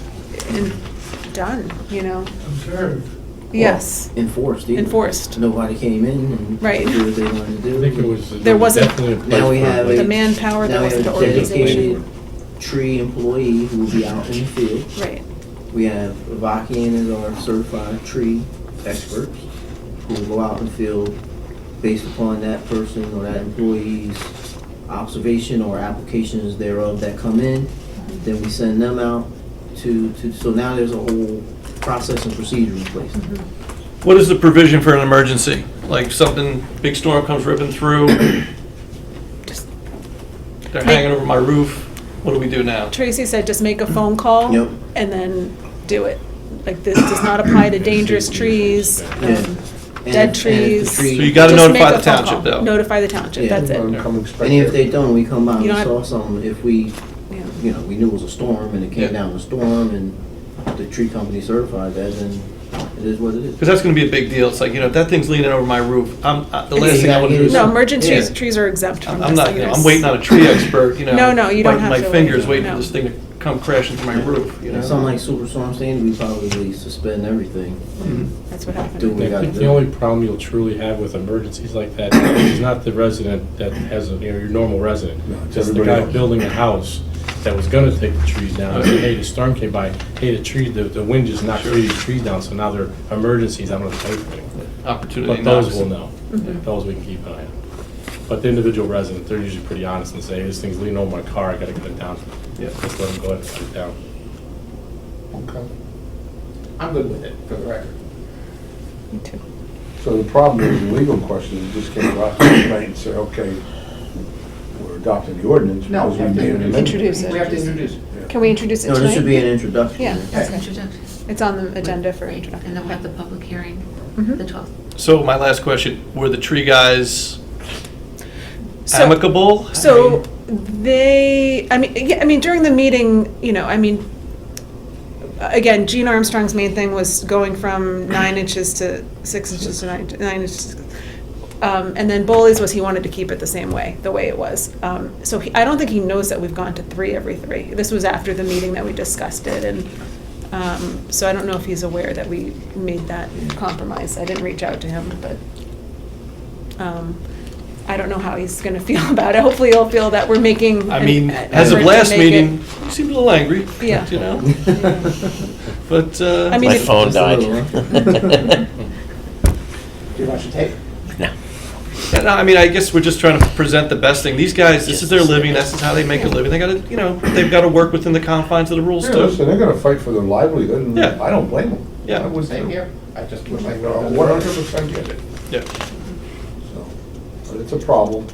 Speaker 7: done,
Speaker 15: Observed.
Speaker 7: Yes,
Speaker 14: Enforced either.
Speaker 7: enforced.
Speaker 14: Nobody came in and
Speaker 7: Right.
Speaker 14: did what they wanted to do.
Speaker 11: I think it was.
Speaker 7: There wasn't-
Speaker 11: definitely a place
Speaker 14: Now we
Speaker 11: for,
Speaker 14: have
Speaker 11: like,
Speaker 7: The manpower, there
Speaker 14: Now we
Speaker 7: wasn't
Speaker 14: have
Speaker 7: the
Speaker 14: a
Speaker 7: organization.
Speaker 14: dedicated tree employee who will be out in the field.
Speaker 7: Right.
Speaker 14: We have Vakian as our certified tree experts who will go out in the field based upon that person or that employee's observation or applications thereof that come in. Then we send them out so now there's a whole process and procedure in place.
Speaker 12: What is the provision for an emergency? Like something, big storm comes ripping through, they're hanging over my roof, what do we do now?
Speaker 7: Tracy said just make a phone call
Speaker 14: Yep.
Speaker 7: and then do it. Like this does not apply to dangerous trees,
Speaker 14: And
Speaker 7: dead
Speaker 14: if the
Speaker 7: trees.
Speaker 12: So you gotta
Speaker 7: Just
Speaker 12: notify
Speaker 7: make
Speaker 12: the
Speaker 7: a phone
Speaker 12: township
Speaker 7: call.
Speaker 12: though.
Speaker 7: Notify the township,
Speaker 14: Yeah.
Speaker 7: that's it.
Speaker 14: And if they don't, we come by and
Speaker 7: You
Speaker 14: we
Speaker 7: don't
Speaker 14: saw
Speaker 7: have-
Speaker 14: something, if we,
Speaker 7: Yeah.
Speaker 14: we knew it was a storm and it came
Speaker 12: Yeah.
Speaker 14: down a storm and the tree company certified that, then it is what it is.
Speaker 12: Because that's gonna be a big deal. It's like, if that thing's leaning over my roof, the
Speaker 14: Yeah,
Speaker 12: last
Speaker 14: you
Speaker 12: thing I
Speaker 14: gotta
Speaker 12: wanna
Speaker 14: get
Speaker 12: do
Speaker 14: it
Speaker 12: is.
Speaker 7: No, emergency
Speaker 14: Yeah.
Speaker 7: trees are exempt from this.
Speaker 12: I'm not,
Speaker 7: so
Speaker 12: I'm waiting on a tree expert,
Speaker 7: No, you don't
Speaker 12: biting
Speaker 7: have
Speaker 12: my
Speaker 7: to wait.
Speaker 12: fingers, waiting
Speaker 7: No.
Speaker 12: for this thing to come crashing through my roof,
Speaker 14: If something like Superstorm Sandy, we probably suspend everything.
Speaker 7: That's what happened.
Speaker 14: Do what we
Speaker 11: I
Speaker 14: gotta
Speaker 11: think the
Speaker 14: do.
Speaker 11: only problem you'll truly have with emergencies like that is not the resident that has, your normal resident.
Speaker 1: it's
Speaker 11: Just the
Speaker 1: everybody
Speaker 11: guy
Speaker 1: else.
Speaker 11: building a house that was gonna take the trees down. And say, hey, the storm came by, hey, the wind just knocked three of these trees down, so now they're emergencies, I'm gonna pay for it.
Speaker 12: Opportunity.
Speaker 11: But those
Speaker 12: knocks.
Speaker 11: will know. Those we can keep an eye on. But the individual resident, they're usually pretty honest and say, this thing's leaning over my car, I gotta get it down.
Speaker 12: Yeah.
Speaker 11: Just let them go ahead and cut it down.
Speaker 1: Okay.
Speaker 13: I'm good with it, for the record.
Speaker 7: Me too.
Speaker 1: So the problem is the legal question, you just can't go out there tonight and say, okay, we're adopting the ordinance.
Speaker 13: No,
Speaker 1: because
Speaker 13: we have to
Speaker 1: made an amendment.
Speaker 7: Introduce it.
Speaker 13: We have to introduce it.
Speaker 7: Can we introduce it
Speaker 14: No,
Speaker 7: tonight?
Speaker 14: this should be an introduction.
Speaker 7: Yeah.
Speaker 2: That's
Speaker 7: Okay.
Speaker 2: introduction.
Speaker 7: It's on the agenda for
Speaker 2: Right,
Speaker 7: introduction.
Speaker 2: and then we'll have the public hearing,
Speaker 7: Mhm.
Speaker 2: the 12th.
Speaker 12: So my last question, were the tree guys
Speaker 7: So-
Speaker 12: amicable?
Speaker 7: So during the meeting, again, Gene Armstrong's main thing was going from 9 inches to 6 inches to 9 inches. And then Bowley's was he wanted to keep it the way it was. So I don't think he knows that we've gone to 3 every 3. This was after the meeting that we discussed it, and so I don't know if he's aware that we made that compromise. I didn't reach out to him, but I don't know how he's going to feel about it. Hopefully he'll feel that we're making.
Speaker 12: I mean,
Speaker 7: an
Speaker 12: as of
Speaker 7: effort to
Speaker 12: last
Speaker 7: make
Speaker 12: meeting, you seemed a little angry.
Speaker 7: Yeah.
Speaker 12: But,
Speaker 7: I mean,
Speaker 6: My
Speaker 7: if-
Speaker 6: phone died.
Speaker 13: Do you want to take?
Speaker 12: yeah, no, I mean, I guess we're just trying to present the best thing. These guys, this is their living, this is how they make a living. They gotta, they've gotta work within the confines of the rules
Speaker 1: Yeah,
Speaker 12: too.
Speaker 1: listen, they're gonna fight for their livelihood, and
Speaker 12: Yeah.
Speaker 1: I don't blame them.
Speaker 12: Yeah.
Speaker 1: I would
Speaker 13: Same
Speaker 1: too.
Speaker 13: here. I just wish I
Speaker 1: I
Speaker 13: could.
Speaker 1: 100% get it.
Speaker 12: Yeah.
Speaker 1: So, but it's a problem.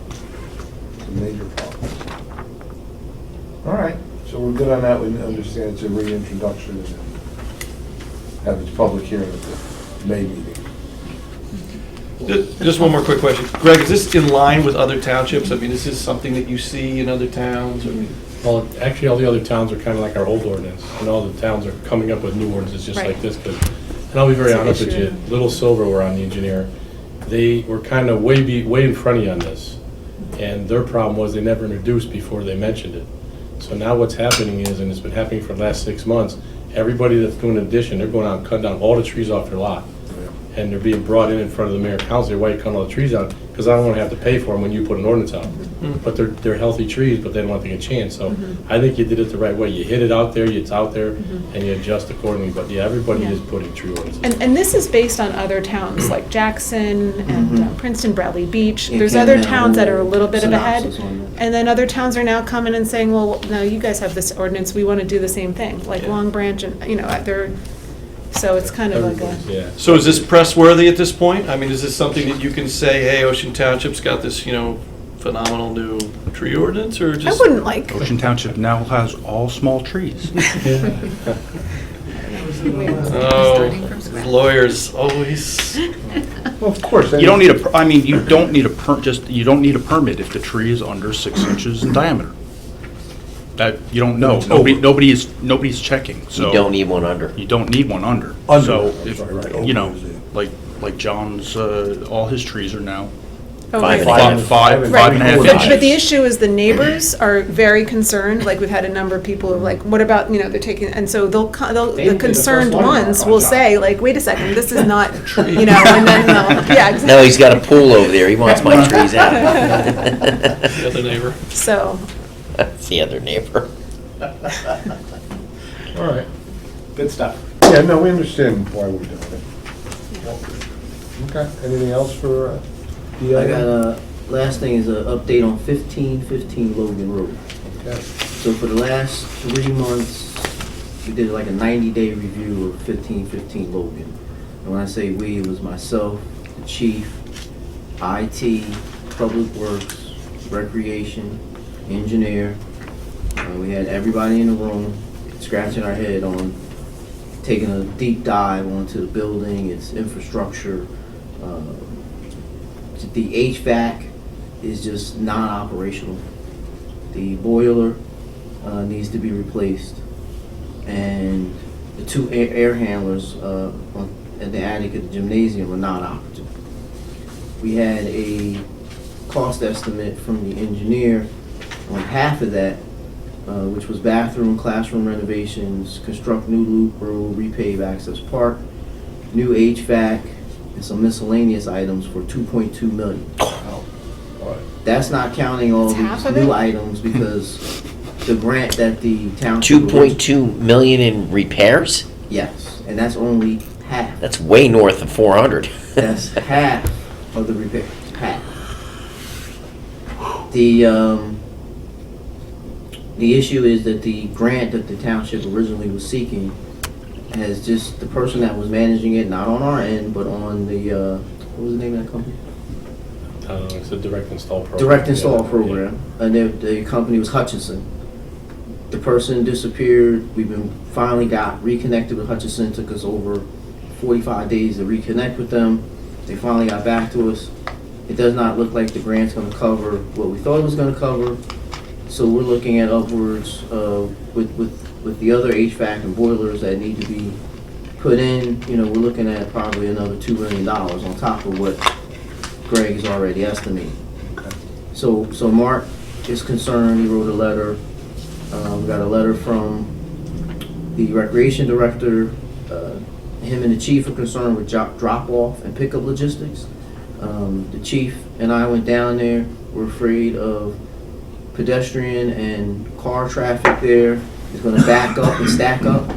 Speaker 1: It's a major problem. All right, so we're good on that. We understand it's a reintroduction and have its public hearing at the May meeting.
Speaker 12: Just one more quick question. Greg, is this in line with other townships? I mean, is this something that you see in other towns? I mean,
Speaker 11: Well, actually, all the other towns are kind of like our old ordinance, and all the towns are coming up with new ordinances just
Speaker 7: Right.
Speaker 11: like this. And I'll be very
Speaker 7: It's an
Speaker 11: honest with
Speaker 7: issue.
Speaker 11: you, Little Silver were on the engineer. They were kind of way in front of you on this, and their problem was they never introduced before they mentioned it. So now what's happening is, and it's been happening for the last 6 months, everybody that's doing an addition, they're going out and cutting down all the trees off their lot. And they're being brought in front of the mayor council, why you cutting all the trees down? Because I don't want to have to pay for them when you put an ordinance out. But they're healthy trees, but they don't want to take a chance. So I think you did it the right way. You hit it out there, it's out there, and you adjust accordingly. But yeah, everybody
Speaker 7: Yeah.
Speaker 11: is putting tree ordinances.
Speaker 7: And this is based on other towns like Jackson and Princeton, Bradley Beach.
Speaker 14: Yeah,
Speaker 7: There's
Speaker 14: Canada
Speaker 7: other
Speaker 14: had a
Speaker 7: towns that are a
Speaker 14: whole
Speaker 7: little bit of ahead.
Speaker 14: synopsis on that.
Speaker 7: And then other towns are now coming and saying, well, no, you guys have this ordinance, we want to do the same thing. Like
Speaker 12: Yeah.
Speaker 7: Long Branch and, So it's kind of like
Speaker 11: Everybody's-
Speaker 7: a,
Speaker 11: Yeah.
Speaker 12: So is this press worthy at this point? I mean, is this something that you can say, hey, Ocean Township's got this, phenomenal new tree ordinance, or
Speaker 7: I
Speaker 12: just?
Speaker 7: wouldn't like,
Speaker 8: Ocean Township now has all small trees.
Speaker 12: Oh, lawyers always.
Speaker 1: Well, of course.
Speaker 8: You don't need you don't need you don't need a permit if the tree is under 6 inches in diameter. That, you don't know. Nobody's checking, so.
Speaker 6: You don't need one under.
Speaker 8: You don't need one under.
Speaker 1: Under,
Speaker 8: So,
Speaker 1: that's
Speaker 8: if,
Speaker 1: right.
Speaker 8: like John's, all his trees are now
Speaker 7: oh,
Speaker 6: Five
Speaker 7: right.
Speaker 6: and a half.
Speaker 8: five and a half
Speaker 7: But
Speaker 8: inches.
Speaker 7: the issue is the neighbors are very concerned, like we've had a number of people who are like, what about, they're taking, and so the
Speaker 13: They did the
Speaker 7: concerned
Speaker 13: first one
Speaker 7: ones
Speaker 13: on
Speaker 7: will
Speaker 13: John.
Speaker 7: say, like, wait a second, this is not, and then yeah, exactly.
Speaker 6: No, he's got a pool over there. He wants my trees out.
Speaker 12: The other neighbor.
Speaker 7: So,
Speaker 6: That's the other neighbor.
Speaker 1: All right.
Speaker 13: Good stuff.
Speaker 1: Yeah, no, we understand why we're doing it. Okay, anything else for the?
Speaker 14: I got last thing is an update on 1515 Logan Road.
Speaker 1: Okay.
Speaker 14: So for the last 3 months, we did like a 90-day review of 1515 Logan. And when I say we, it was myself, the chief, IT, Public Works, Recreation, engineer. We had everybody in the room scratching our head on taking a deep dive onto the building, its infrastructure. The HVAC is just non-operational. The boiler needs to be replaced, and the 2 air handlers at the attic of the gymnasium are not operative. We had a cost estimate from the engineer on half of that, which was bathroom, classroom renovations, construct new loop road, repave access park, new HVAC, and some miscellaneous items for $2.2 million. That's not counting all
Speaker 7: It's half
Speaker 14: these
Speaker 7: of
Speaker 14: new
Speaker 7: it?
Speaker 14: items because the grant that the township.
Speaker 6: 2.2 million in repairs?
Speaker 14: Yes, and that's only half.
Speaker 6: That's way north of 400.
Speaker 14: That's half of the repair, half. The issue is that the grant that the township originally was seeking has just, the person that was managing it, not on our end, but on the, what was the name of that company?
Speaker 11: It's a direct install program.
Speaker 14: Direct install
Speaker 11: Yeah.
Speaker 14: program, and the company was Hutchinson. The person disappeared, finally got reconnected with Hutchinson, took us over 45 days to reconnect with them. They finally got back to us. It does not look like the grant's gonna cover what we thought it was gonna cover. So we're looking at upwards, with the other HVAC and boilers that need to be put in, we're looking at probably another $2 million on top of what Greg has already estimated. So Mark is concerned, he wrote a letter. We got a letter from the recreation director. Him and the chief are concerned with drop-off and pickup logistics. The chief and I went down there. We're afraid of pedestrian and car traffic there. It's gonna back up and stack up.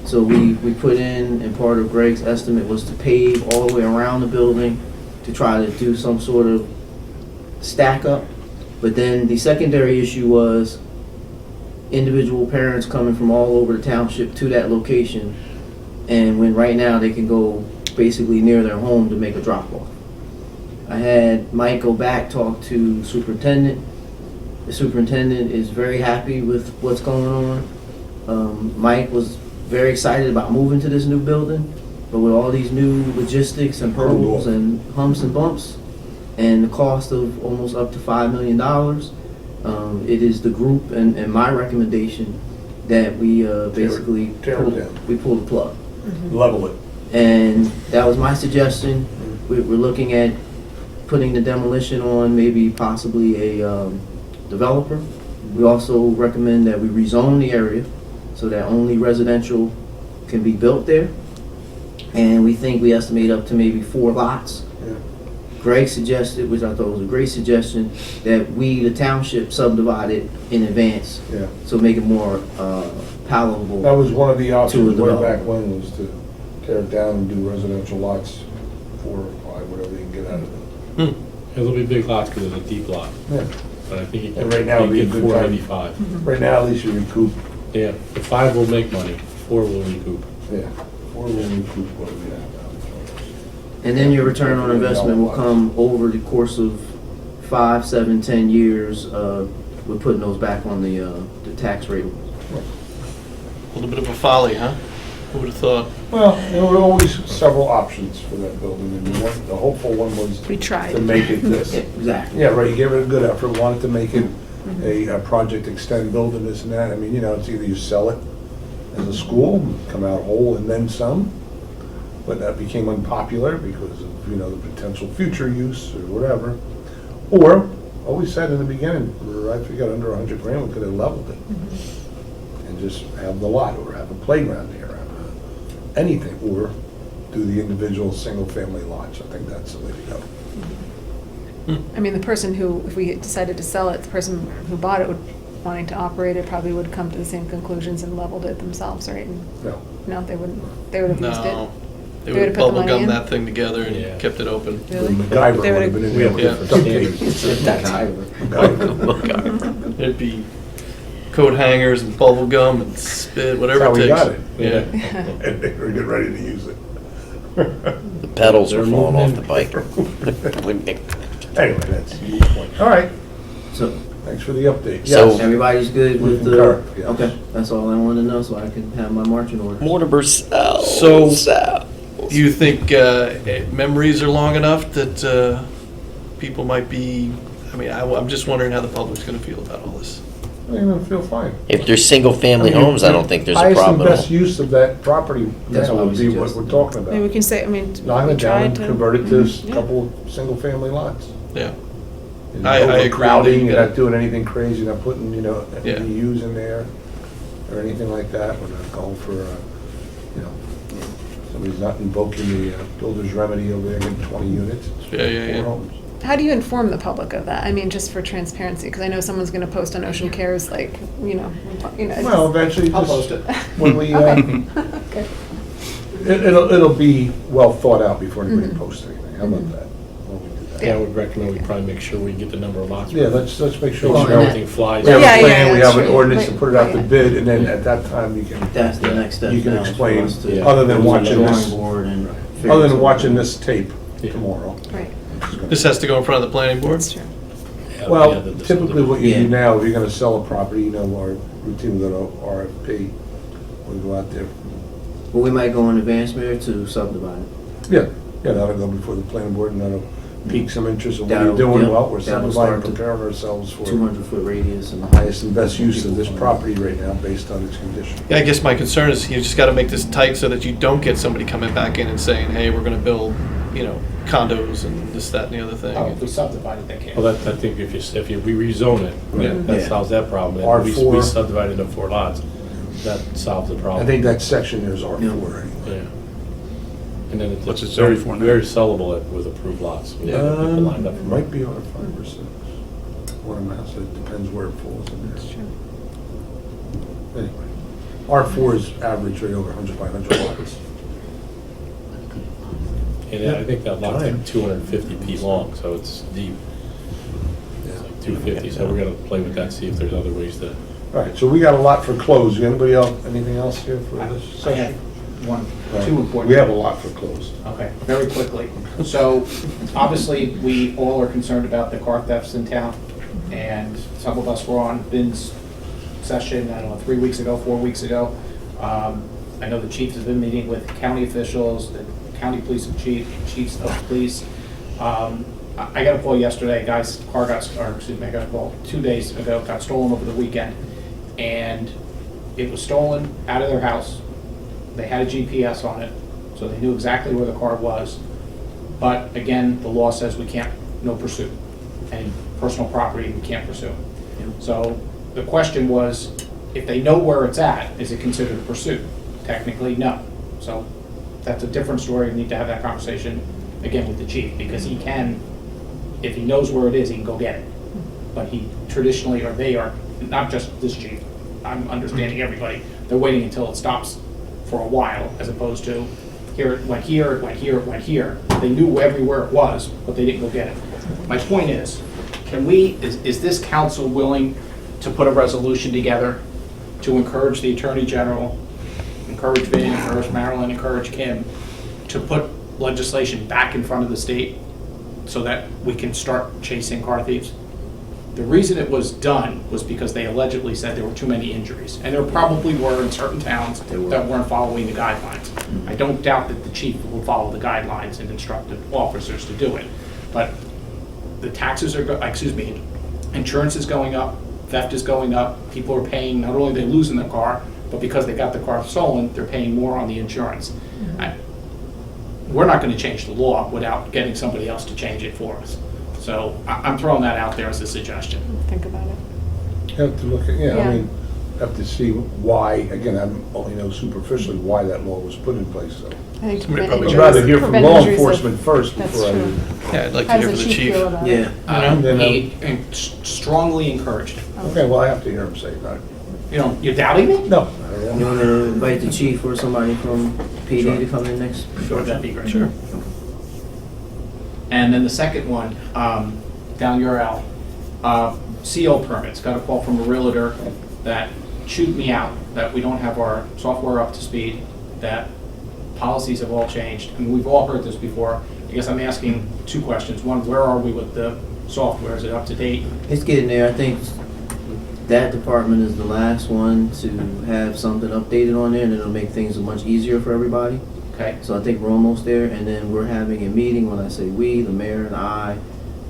Speaker 14: So we put in, and part of Greg's estimate was to pave all the way around the building to try to do some sort of stack up. But then the secondary issue was individual parents coming from all over the township to that location, and when right now they can go basically near their home to make a drop-off. I had Mike go back, talk to superintendent. The superintendent is very happy with what's going on. Mike was very excited about moving to this new building, but with all these new logistics and hurdles and humps and bumps, and the cost of almost up to $5 million, it is the group and my recommendation that we basically pull the plug.
Speaker 1: Level it.
Speaker 14: And that was my suggestion. We're looking at putting the demolition on maybe possibly a developer. We also recommend that we rezone the area so that only residential can be built there. And we think we estimate up to maybe 4 lots.
Speaker 1: Yeah.
Speaker 14: Greg suggested, which I thought was a great suggestion, that we, the township, subdivide it in advance.
Speaker 1: Yeah.
Speaker 14: So make it more palatable.
Speaker 1: That was one of the options way
Speaker 14: developer.
Speaker 1: back when, was to tear it down and do residential lots, 4 or 5, whatever you can get out of it.
Speaker 11: It'll be big lots because it's a deep lot,
Speaker 1: Yeah.
Speaker 11: but I think you
Speaker 1: And
Speaker 11: can
Speaker 1: right now would be a
Speaker 11: get
Speaker 1: good
Speaker 11: 495.
Speaker 1: Right now, at least you recoup.
Speaker 11: Yeah, the 5 will make money, 4 will recoup.
Speaker 1: Yeah. 4 will recoup what we have now.
Speaker 14: And then your return on investment will come over the course of 5, 7, 10 years. We're putting those back on the tax rate.
Speaker 12: A little bit of a folly, huh? Who would have thought?
Speaker 1: Well, there were always several options for that building, and the hopeful one was
Speaker 7: We tried.
Speaker 1: to make it this.
Speaker 14: Exactly.
Speaker 1: Yeah, right, you gave it a good effort, wanted to make it a project extend building, this and that. I mean, it's either you sell it as a school, come out whole and then some, but that became unpopular because of, the potential future use or whatever. Or, always said in the beginning, if we got under 100 grand, we could have leveled it. And just have the lot, or have a playground there, have anything, or do the individual single-family lots. I think that's the way to go.
Speaker 7: I mean, the person who, if we decided to sell it, the person who bought it wanting to operate it probably would come to the same conclusions and leveled it themselves, right? And
Speaker 1: No.
Speaker 7: they wouldn't, they would have used it.
Speaker 12: No. They
Speaker 7: They
Speaker 12: would
Speaker 7: would've
Speaker 12: have
Speaker 7: put the
Speaker 12: bubble
Speaker 7: money
Speaker 12: gummed
Speaker 7: in?
Speaker 12: that thing together and
Speaker 11: Yeah.
Speaker 12: kept it open.
Speaker 7: Really?
Speaker 1: MacGyver
Speaker 7: They
Speaker 1: would have
Speaker 7: would've-
Speaker 1: been in
Speaker 11: We
Speaker 1: there
Speaker 11: have
Speaker 1: with
Speaker 11: different
Speaker 1: duct tape.
Speaker 11: standards.
Speaker 12: It'd be coat hangers and bubble gum and spit, whatever
Speaker 1: That's
Speaker 12: it
Speaker 1: how
Speaker 12: takes.
Speaker 1: we got it.
Speaker 12: Yeah.
Speaker 1: And they were getting ready to use it.
Speaker 6: The pedals are falling off the bike.
Speaker 1: Anyway, that's the point. All right,
Speaker 14: So,
Speaker 1: thanks for the update.
Speaker 6: So-
Speaker 1: Yes.
Speaker 14: everybody's good with the...
Speaker 1: Concur, yes.
Speaker 14: Okay, that's all I wanted to know, so I can have my marching orders.
Speaker 6: Mortimer South.
Speaker 12: So-
Speaker 6: South.
Speaker 12: Do you think memories are long enough that people might be, I'm just wondering how the public's going to feel about all this.
Speaker 1: They're gonna feel fine.
Speaker 6: If there's single-family homes, I don't think there's a
Speaker 1: Highest and
Speaker 6: problem at
Speaker 1: best
Speaker 6: all.
Speaker 1: use of that property
Speaker 14: That's
Speaker 1: now
Speaker 14: what
Speaker 1: would
Speaker 14: we
Speaker 1: be what
Speaker 14: suggested.
Speaker 1: we're talking
Speaker 7: Maybe we
Speaker 1: about.
Speaker 7: can say, I mean,
Speaker 1: Knock
Speaker 7: we
Speaker 1: it down
Speaker 7: tried
Speaker 1: and
Speaker 7: to.
Speaker 1: convert it to a
Speaker 7: Yeah.
Speaker 1: couple single-family lots.
Speaker 12: Yeah.
Speaker 1: And
Speaker 12: I agree
Speaker 1: overcrowding,
Speaker 12: that you
Speaker 1: you're
Speaker 12: gotta-
Speaker 1: not doing anything crazy, not putting,
Speaker 12: Yeah.
Speaker 1: ADUs in there or anything like that. We're not going for, somebody's not invoking the builder's remedy over there, getting 20 units. It's
Speaker 12: Yeah.
Speaker 1: four homes.
Speaker 7: How do you inform the public of that? I mean, just for transparency, because I know someone's going to post on Ocean Cares, like, it's
Speaker 1: Well, eventually,
Speaker 13: I'll
Speaker 1: just
Speaker 13: post it.
Speaker 1: when we,
Speaker 7: Okay. Good.
Speaker 1: it'll be well thought out before anybody posts anything. How about that? When we do that?
Speaker 11: Yeah, I would recommend we probably make sure we get the number of lots.
Speaker 1: Yeah, let's make sure.
Speaker 11: Make
Speaker 14: Well,
Speaker 11: sure
Speaker 14: and
Speaker 11: everything flies.
Speaker 1: We have
Speaker 7: Yeah,
Speaker 1: a plan, we
Speaker 7: that's
Speaker 1: have an
Speaker 7: true.
Speaker 1: ordinance to
Speaker 7: Right,
Speaker 1: put it out to
Speaker 7: right.
Speaker 1: bid, and then at that time, you can,
Speaker 14: That's the next step.
Speaker 1: you can
Speaker 14: now, for
Speaker 1: explain,
Speaker 14: us to-
Speaker 11: Yeah.
Speaker 1: other than
Speaker 14: go to the
Speaker 1: watching
Speaker 14: drawing
Speaker 1: this,
Speaker 14: board and figure
Speaker 1: other than
Speaker 14: something
Speaker 1: watching
Speaker 14: out.
Speaker 1: this tape
Speaker 11: Yeah.
Speaker 1: tomorrow.
Speaker 7: Right,
Speaker 12: This has to go in front of the planning board?
Speaker 7: that's true.
Speaker 11: Yeah,
Speaker 1: Well,
Speaker 11: yeah, the-
Speaker 1: typically what you
Speaker 14: Yeah.
Speaker 1: do now, if you're gonna sell a property, our routine, we go to RFP, we go out there.
Speaker 14: Well, we might go in advance, Mayor, to subdivide it.
Speaker 1: Yeah, that'll go before the planning board, and that'll pique some interest in what you're
Speaker 14: That'll-
Speaker 1: doing.
Speaker 14: yeah,
Speaker 1: Well, we're
Speaker 14: that'll
Speaker 1: subdividing,
Speaker 14: start to
Speaker 1: preparing ourselves for
Speaker 14: 200-foot radius and...
Speaker 1: the highest and best use of this property right now, based on its condition.
Speaker 12: Yeah, I guess my concern is you just got to make this tight so that you don't get somebody coming back in and saying, hey, we're going to build, condos and this, that, and the other thing.
Speaker 13: Oh, if we subdivide it, they can't.
Speaker 11: Well, I think if we rezone it,
Speaker 12: Yeah.
Speaker 11: that
Speaker 14: Yeah.
Speaker 11: solves that problem. And
Speaker 1: R4.
Speaker 11: we subdivide it into 4 lots, that solves the problem.
Speaker 1: I think that section there is R4
Speaker 14: Yeah.
Speaker 1: anyway.
Speaker 11: Yeah. And then
Speaker 10: What's
Speaker 11: it's
Speaker 10: it
Speaker 11: very,
Speaker 10: zoned for now?
Speaker 11: very sellable with approved lots. We have people lined up
Speaker 1: It
Speaker 11: for
Speaker 1: might be R5 or 6. What I'm at, so it depends where it falls in there.
Speaker 7: That's true.
Speaker 1: Anyway, R4 is average right over 100 by 100 lots.
Speaker 11: And I think that lot's like 250 feet long, so it's deep. It's like 250, so we're gonna play with that, see if there's other ways to.
Speaker 1: All right, so we got a lot for closed. Anybody else, anything else here for this
Speaker 13: I have
Speaker 1: session?
Speaker 13: two important.
Speaker 1: We have a lot for closed.
Speaker 13: Okay, very quickly. So, obviously, we all are concerned about the car thefts in town, and some of us were on Ben's session, I don't know, 3 weeks ago, 4 weeks ago. I know the chief has been meeting with county officials, the county police chiefs of police. I got a call yesterday, a guy's car got, or excuse me, I got a call 2 days ago, got stolen over the weekend, and it was stolen out of their house. They had a GPS on it, so they knew exactly where the car was. But again, the law says we can't, no pursuit. And personal property, we can't pursue. So the question was, if they know where it's at, is it considered a pursuit? Technically, no. So that's a different story. We need to have that conversation again with the chief, because he can, if he knows where it is, he can go get it. But he traditionally, or they are, not just this chief, I'm understanding everybody, they're waiting until it stops for a while, as opposed to here, it went here, it went here, it went here. They knew everywhere it was, but they didn't go get it. My point is, is this council willing to put a resolution together to encourage the Attorney General, encourage Vin, encourage Marilyn, encourage Kim to put legislation back in front of the state so that we can start chasing car thieves. The reason it was done was because they allegedly said there were too many injuries. And there probably were in certain towns that weren't following the guidelines. I don't doubt that the chief will follow the guidelines and instruct the officers to do it. But the taxes are, insurance is going up, theft is going up, people are paying, not only are they losing their car, but because they got the car stolen, they're paying more on the insurance. We're not gonna change the law without getting somebody else to change it for us. So I'm throwing that out there as a suggestion.
Speaker 7: Think about it.
Speaker 1: You have to look at,
Speaker 7: Yeah.
Speaker 1: I mean, have to see why, again, I only know superficially why that law was put in place, so.
Speaker 7: I think
Speaker 12: Somebody
Speaker 7: prevent
Speaker 12: probably-
Speaker 1: I'd
Speaker 7: injuries-
Speaker 1: rather hear from
Speaker 7: prevent
Speaker 1: law
Speaker 7: injuries of-
Speaker 1: enforcement first
Speaker 7: That's
Speaker 1: before I.
Speaker 7: true.
Speaker 12: Yeah, I'd like to
Speaker 7: How
Speaker 12: hear
Speaker 7: does
Speaker 12: from
Speaker 7: the
Speaker 12: the chief.
Speaker 7: feel about
Speaker 14: Yeah.
Speaker 7: it?
Speaker 13: Strongly encouraged.
Speaker 1: Okay, well, I have to hear him say that.
Speaker 13: You know, you're doubting me?
Speaker 1: No.
Speaker 14: You wanna invite the chief or somebody from PD
Speaker 13: Sure.
Speaker 14: to come in next?
Speaker 13: Sure, that'd be great.
Speaker 12: Sure.
Speaker 13: And then the second one, down your alley, CO permits. Got a call from a realtor that chewed me out, that we don't have our software up to speed, that policies have all changed. And we've all heard this before. I guess I'm asking two questions. One, where are we with the software? Is it up to date?
Speaker 14: It's getting there. I think that department is the last one to have something updated on there, and it'll make things much easier for everybody.
Speaker 13: Okay.
Speaker 14: So I think we're almost there, and then we're having a meeting, when I say we, the mayor and I,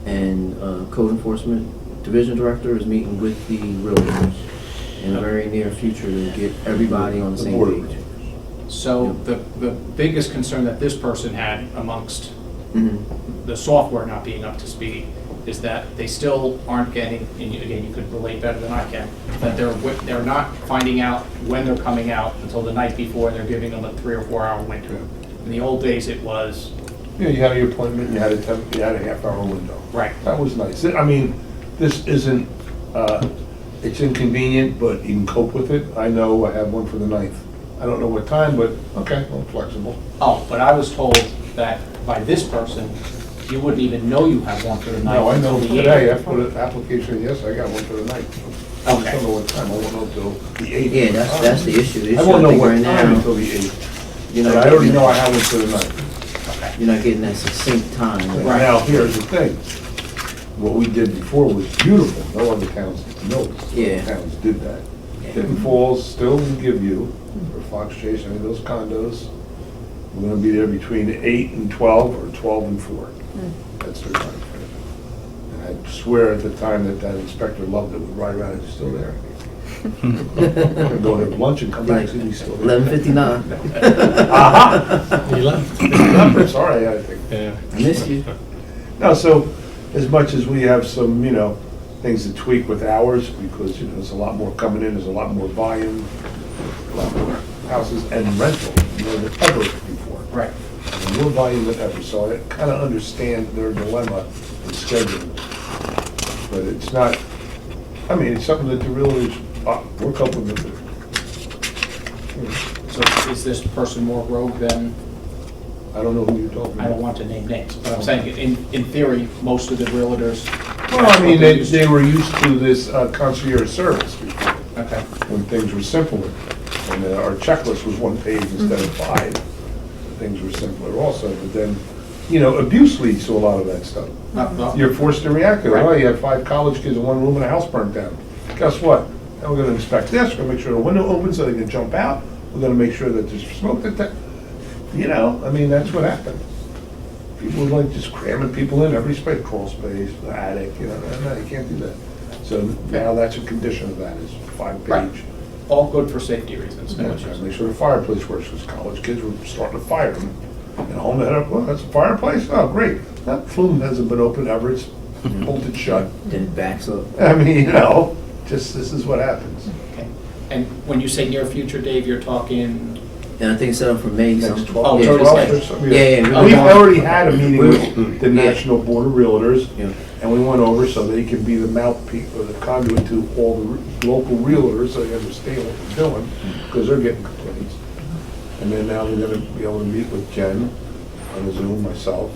Speaker 14: and code enforcement division director is meeting with the realtors in the very near future to get everybody on the same page.
Speaker 13: So the biggest concern that this person had amongst
Speaker 14: Mhm.
Speaker 13: the software not being up to speed is that they still aren't getting, and again, you could relate better than I can, that they're not finding out when they're coming out until the night before, and they're giving them a 3 or 4 hour window. In the old days, it was,
Speaker 1: Yeah, you had your appointment, you had a half-hour window.
Speaker 13: right,
Speaker 1: That was nice. I mean, this isn't, it's inconvenient, but you can cope with it. I know I have one for the 9th. I don't know what time, but, okay, I'm flexible.
Speaker 13: oh, but I was told that by this person, you wouldn't even know you have one for the night
Speaker 1: No, I know
Speaker 13: until the
Speaker 1: today, I
Speaker 13: 8th.
Speaker 1: put an application, yes, I got one for the 9th. I
Speaker 13: Okay.
Speaker 1: don't know what time, I won't know till the 8th.
Speaker 14: Yeah, that's the issue. The
Speaker 1: I
Speaker 14: issue,
Speaker 1: won't know
Speaker 14: think,
Speaker 1: what
Speaker 14: right
Speaker 1: time
Speaker 14: now,
Speaker 1: until the 8th.
Speaker 14: you're
Speaker 1: But
Speaker 14: not
Speaker 1: I already
Speaker 14: getting
Speaker 1: know I
Speaker 14: that-
Speaker 1: have one for the 9th.
Speaker 14: You're not getting that succinct time.
Speaker 1: Right. Now, here's the thing. What we did before was beautiful. No other towns, no other
Speaker 14: Yeah.
Speaker 1: towns did that. Denton Falls still will give you, or Fox Chase, any of those condos, we're gonna be there between 8 and 12, or 12 and 4. That's their time frame. And I swear at the time that inspector loved it, would ride around, it's still there. Gonna go to lunch and come back, and he's still there.
Speaker 14: 11:59.
Speaker 1: Aha!
Speaker 11: He left.
Speaker 1: Sorry, I think.
Speaker 11: Yeah.
Speaker 14: I missed you.
Speaker 1: No, so as much as we have some, things to tweak with hours, because, there's a lot more coming in, there's a lot more volume, a lot more houses and rental, than ever before.
Speaker 13: Right.
Speaker 1: And more volume than ever, so I kind of understand their dilemma in scheduling. But it's not, it's something that the realtors, we're coping with it.
Speaker 13: So is this person more rogue than,
Speaker 1: I don't know who you're talking
Speaker 13: I don't
Speaker 1: about.
Speaker 13: want to name names, but I'm saying, in theory, most of the realtors.
Speaker 1: Well, they were used to this concierge service before.
Speaker 13: Okay.
Speaker 1: When things were simpler. And our checklist was 1 page instead of 5. Things were simpler also, but then, abuse leads to a lot of that stuff. You're forced to react to it. Oh, you have 5 college kids in one room and a house burnt down. Guess what? Now we're gonna inspect this, we're gonna make sure the window opens so they can jump out. We're gonna make sure that there's smoke detector. That's what happened. People were like just cramming people in every space, crawl space, the attic, no, you can't do that. So now that's a condition of that, is 5
Speaker 13: Right.
Speaker 1: page.
Speaker 13: All good for safety reasons, no
Speaker 1: Yeah,
Speaker 13: issues.
Speaker 1: make sure the fireplace works, because college kids were starting to fire them. And home, they had, well, that's a fireplace? Oh, great. That flume hasn't been opened ever, it's bolted shut.
Speaker 14: Then it backs up.
Speaker 1: Just this is what happens.
Speaker 13: Okay. And when you say near future, Dave, you're talking,
Speaker 14: And I think it's set up for May.
Speaker 1: Next
Speaker 14: some-
Speaker 1: 12,
Speaker 13: Oh,
Speaker 14: yeah,
Speaker 1: 12
Speaker 13: already
Speaker 1: or
Speaker 13: set.
Speaker 1: something.
Speaker 14: Yeah.
Speaker 1: We've already had a meeting with the
Speaker 14: Yeah.
Speaker 1: National Board of Realtors,
Speaker 14: Yeah.
Speaker 1: and we went over so they can be the mouthpiece, or the conduit to all the local realtors, so they understand what we're doing, because they're getting complaints. And then now we're gonna be able to meet with Jen on the Zoom, myself,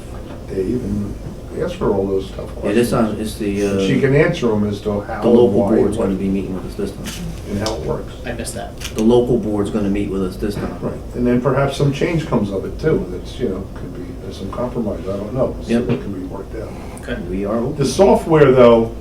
Speaker 1: Dave, and ask her all those tough
Speaker 14: Yeah, this
Speaker 1: questions.
Speaker 14: time, it's the,
Speaker 1: She can answer them as to how,
Speaker 14: the local
Speaker 1: why,
Speaker 14: board's
Speaker 1: what,
Speaker 14: gonna be meeting with us this time.
Speaker 1: and how it works.
Speaker 13: I missed that.
Speaker 14: The local board's gonna meet with us this time.
Speaker 1: Right, and then perhaps some change comes of it too, that's, you know, could be, there's some compromise, I don't know. See
Speaker 14: Yep.
Speaker 1: what can be worked out.
Speaker 13: Okay.
Speaker 14: We are open.
Speaker 1: The software, though,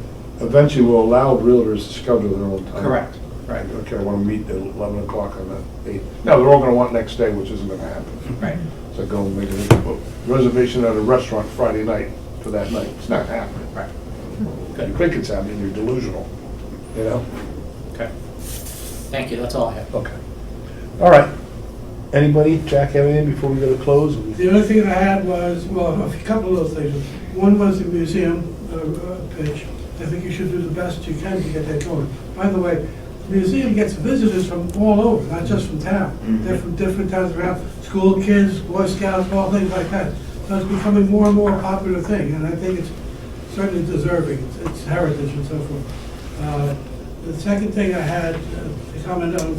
Speaker 1: eventually will allow realtors to schedule their own time.
Speaker 13: Correct, right,
Speaker 1: Okay, I want to meet at 11 o'clock on that 8th. No, they're all going to want next day, which isn't going to happen.
Speaker 13: right.
Speaker 1: So go and make a reservation at a restaurant Friday night for that night. It's not happening.
Speaker 13: Right.
Speaker 1: You think it's happening, you're delusional, you know?
Speaker 13: Okay. Thank you, that's all I have.
Speaker 1: Okay. All right. Anybody, Jack, have anything before we go to close?
Speaker 15: The only thing I had was, well, a couple of things. One was the museum page. I think you should do the best you can to get that going. By the way, the museum gets visitors from all over, not just from town. They're from different towns around, school kids, Boy Scouts, all things like that. So it's becoming more and more a popular thing, and I think it's certainly deserving. It's heritage and so forth. The second thing I had to comment on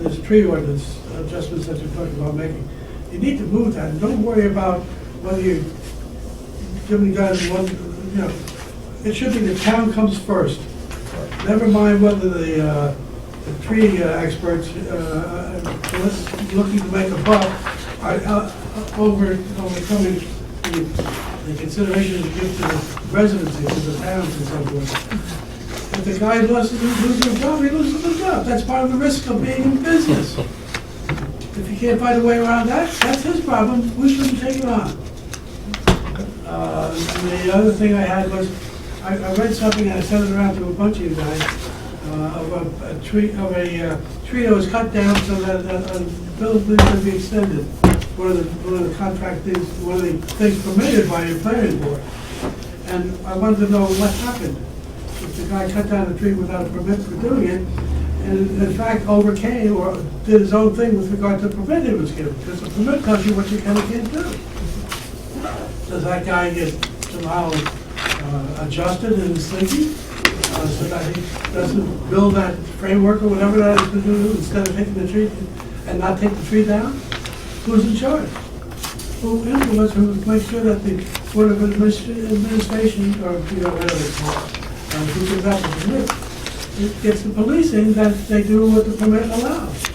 Speaker 15: this tree ordinance adjustments that you're talking about making. You need to move that, and don't worry about whether you're giving guys one, you know, it should be the town comes first. Never mind whether the tree experts looking to make a buck are overcoming the consideration to give to the residency, to the towns and so forth. If the guy loses his job, he loses his job. That's part of the risk of being in business. If you can't find a way around that, that's his problem. We shouldn't take it on. The other thing I had was, I read something and I sent it around to a bunch of you guys, of a tree that was cut down so that a building could be extended. One of the contract things, one of the things permitted by your planning board. And I wanted to know what happened. If the guy cut down a tree without a permit for doing it, and in fact overcame or did his own thing with regard to the permit he was given, because the permit tells you what you can and can't do. Does that guy get somehow adjusted in his thinking, so that he doesn't build that framework or whatever that is to do instead of taking the tree and not take the tree down? Who's in charge? Who influences, who makes sure that the Board of Administration, or whatever it's called, who gives out the permit, it gets the policing that they do what the permit allows.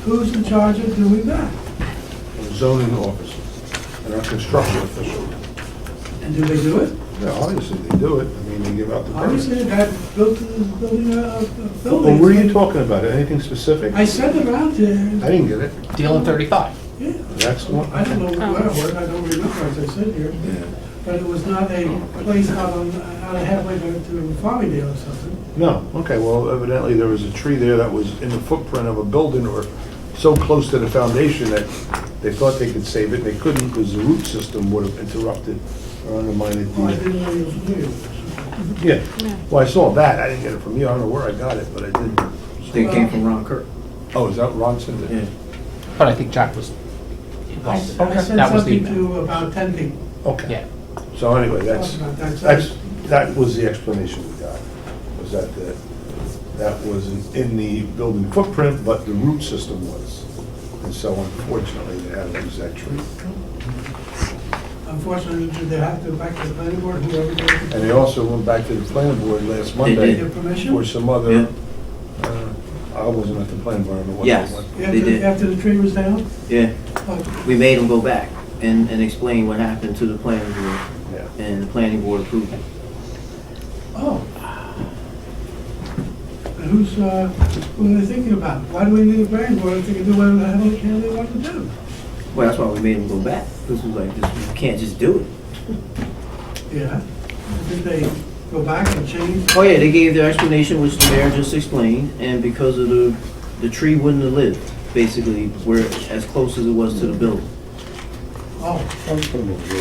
Speaker 15: Who's in charge of doing that?
Speaker 1: Zoning officer and our construction official.
Speaker 15: And do they do it?
Speaker 1: Yeah, obviously they do it. I mean, they give out the permit.
Speaker 15: Obviously, the guy built building a
Speaker 1: Well,
Speaker 15: building.
Speaker 1: what are you talking about? Anything specific?
Speaker 15: I sent it around to him.
Speaker 1: I didn't get it.
Speaker 13: Deal in 35.
Speaker 15: Yeah.
Speaker 1: That's the one.
Speaker 15: I don't know where it was, I don't remember as I sit here. But it was not a place out halfway to Farmingdale or something.
Speaker 1: No, okay, well, evidently there was a tree there that was in the footprint of a building or so close to the foundation that they thought they could save it, they couldn't because the root system would have interrupted or undermined
Speaker 15: Oh, I
Speaker 1: it.
Speaker 15: didn't know you were familiar.
Speaker 1: Yeah, well, I saw that, I didn't get it from you, I don't know where I got it, but I did.
Speaker 14: They came from Ron Kirk.
Speaker 1: Oh, is that Ron sent it?
Speaker 14: Yeah.
Speaker 13: But I think Jack was
Speaker 15: I
Speaker 13: involved.
Speaker 15: I sent
Speaker 13: That was the
Speaker 15: something
Speaker 13: email.
Speaker 15: to about 10 people.
Speaker 1: Okay.
Speaker 13: Yeah.
Speaker 1: So anyway,
Speaker 15: That's-
Speaker 1: that was the explanation we got, was that wasn't in the building footprint, but the root system was. And so unfortunately, they had to use that tree.
Speaker 15: Unfortunately, did they have to go back to the planning board, whoever did it?
Speaker 1: And they also went back to the planning board last
Speaker 14: They
Speaker 1: Monday
Speaker 14: did.
Speaker 15: Your permission?
Speaker 1: for some other,
Speaker 14: Yeah.
Speaker 1: I wasn't at the planning board, I don't know what
Speaker 14: Yes.
Speaker 1: that was.
Speaker 14: They did.
Speaker 15: After the tree was down?
Speaker 14: Yeah,
Speaker 15: Oh,
Speaker 14: we made them go back and explain what happened to the planning board,
Speaker 1: Yeah.
Speaker 14: and the planning board approved it.
Speaker 15: Oh. And who are they thinking about? Why do we need a planning board if they can do whatever the hell they want to do?
Speaker 14: Well, that's why we made them go back. This was like, you can't just do it.
Speaker 15: Yeah. Did they go back and change?
Speaker 14: Oh yeah, they gave their explanation, which the mayor just explained, and because of the tree wouldn't have lived, basically, where, as close as it was to the building.
Speaker 15: Oh.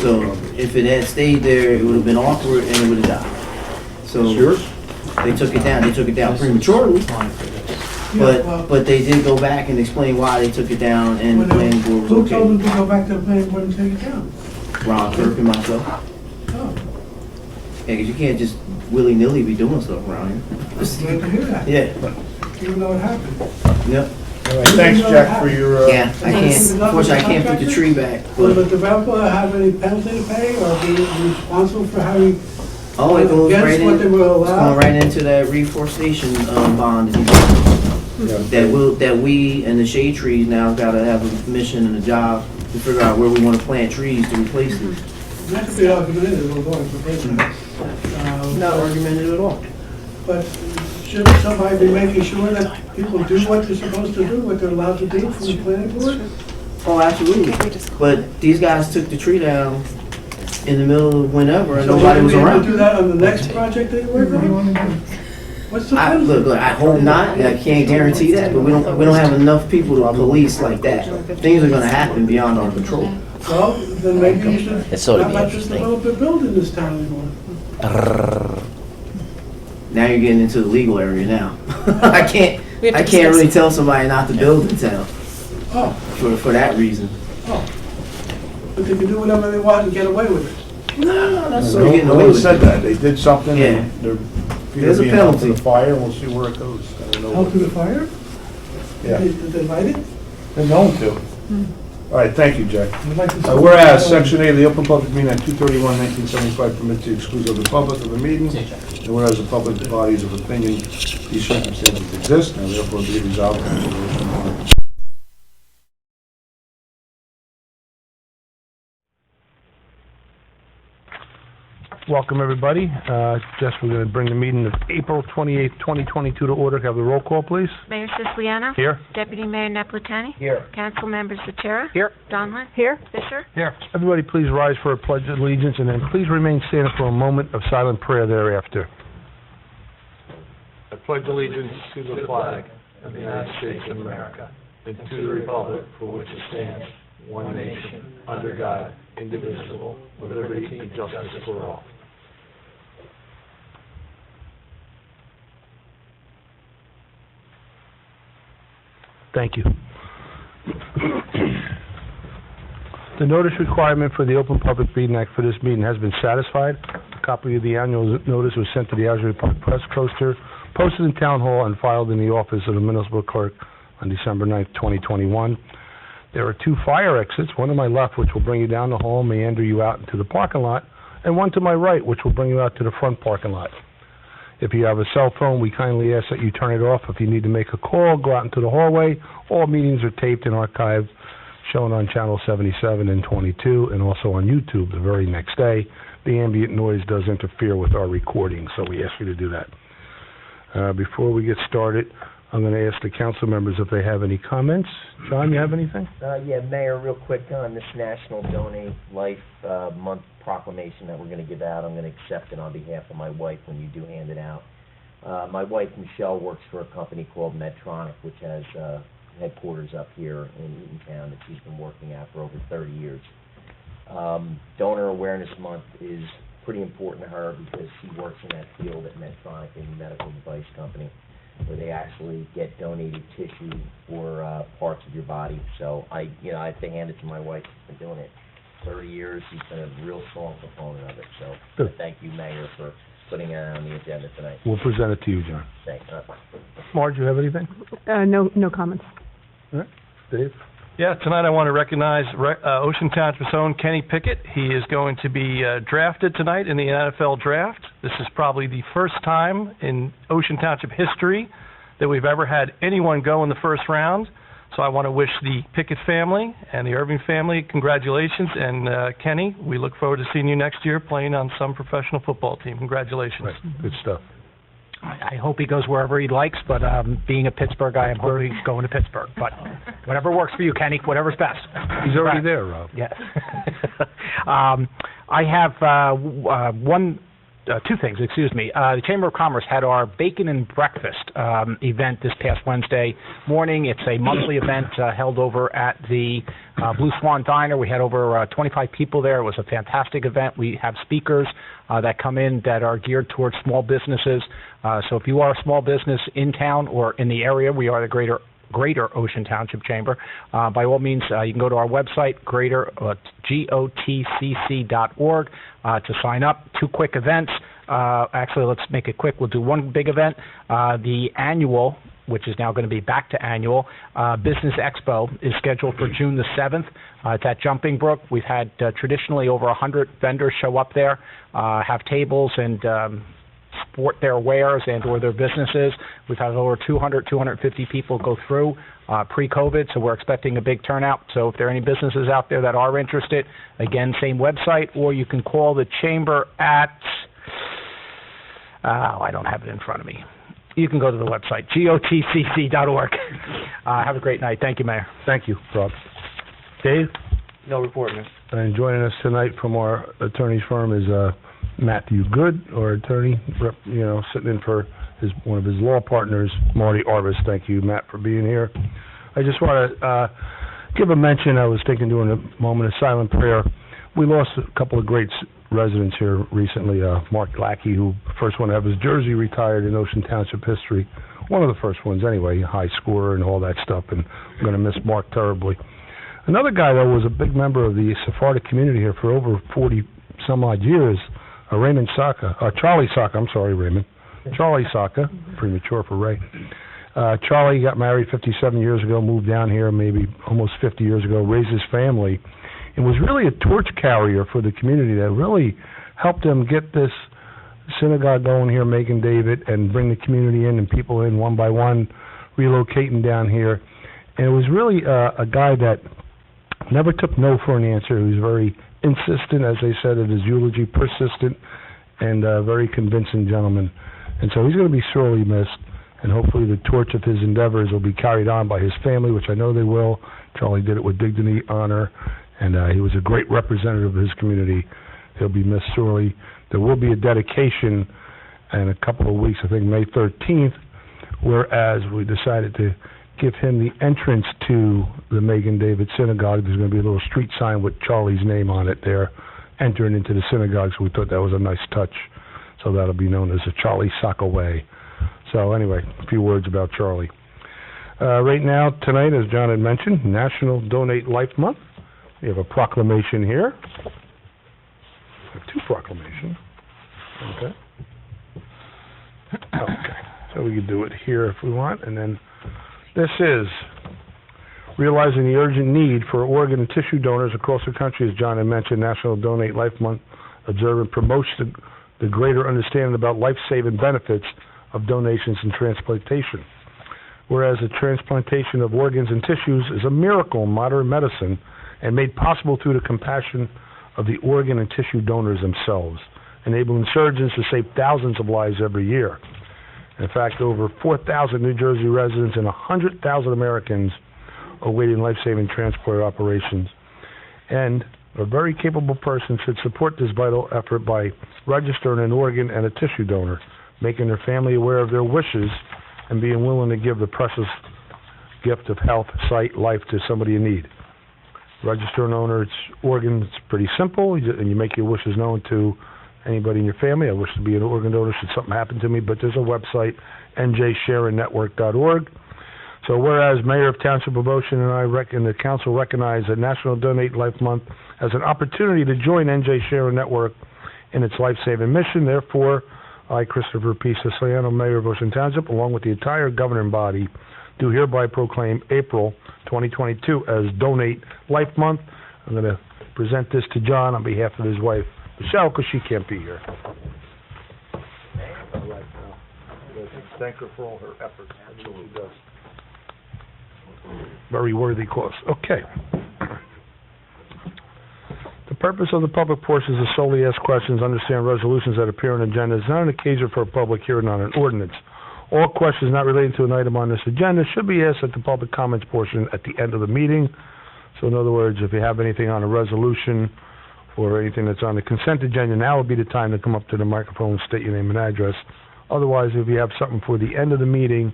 Speaker 14: So if it had stayed there, it would have been awkward and it would have died. So
Speaker 1: It's yours?
Speaker 14: they took it down prematurely, but they did go back and explain why they took it down, and the planning board was
Speaker 15: Who told them
Speaker 14: okay.
Speaker 15: to go back to the planning board and take it down?
Speaker 14: Ron Kirk and myself.
Speaker 15: Oh,
Speaker 14: Yeah, 'cause you can't just willy-nilly be doing stuff around here.
Speaker 15: glad to hear that.
Speaker 14: Yeah,
Speaker 15: Even though it happened.
Speaker 14: yep.
Speaker 1: right, thanks, Jack, for your,
Speaker 14: Yeah, I can't, unfortunately, I can't put the tree back.
Speaker 15: Will the
Speaker 14: But,
Speaker 15: developer have any penalty to pay or be responsible for having
Speaker 14: oh, it goes right
Speaker 15: against
Speaker 14: in,
Speaker 15: what they will
Speaker 14: it's going
Speaker 15: allow?
Speaker 14: right into that reforestation, bond that we and the shade trees now gotta have a mission and a job to figure out where we wanna plant trees to replace these.
Speaker 15: That could be argumentative, we're going for business.
Speaker 14: Not argumentative at all.
Speaker 15: But shouldn't somebody be making sure that people do what they're supposed to do, what they're allowed to do from the planning board?
Speaker 14: Oh, absolutely. But these guys took the tree down in the middle of whenever and
Speaker 15: So
Speaker 14: nobody was
Speaker 15: will we be able
Speaker 14: around.
Speaker 15: to do that on the next project that you work on? What's the penalty?
Speaker 14: Look, I hope not, I can't guarantee that, but we don't have enough people to police like that. Things are gonna happen beyond our control.
Speaker 15: Well, then maybe you should
Speaker 6: It's sort of
Speaker 15: not let this
Speaker 6: interesting.
Speaker 15: developer build in this town anymore.
Speaker 14: Now you're getting into the legal area now. I can't
Speaker 7: We have to
Speaker 14: really
Speaker 7: discuss.
Speaker 14: tell somebody not to build in town
Speaker 15: Oh,
Speaker 14: for that reason.
Speaker 15: but they can do whatever they want and get away with it.
Speaker 14: No, that's
Speaker 1: no
Speaker 14: sort of getting away
Speaker 1: one
Speaker 14: with
Speaker 1: said
Speaker 14: it.
Speaker 1: that. They did something,
Speaker 14: Yeah.
Speaker 1: and they're
Speaker 14: There's a
Speaker 1: being held to
Speaker 14: penalty.
Speaker 1: the fire, and we'll see where it goes. I don't know.
Speaker 15: Held to the fire?
Speaker 1: Yeah.
Speaker 15: Did they light it?
Speaker 1: They're going to. All right, thank you, Jack.
Speaker 15: We'd like to see-
Speaker 1: Whereas Section 8 of the Open Public Meeting Act 231/1975 permits the exclusion of the public of a meeting, and whereas the public bodies of opinion, these circumstances exist, now therefore be resolved. Welcome, everybody. Just we're going to bring the meeting of April 28th, 2022 to order. Can I have the roll call, please?
Speaker 16: Mayor Siciliano?
Speaker 1: Here.
Speaker 16: Deputy Mayor Napolitani?
Speaker 6: Here.
Speaker 16: Council members Patera?
Speaker 1: Here.
Speaker 16: Donlin? Here. Fisher?
Speaker 1: Here. Everybody please rise for a pledge of allegiance, and then please remain standing for a moment of silent prayer thereafter.
Speaker 11: I pledge allegiance to the flag of the United States of America and to the republic for which it stands, one nation, under God, indivisible, with liberty and justice for all.
Speaker 1: Thank you. The notice requirement for the Open Public Meeting Act for this meeting has been satisfied. A copy of the annual notice was sent to the Asbury Park Press Coaster, posted in Town Hall, and filed in the office of the municipal clerk on December 9th, 2021. There are two fire exits, one to my left, which will bring you down the hall, meander you out into the parking lot, and one to my right, which will bring you out to the front parking lot. If you have a cell phone, we kindly ask that you turn it off. If you need to make a call, go out into the hallway. All meetings are taped and archived, shown on Channel 77 and 22, and also on YouTube the very next day. The ambient noise does interfere with our recording, so we ask you to do that. Before we get started, I'm going to ask the council members if they have any comments. John, you have anything?
Speaker 6: Yeah, Mayor, real quick on this National Donate Life Month proclamation that we're going to give out. I'm going to accept it on behalf of my wife when you do hand it out. My wife, Michelle, works for a company called Medtronic, which has headquarters up here in Eatontown that she's been working at for over 30 years. Donor Awareness Month is pretty important to her because she works in that field at Medtronic, a medical device company, where they actually get donated tissue for parts of your body. So I have to hand it to my wife. She's been doing it 30 years. She's been a real strong proponent of it. So
Speaker 1: Good.
Speaker 6: thank you, Mayor, for putting it on the agenda tonight.
Speaker 1: We'll present it to you, John.
Speaker 6: Thanks.
Speaker 1: Marge, you have anything?
Speaker 7: No comments.
Speaker 1: All right. Dave?
Speaker 12: Yeah, tonight I want to recognize Ocean Township's own Kenny Pickett. He is going to be drafted tonight in the NFL draft. This is probably the first time in Ocean Township history that we've ever had anyone go in the first round. So I want to wish the Pickett family and the Irving family congratulations. And Kenny, we look forward to seeing you next year playing on some professional football team. Congratulations.
Speaker 1: Right. Good stuff.
Speaker 13: I hope he goes wherever he likes, but being a Pittsburgh guy, I'm hoping he's going to Pittsburgh. But whatever works for you, Kenny, whatever's best.
Speaker 1: He's already there, Rob.
Speaker 13: Yeah. I have two things, excuse me. The Chamber of Commerce had our Bacon and Breakfast event this past Wednesday morning. It's a monthly event held over at the Blue Swan Diner. We had over 25 people there. It was a fantastic event. We have speakers that come in that are geared towards small businesses. So if you are a small business in town or in the area, we are the Greater Ocean Township Chamber. By all means, you can go to our website, GOTCC.org, to sign up. Two quick events. Actually, let's make it quick. We'll do one big event. The annual
Speaker 17: which is now going to be back to annual. Business Expo is scheduled for June the 7th. It's at Jumping Brook. We've had traditionally over 100 vendors show up there, have tables and sport their wares and or their businesses. We've had over 250 people go through pre-COVID, so we're expecting a big turnout. So if there are any businesses out there that are interested, again, same website, or you can call the chamber at, I don't have it in front of me. You can go to the website, gotcc.org. Have a great night. Thank you, Mayor.
Speaker 1: Thank you, Rob. Dave?
Speaker 6: No report, man.
Speaker 1: And joining us tonight from our attorney's firm is Matthew Good, our attorney, sitting in for one of his law partners, Marty Arbus. Thank you, Matt, for being here. I just want to give a mention. I was thinking during a moment of silent prayer. We lost a couple of great residents here recently. Mark Lackey, who first one to have his jersey retired in Ocean Township history. One of the first ones anyway, high scorer and all that stuff, and I'm going to miss Mark terribly. Another guy, though, was a big member of the Sephardic community here for over 40-some-odd years, Raymond Saka, Charlie Saka, I'm sorry, Raymond. Charlie Saka, premature for Ray. Charlie got married 57 years ago, moved down here maybe almost 50 years ago, raised his family, and was really a torch carrier for the community that really helped them get this synagogue going here, Macon David, and bring the community in and people in one by one, relocating down here. And it was really a guy that never took no for an answer. He was very insistent, as they said in his eulogy, persistent, and a very convincing gentleman. And so he's going to be sorely missed, and hopefully the torch of his endeavors will be carried on by his family, which I know they will. Charlie did it with dignity, honor, and he was a great representative of his community. He'll be missed sorely. There will be a dedication in a couple of weeks, I think May 13th, whereas we decided to give him the entrance to the Macon David Synagogue. There's going to be a little street sign with Charlie's name on it there, entering into the synagogue, so we thought that was a nice touch. So that'll be known as the Charlie Saka Way. So anyway, a few words about Charlie. Right now, tonight, as John had mentioned, National Donate Life Month. We have a proclamation here. We have two proclamations. Okay. So we can do it here if we want, and then this is realizing the urgent need for organ and tissue donors across the country, as John had mentioned. National Donate Life Month observant promotes the greater understanding about life-saving benefits of donations and transplantation. Whereas the transplantation of organs and tissues is a miracle in modern medicine and made possible through the compassion of the organ and tissue donors themselves, enabling surgeons to save thousands of lives every year. In fact, over 4,000 New Jersey residents and 100,000 Americans are awaiting life-saving transplant operations. And a very capable person should support this vital effort by registering an organ and a tissue donor, making their family aware of their wishes, and being willing to give the precious gift of health, sight, life to somebody in need. Register an owner's organ, it's pretty simple, and you make your wishes known to anybody in your family. I wish to be an organ donor should something happen to me, but there's a website, njsharennetwork.org. So whereas Mayor of Township of Ocean and I reckon the council recognize that National Donate Life Month as an opportunity to join NJ Sharon Network in its life-saving mission, therefore, I, Christopher P. Siciliano, Mayor of Ocean Township, along with the entire governing body, do hereby proclaim April 2022 as Donate Life Month. I'm going to present this to John on behalf of his wife, Michelle, because she can't be here. Thank her for all her efforts. Absolutely does. Very worthy cause. Okay. The purpose of the public portion is to solely ask questions, understand resolutions that appear on agendas, not an occasion for a public hearing on an ordinance. All questions not relating to an item on this agenda should be asked at the public comments portion at the end of the meeting. So in other words, if you have anything on a resolution or anything that's on the consent agenda, now would be the time to come up to the microphone and state your name and address. Otherwise, if you have something for the end of the meeting,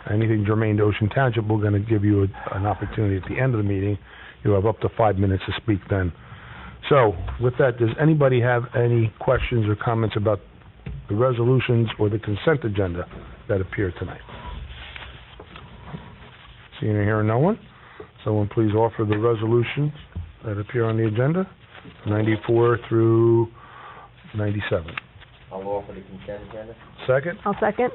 Speaker 1: anything germane to Ocean Township, we're going to give you an opportunity at the end of the meeting. You'll have up to 5 minutes to speak then. So, with that, does anybody have any questions or comments about the resolutions or the consent agenda that appear tonight? Seeing and hearing no one, someone please offer the resolutions that appear on the agenda, 94 through 97.
Speaker 6: I'll offer the consent agenda.
Speaker 1: Second?
Speaker 16: I'll second.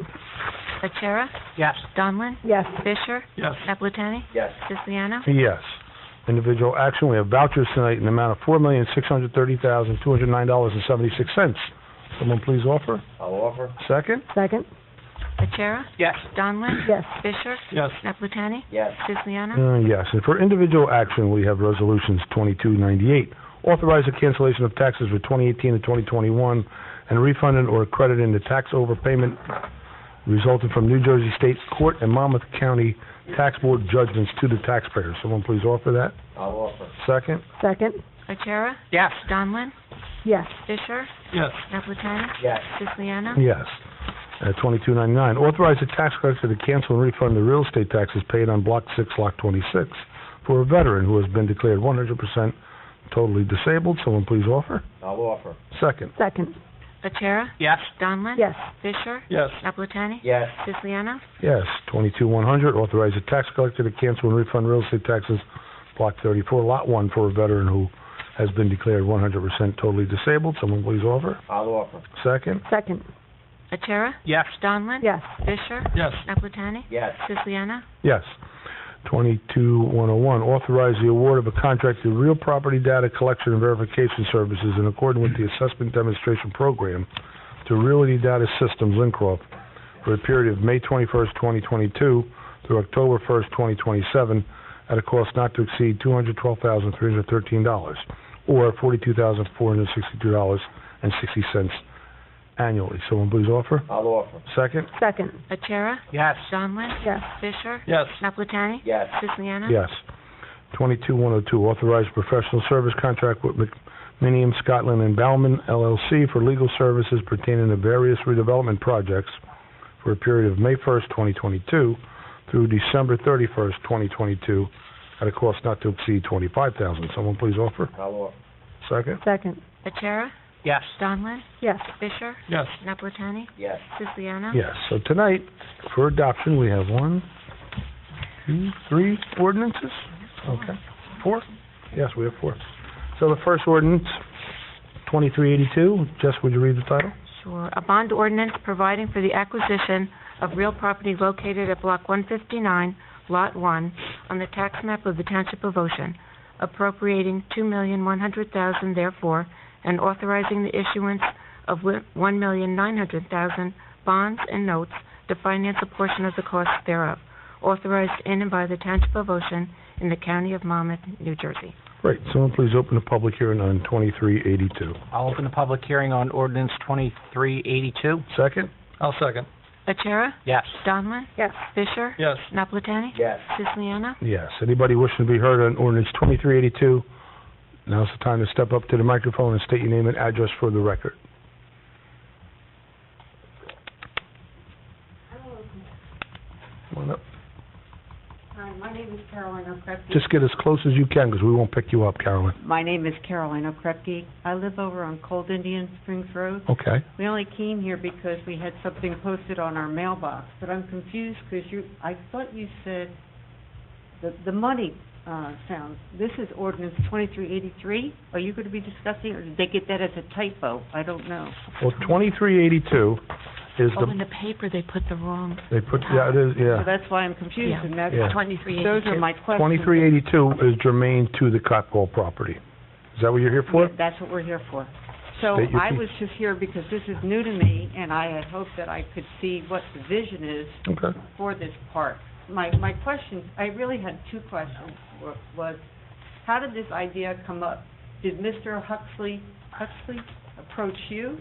Speaker 16: Achara?
Speaker 17: Yes.
Speaker 16: Donlin?
Speaker 7: Yes.
Speaker 16: Fisher?
Speaker 12: Yes.
Speaker 16: Napolutani?
Speaker 6: Yes.
Speaker 16: Siciliano?
Speaker 11: Yes. Individual action, we have vouchers tonight in the amount of $4,630,209.76. Someone please offer.
Speaker 6: I'll offer.
Speaker 11: Second?
Speaker 7: Second?
Speaker 16: Achara?
Speaker 17: Yes.
Speaker 16: Donlin?
Speaker 7: Yes.
Speaker 16: Fisher?
Speaker 12: Yes.
Speaker 16: Napolutani?
Speaker 6: Yes.
Speaker 16: Siciliano?
Speaker 11: Yes. And for individual action, we have resolutions 2298. Authorize the cancellation of taxes for 2018 and 2021 and refunding or crediting the tax overpayment resulting from New Jersey State Court and Monmouth County Tax Board judgments to the taxpayers. Someone please offer that.
Speaker 6: I'll offer.
Speaker 11: Second?
Speaker 7: Second?
Speaker 16: Achara?
Speaker 17: Yes.
Speaker 16: Donlin?
Speaker 7: Yes.
Speaker 16: Fisher?
Speaker 12: Yes.
Speaker 16: Napolutani?
Speaker 6: Yes.
Speaker 16: Siciliano?
Speaker 11: Yes. 2299, authorize the tax collector to cancel and refund the real estate taxes paid on Block 6, Lot 26 for a veteran who has been declared 100% totally disabled. Someone please offer.
Speaker 6: I'll offer.
Speaker 11: Second.
Speaker 7: Second?
Speaker 16: Achara?
Speaker 17: Yes.
Speaker 16: Donlin?
Speaker 7: Yes.
Speaker 16: Fisher?
Speaker 12: Yes.
Speaker 16: Napolutani?
Speaker 6: Yes.
Speaker 16: Siciliano?
Speaker 11: Yes. 22100, authorize the tax collector to cancel and refund real estate taxes Block 34, Lot 1 for a veteran who has been declared 100% totally disabled. Someone please offer.
Speaker 6: I'll offer.
Speaker 11: Second.
Speaker 7: Second?
Speaker 16: Achara?
Speaker 17: Yes.
Speaker 16: Donlin?
Speaker 7: Yes.
Speaker 16: Fisher?
Speaker 12: Yes.
Speaker 16: Napolutani?
Speaker 6: Yes.
Speaker 16: Siciliano?
Speaker 11: Yes. 22101, authorize the award of a contract to Real Property Data Collection and Verification Services in accordance with the Assessment Demonstration Program to Realty Data Systems, Lincroft, for a period of May 21st, 2022 through October 1st, 2027, at a cost not to exceed $212,313, or $42,462.60 annually. Someone please offer.
Speaker 6: I'll offer.
Speaker 11: Second?
Speaker 7: Second?
Speaker 16: Achara?
Speaker 17: Yes.
Speaker 16: Donlin?
Speaker 7: Yes.
Speaker 16: Fisher?
Speaker 12: Yes.
Speaker 16: Napolutani?
Speaker 6: Yes.
Speaker 16: Siciliano?
Speaker 11: Yes. 22102, authorized professional service contract with McMinium, Scotland and Bauman LLC for legal services pertaining to various redevelopment projects for a period of May 1st, 2022 through December 31st, 2022 at a cost not to exceed $25,000. Someone please offer.
Speaker 6: I'll offer.
Speaker 11: Second?
Speaker 7: Second?
Speaker 16: Achara?
Speaker 17: Yes.
Speaker 16: Donlin?
Speaker 7: Yes.
Speaker 16: Fisher?
Speaker 12: Yes.
Speaker 16: Napolutani?
Speaker 6: Yes.
Speaker 16: Siciliano?
Speaker 11: Yes. So tonight, for adoption, we have 1, 2, 3 ordinances? Okay. 4? Yes, we have 4. So the first ordinance, 2382. Jess, would you read the title?
Speaker 16: Sure. A bond ordinance providing for the acquisition of real property located at Block 159, Lot 1, on the tax map of the Township of Ocean, appropriating $2,100,000 therefore, and authorizing the issuance of $1,900,000 bonds and notes to finance a portion of the costs thereof, authorized in and by the Township of Ocean in the County of Monmouth, New Jersey.
Speaker 11: Great. Someone please open the public hearing on 2382.
Speaker 17: I'll open the public hearing on ordinance 2382.
Speaker 11: Second?
Speaker 12: I'll second.
Speaker 16: Achara?
Speaker 17: Yes.
Speaker 16: Donlin?
Speaker 7: Yes.
Speaker 16: Fisher?
Speaker 12: Yes.
Speaker 16: Napolutani?
Speaker 6: Yes.
Speaker 16: Siciliano?
Speaker 11: Yes. Anybody wishing to be heard on ordinance 2382, now's the time to step up to the microphone and state your name and address for the record. Come on up.
Speaker 18: Hi, my name is Caroline Okrepke.
Speaker 11: Just get as close as you can, because we won't pick you up, Carolyn.
Speaker 18: My name is Caroline Okrepke. I live over on Cold Indian Springs Road.
Speaker 11: Okay.
Speaker 18: We only came here because we had something posted on our mailbox, but I'm confused because I thought you said the money sounds. This is ordinance 2383. Are you going to be discussing, or did they get that as a typo? I don't know.
Speaker 11: Well, 2382 is
Speaker 16: Oh, in the paper, they put the wrong...
Speaker 11: they put, yeah, it is,
Speaker 18: So
Speaker 11: yeah.
Speaker 18: that's why I'm confused, and that's,
Speaker 11: Yeah.
Speaker 16: 2382.
Speaker 18: those are my questions.
Speaker 11: 2382 is germane to the Copwell property. Is that what you're here for?
Speaker 18: Yeah, that's what we're here for. So
Speaker 11: State your
Speaker 18: I
Speaker 11: piece.
Speaker 18: was just here because this is new to me, and I had hoped that I could see what the vision is
Speaker 11: Okay.
Speaker 18: for this park. My questions, I really had two questions, was how did this idea come up? Did Mr. Huxley approach you,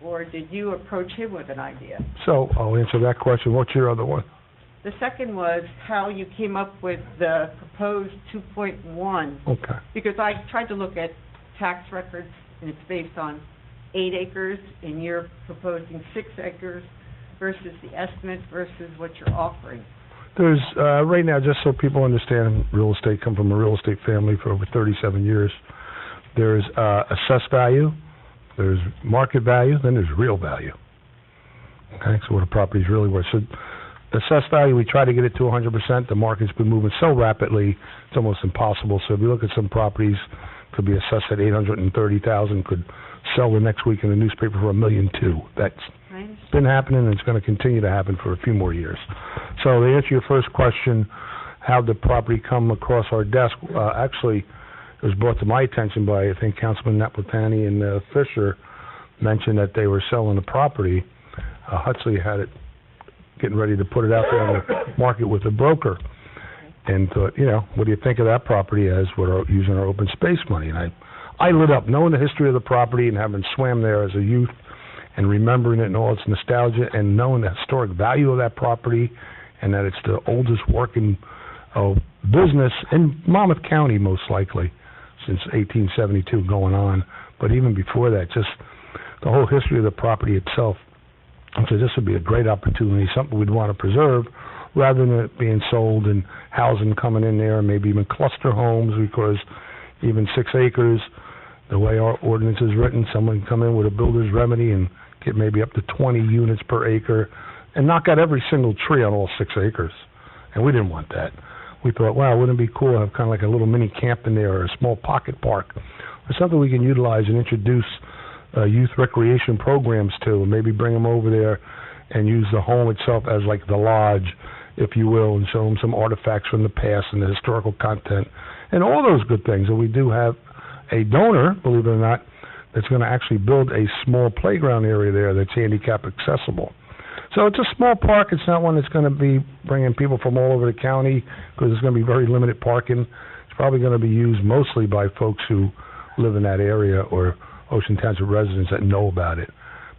Speaker 18: or did you approach him with an idea?
Speaker 11: So, I'll answer that question. What's your other one?
Speaker 18: The second was how you came up with the proposed 2.1.
Speaker 11: Okay.
Speaker 18: Because I tried to look at tax records, and it's based on 8 acres, and you're proposing 6 acres versus the estimate versus what you're offering.
Speaker 11: There's, right now, just so people understand, real estate, come from a real estate family for over 37 years. There's assessed value, there's market value, then there's real value. Okay, so what a property's really worth. So assessed value, we try to get it to 100%. The market's been moving so rapidly, it's almost impossible. So if you look at some properties, could be assessed at $830,000, could
Speaker 19: sell the next week in the newspaper for $1.2 million. That's been happening, and it's going to continue to happen for a few more years. So to answer your first question, how did the property come across our desk? Actually, it was brought to my attention by, I think, Councilman Napolitani and Fisher mentioned that they were selling the property. Huxley had it getting ready to put it out there on the market with a broker. And thought, what do you think of that property as we're using our open space money? And I lit up knowing the history of the property and having swam there as a youth and remembering it and all its nostalgia and knowing the historic value of that property and that it's the oldest working business in Monmouth County, most likely, since 1872 going on. But even before that, just the whole history of the property itself. So this would be a great opportunity, something we'd want to preserve, rather than it being sold and housing coming in there, and maybe even cluster homes, because even 6 acres, the way our ordinance is written, someone can come in with a builder's remedy and get maybe up to 20 units per acre and knock out every single tree on all 6 acres. And we didn't want that. We thought, wow, wouldn't it be cool to have kind of like a little mini camp in there or a small pocket park or something we can utilize and introduce youth recreation programs to, and maybe bring them over there and use the home itself as like the lodge, if you will, and show them some artifacts from the past and the historical content and all those good things. And we do have a donor, believe it or not, that's going to actually build a small playground area there that's handicap accessible. So it's a small park. It's not one that's going to be bringing people from all over the county because it's going to be very limited parking. It's probably going to be used mostly by folks who live in that area or Ocean Township residents that know about it.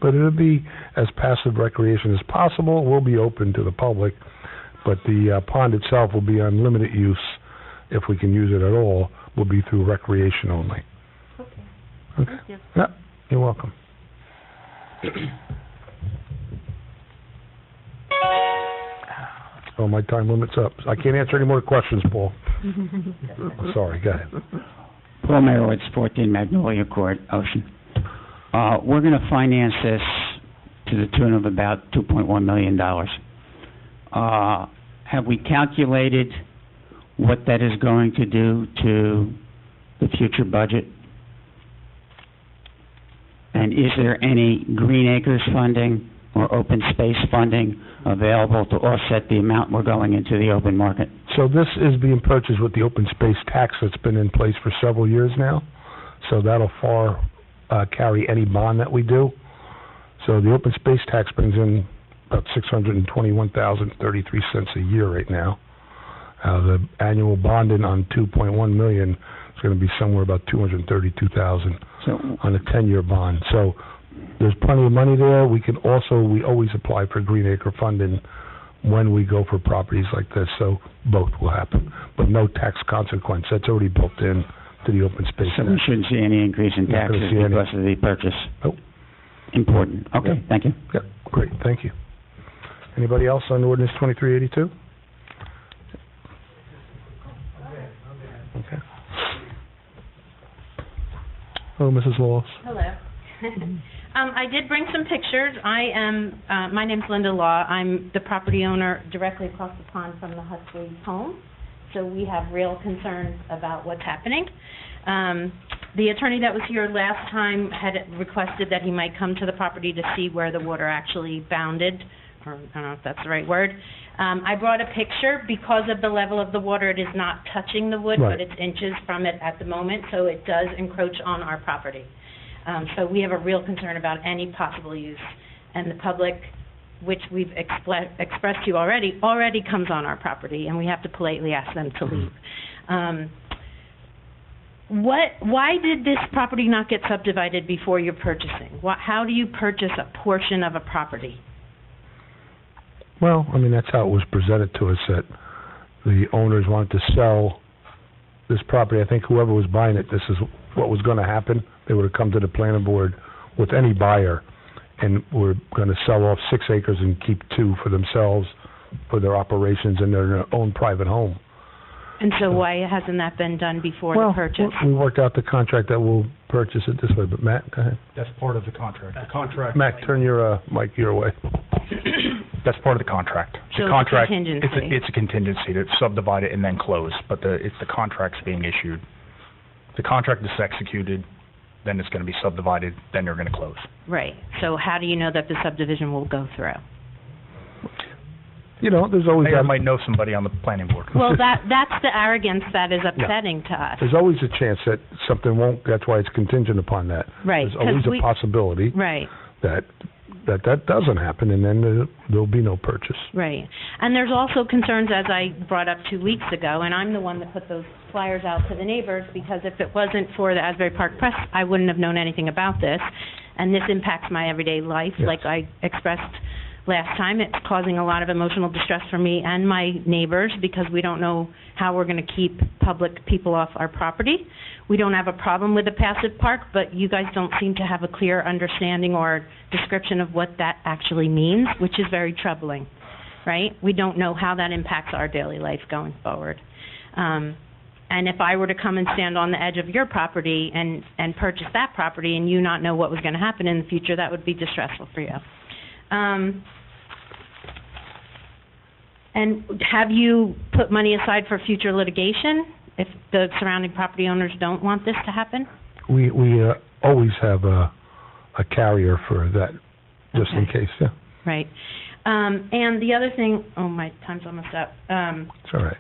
Speaker 19: But it'll be as passive recreation as possible. We'll be open to the public, but the pond itself will be on limited use, if we can use it at all, will be through recreation only. Okay.
Speaker 18: Thank you.
Speaker 19: Yeah, you're welcome. Oh, my time limit's up. I can't answer any more questions, Paul. Sorry, go ahead.
Speaker 20: Paul Merowitz, 14 Magnolia Court, Ocean. We're going to finance this to the tune of about $2.1 million. Have we calculated what that is going to do to the future budget? And is there any Green Acres funding or open space funding available to offset the amount we're going into the open market?
Speaker 19: So this is being purchased with the open space tax that's been in place for several years now. So that'll far carry any bond that we do. So the open space tax brings in about $621,033 a year right now. The annual bonding on $2.1 million is going to be somewhere about $232,000 on a 10-year bond. So there's plenty of money there. We always apply for Green Acre funding when we go for properties like this, so both will happen, but no tax consequence. That's already built in to the open space.
Speaker 20: So we shouldn't see any increase in taxes because of the purchase?
Speaker 19: Nope.
Speaker 20: Important. Okay,
Speaker 19: Yep.
Speaker 20: Thank you.
Speaker 19: Yep, great, thank you. Anybody else on ordinance 2382? Okay. Hello, Mrs. Laws.
Speaker 21: Hello. I did bring some pictures. My name's Linda Law. I'm the property owner directly across the pond from the Huxley home. So we have real concerns about what's happening. The attorney that was here last time had requested that he might come to the property to see where the water actually bounded, or I don't know if that's the right word. I brought a picture. Because of the level of the water, it is not touching the wood,
Speaker 19: Right.
Speaker 21: but it's inches from it at the moment, so it does encroach on our property. So we have a real concern about any possible use. And the public, which we've expressed to you already comes on our property, and we have to politely ask them to leave. Why did this property not get subdivided before you're purchasing? How do you purchase a portion of a property?
Speaker 19: Well, I mean, that's how it was presented to us, that the owners wanted to sell this property. I think whoever was buying it, this is what was going to happen. They would have come to the planning board with any buyer, and were going to sell off 6 acres and keep 2 for themselves, for their operations and their own private home.
Speaker 21: And so why hasn't that been done before the purchase?
Speaker 19: We worked out the contract that we'll purchase it this way, but Matt, go ahead.
Speaker 22: That's part of the contract. The contract.
Speaker 19: Matt, turn your mic your way.
Speaker 22: That's part of the contract.
Speaker 21: So
Speaker 22: The contract,
Speaker 21: it's a contingency.
Speaker 22: it's a contingency to subdivide it and then close, but it's the contract's being issued. The contract is executed, then it's going to be subdivided, then they're going to close.
Speaker 21: Right. So how do you know that the subdivision will go through?
Speaker 19: You know, there's always
Speaker 22: Mayor
Speaker 19: that,
Speaker 22: might know somebody on the planning board.
Speaker 21: Well, that's the arrogance that is upsetting to us.
Speaker 19: there's always a chance that something won't, that's why it's contingent upon that.
Speaker 21: Right.
Speaker 19: There's always
Speaker 21: 'cause
Speaker 19: a possibility
Speaker 21: Right.
Speaker 19: that doesn't happen, and then there'll be no purchase.
Speaker 21: Right. And there's also concerns, as I brought up 2 weeks ago, and I'm the one that put those flyers out to the neighbors, because if it wasn't for the Asbury Park Press, I wouldn't have known anything about this. And this impacts my everyday life,
Speaker 19: Yes.
Speaker 21: like I expressed last time. It's causing a lot of emotional distress for me and my neighbors, because we don't know how we're going to keep public people off our property. We don't have a problem with the passive park, but you guys don't seem to have a clear understanding or description of what that actually means, which is very troubling, right? We don't know how that impacts our daily life going forward. And if I were to come and stand on the edge of your property and purchase that property and you not know what was going to happen in the future, that would be distressful for you. And have you put money aside for future litigation if the surrounding property owners don't want this to happen?
Speaker 19: We always have a carrier for that, just in case, yeah.
Speaker 21: Right. And the other thing, oh, my time's almost up.
Speaker 19: It's all right.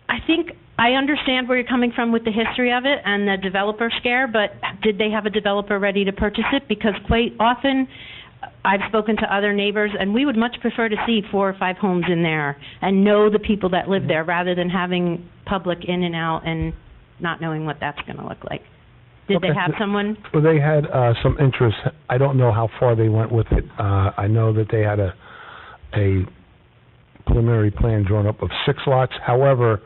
Speaker 21: I think I understand where you're coming from with the history of it and the developer scare, but did they have a developer ready to purchase it? Because quite often, I've spoken to other neighbors, and we would much prefer to see 4 or 5 homes in there and know the people that live there, rather than having public in and out and not knowing what that's going to look like. Did they have someone?
Speaker 19: Well, they had some interest. I don't know how far they went with it. I know that they had a preliminary plan drawn up of 6 lots. However,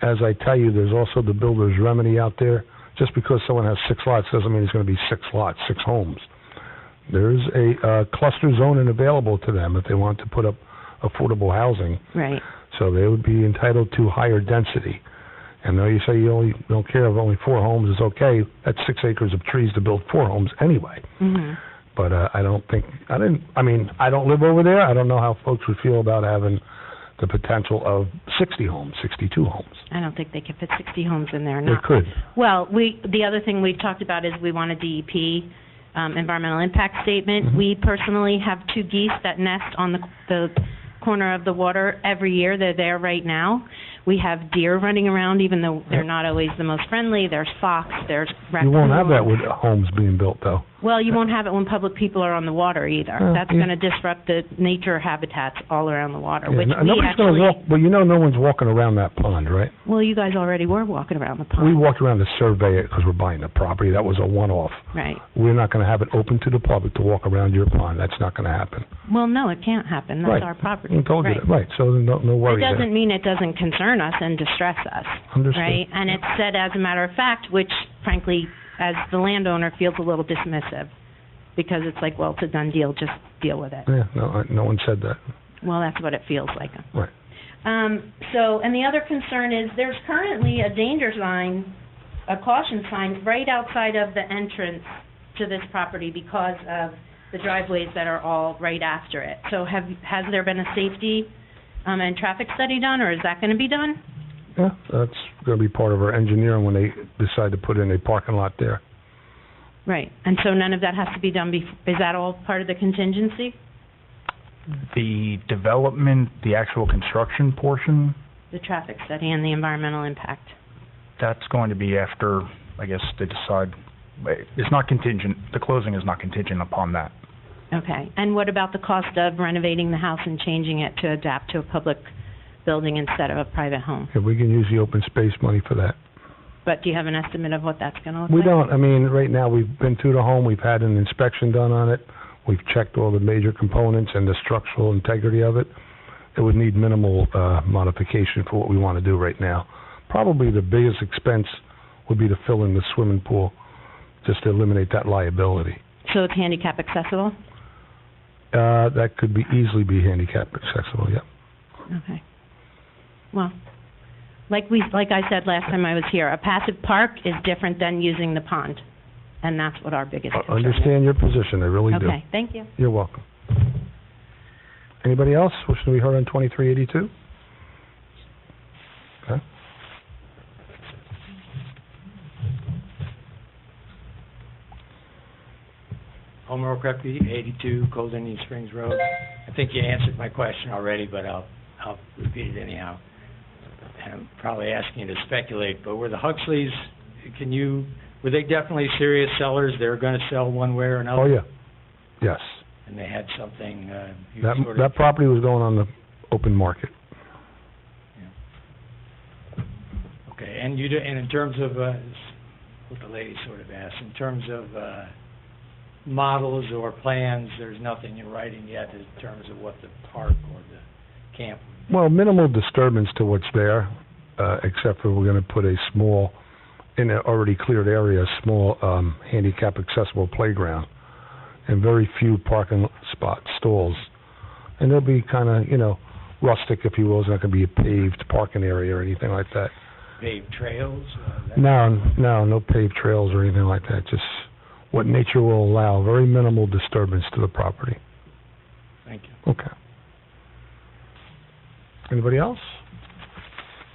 Speaker 19: as I tell you, there's also the builder's remedy out there. Just because someone has 6 lots doesn't mean it's going to be 6 lots, 6 homes. There's a cluster zoning available to them if they want to put up affordable housing.
Speaker 21: Right.
Speaker 19: So they would be entitled to higher density. And though you say you only don't care if only 4 homes is okay, that's 6 acres of trees to build 4 homes anyway.
Speaker 21: Mm-hmm.
Speaker 19: But I don't live over there. I don't know how folks would feel about having the potential of 60 homes, 62 homes.
Speaker 21: I don't think they could fit 60 homes in there.
Speaker 19: They could.
Speaker 21: Well, the other thing we talked about is we want a DEP, environmental impact statement.
Speaker 19: Mm-hmm.
Speaker 21: We personally have 2 geese that nest on the corner of the water every year. They're there right now. We have deer running around, even though they're not always the most friendly. There's fox, there's raccoons.
Speaker 19: You won't have that with homes being built, though.
Speaker 21: Well, you won't have it when public people are on the water either. That's going to disrupt the nature habitats all around the water, which we
Speaker 19: nobody's
Speaker 21: actually...
Speaker 19: going to walk, well, you know no one's walking around that pond, right?
Speaker 21: Well, you guys already were walking around the pond.
Speaker 19: We walked around to survey it because we're buying the property. That was a one-off.
Speaker 21: Right.
Speaker 19: We're not going to have it open to the public to walk around your pond. That's not going to happen.
Speaker 21: Well, no, it can't happen. That's
Speaker 19: Right.
Speaker 21: our property.
Speaker 19: I told you that. Right, so no worry
Speaker 21: It
Speaker 19: there.
Speaker 21: doesn't mean it doesn't concern us and distress us.
Speaker 19: Understood.
Speaker 21: Right? And it's said as a matter of fact, which frankly, as the landowner, feels a little dismissive, because it's like, well, it's a done deal, just deal with it.
Speaker 19: Yeah, no one said that.
Speaker 21: Well, that's what it feels like.
Speaker 19: Right.
Speaker 21: And the other concern is there's currently a danger sign, a caution sign, right outside of the entrance to this property because of the driveways that are all right after it. So has there been a safety and traffic study done, or is that going to be done?
Speaker 19: Yeah, that's going to be part of our engineering when they decide to put in a parking lot there.
Speaker 21: Right. And so none of that has to be done is that all part of the contingency?
Speaker 22: The development, the actual construction portion,
Speaker 21: The traffic study and the environmental impact.
Speaker 22: that's going to be after, I guess, they decide. It's not contingent, the closing is not contingent upon that.
Speaker 21: Okay. And what about the cost of renovating the house and changing it to adapt to a public building instead of a private home?
Speaker 19: Yeah, we can use the open space money for that.
Speaker 21: But do you have an estimate of what that's going to look
Speaker 19: We
Speaker 21: like?
Speaker 19: don't. I mean, right now, we've been to the home, we've had an inspection done on it, we've checked all the major components and the structural integrity of it. It would need minimal modification for what we want to do right now. Probably the biggest expense would be to fill in the swimming pool, just to eliminate that liability.
Speaker 21: So it's handicap accessible?
Speaker 19: That could easily be handicap accessible, yeah.
Speaker 21: Okay. Well, like I said last time I was here, a passive park is different than using the pond, and that's what our biggest concern is.
Speaker 19: Understand your position, I really do.
Speaker 21: Okay, thank you.
Speaker 19: You're welcome. Anybody else wishing to be heard on 2382? Okay.
Speaker 4: Homer O'Krepke, 82 Cold Indian Springs Road. I think you answered my question already, but I'll repeat it anyhow. And I'm probably asking you to speculate, but were the Huxleys, were they definitely serious sellers? They were going to sell one way or another?
Speaker 19: Oh, yeah. Yes.
Speaker 4: And they had something,
Speaker 19: That property was going on the open market.
Speaker 4: Okay, and in terms of, what the lady sort of asked, in terms of models or plans, there's nothing in writing yet in terms of what the park or the camp.
Speaker 19: Well, minimal disturbance to what's there, except for we're going to put a small, in an already cleared area, a small handicap accessible playground, and very few parking spot stalls. And they'll be kind of, rustic, if you will. It's not going to be a paved parking area or anything like that.
Speaker 4: Paved trails?
Speaker 19: No paved trails or anything like that. Just what nature will allow. Very minimal disturbance to the property.
Speaker 4: Thank you.
Speaker 19: Okay. Anybody else?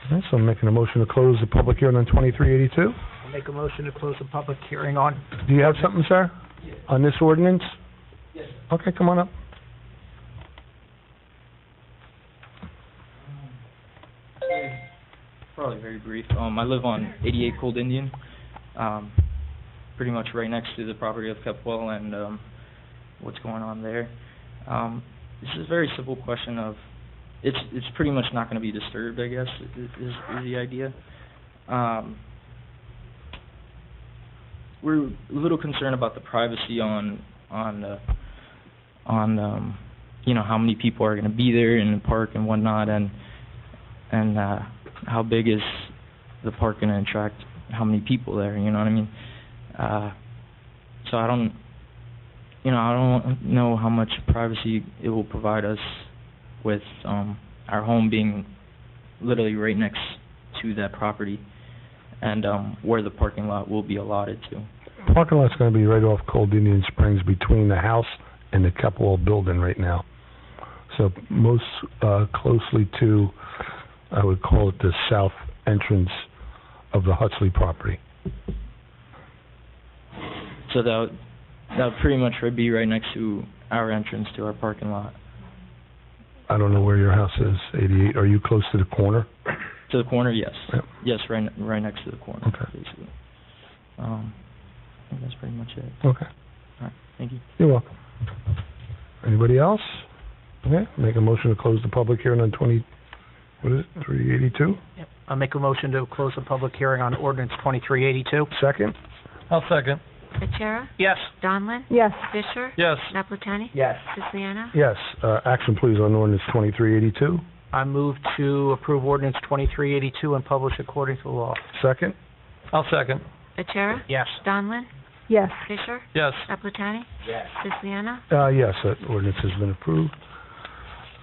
Speaker 19: Okay, so I'm making a motion to close the public hearing on 2382.
Speaker 17: I'll make a motion to close the public hearing on.
Speaker 19: Do you have something, sir?
Speaker 17: Yes.
Speaker 19: On this ordinance?
Speaker 17: Yes.
Speaker 19: Okay, come on up.
Speaker 9: Probably very brief. I live on 88 Cold Indian, pretty much right next to the property of Kepwell and what's going on there. This is a very simple question of, it's pretty much not going to be disturbed, I guess, is the idea. We're a little concerned about the privacy on how many people are going to be there in the park and whatnot, and how big is the park going to attract how many people there, you know what I mean? So I don't know how much privacy it will provide us with our home being literally right next to that property, and where the parking lot will be allotted to.
Speaker 19: Parking lot's going to be right off Cold Indian Springs between the house and the Kepwell building right now. So most closely to, I would call it the south entrance of the Huxley property.
Speaker 9: So that would pretty much be right next to our entrance to our parking lot.
Speaker 19: I don't know where your house is, 88. Are you close to the corner?
Speaker 9: To the corner, yes.
Speaker 19: Yep.
Speaker 9: Yes, right next to the corner,
Speaker 19: Okay.
Speaker 9: basically. I think that's pretty much it.
Speaker 19: Okay.
Speaker 9: All right, thank you.
Speaker 19: You're welcome. Anybody else? Okay, make a motion to close the public hearing on 382?
Speaker 17: Yep. I'll make a motion to close the public hearing on ordinance 2382.
Speaker 19: Second?
Speaker 12: I'll second.
Speaker 16: Vaquera?
Speaker 17: Yes.
Speaker 16: Donlin?
Speaker 7: Yes.
Speaker 16: Fisher?
Speaker 12: Yes.
Speaker 16: Naplatani?
Speaker 17: Yes.
Speaker 16: Siciliano?
Speaker 19: Yes. Action, please, on ordinance 2382.
Speaker 17: I move to approve ordinance 2382 and publish according to law.
Speaker 19: Second?
Speaker 12: I'll second.
Speaker 16: Vaquera?
Speaker 17: Yes.
Speaker 16: Donlin?
Speaker 7: Yes.
Speaker 16: Fisher?
Speaker 12: Yes.
Speaker 16: Naplatani?
Speaker 17: Yes.
Speaker 16: Siciliano?
Speaker 19: Yes, that ordinance has been approved.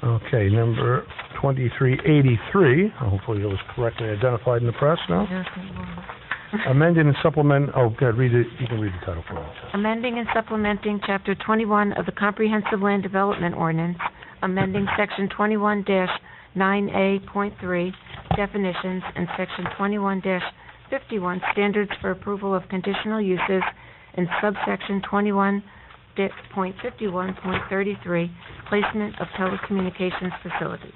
Speaker 19: Okay, number 2383, hopefully it was correctly identified in the press now. Amending and supplement, oh, go ahead, read it, you can read the title for me.
Speaker 16: Amending and supplementing Chapter 21 of the Comprehensive Land Development Ordinance, amending Section 21-9A.3, definitions, and Section 21-51, standards for approval of conditional uses, and subsection 21.51.33, placement of telecommunications facilities.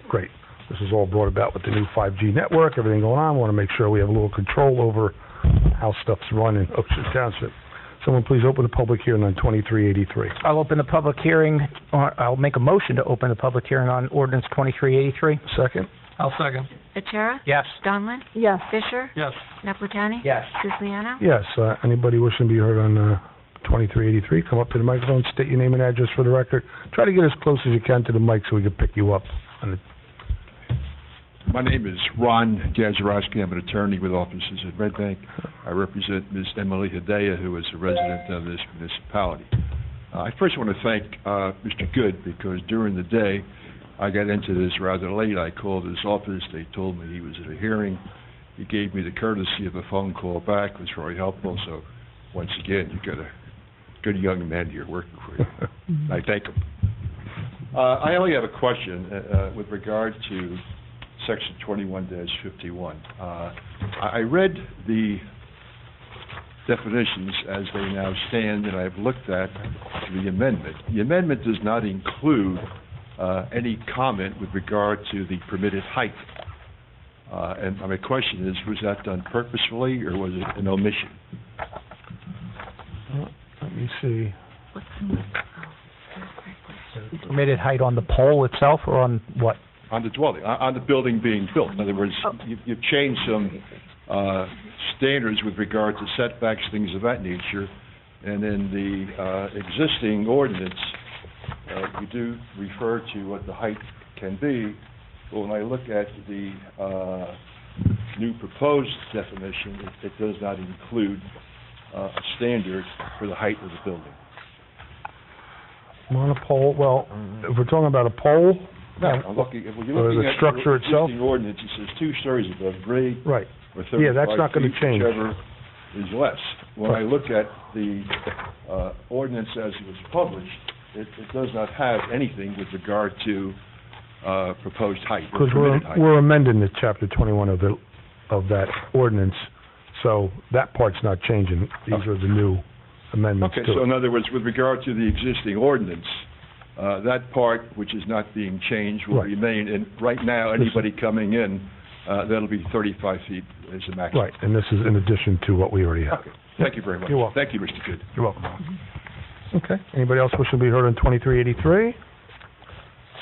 Speaker 19: Great. This is all brought about with the new 5G network, everything going on. We want to make sure we have a little control over how stuff's run in Ocean Township. Someone please open the public hearing on 2383.
Speaker 17: I'll open the public hearing, I'll make a motion to open the public hearing on ordinance 2383.
Speaker 19: Second?
Speaker 12: I'll second.
Speaker 16: Vaquera?
Speaker 17: Yes.
Speaker 16: Donlin?
Speaker 7: Yes.
Speaker 16: Fisher?
Speaker 12: Yes.
Speaker 16: Naplatani?
Speaker 17: Yes.
Speaker 16: Siciliano?
Speaker 19: Yes. Anybody wishing to be heard on 2383, come up to the microphone, state your name and address for the record. Try to get as close as you can to the mic so we can pick you up.
Speaker 23: My name is Ron Gazarowski. I'm an attorney with offices at Red Bank. I represent Ms. Emily Hidea, who is a resident of this municipality. I first want to thank Mr. Good, because during the day, I got into this rather late. I called his office. They told me he was at a hearing. He gave me the courtesy of a phone call back. It was very helpful. So, once again, you've got a good young man here working for you. I thank him. I only have a question with regard to Section 21-51. I read the definitions as they now stand, and I've looked at the amendment. The amendment does not include any comment with regard to the permitted height. And my question is, was that done purposefully, or was it an omission?
Speaker 19: Let me see.
Speaker 17: Permitted height on the pole itself or on what?
Speaker 23: On the dwelling, on the building being built. In other words, you've changed some standards with regard to setbacks, things of that nature, and in the existing ordinance, you do refer to what the height can be, but when I look at the new proposed definition, it does not include a standard for the height of the building.
Speaker 19: On a pole, well, if we're talking about a pole,
Speaker 23: No, I'm looking, if you're
Speaker 19: or
Speaker 23: looking
Speaker 19: the
Speaker 23: at
Speaker 19: structure
Speaker 23: the
Speaker 19: itself,
Speaker 23: existing ordinance, it says 2 stories above grade,
Speaker 19: right.
Speaker 23: or 35
Speaker 19: Yeah, that's not gonna
Speaker 23: feet,
Speaker 19: change.
Speaker 23: whichever is less. When I look at the ordinance as it was published, it does not have anything with regard to proposed height or
Speaker 19: Because
Speaker 23: permitted height.
Speaker 19: we're amending the chapter 21 of that ordinance, so that part's not changing. These are the new amendments
Speaker 23: Okay,
Speaker 19: to
Speaker 23: so
Speaker 19: it.
Speaker 23: in other words, with regard to the existing ordinance, that part which is not being changed will
Speaker 19: Right.
Speaker 23: remain, and right now, anybody coming in, that'll be 35 feet is the maximum.
Speaker 19: Right, and this is in addition to what we already have.
Speaker 23: Okay, thank you very much.
Speaker 19: You're welcome.
Speaker 23: Thank you, Mr. Good.
Speaker 19: You're welcome. Okay, anybody else wishing to be heard on 2383?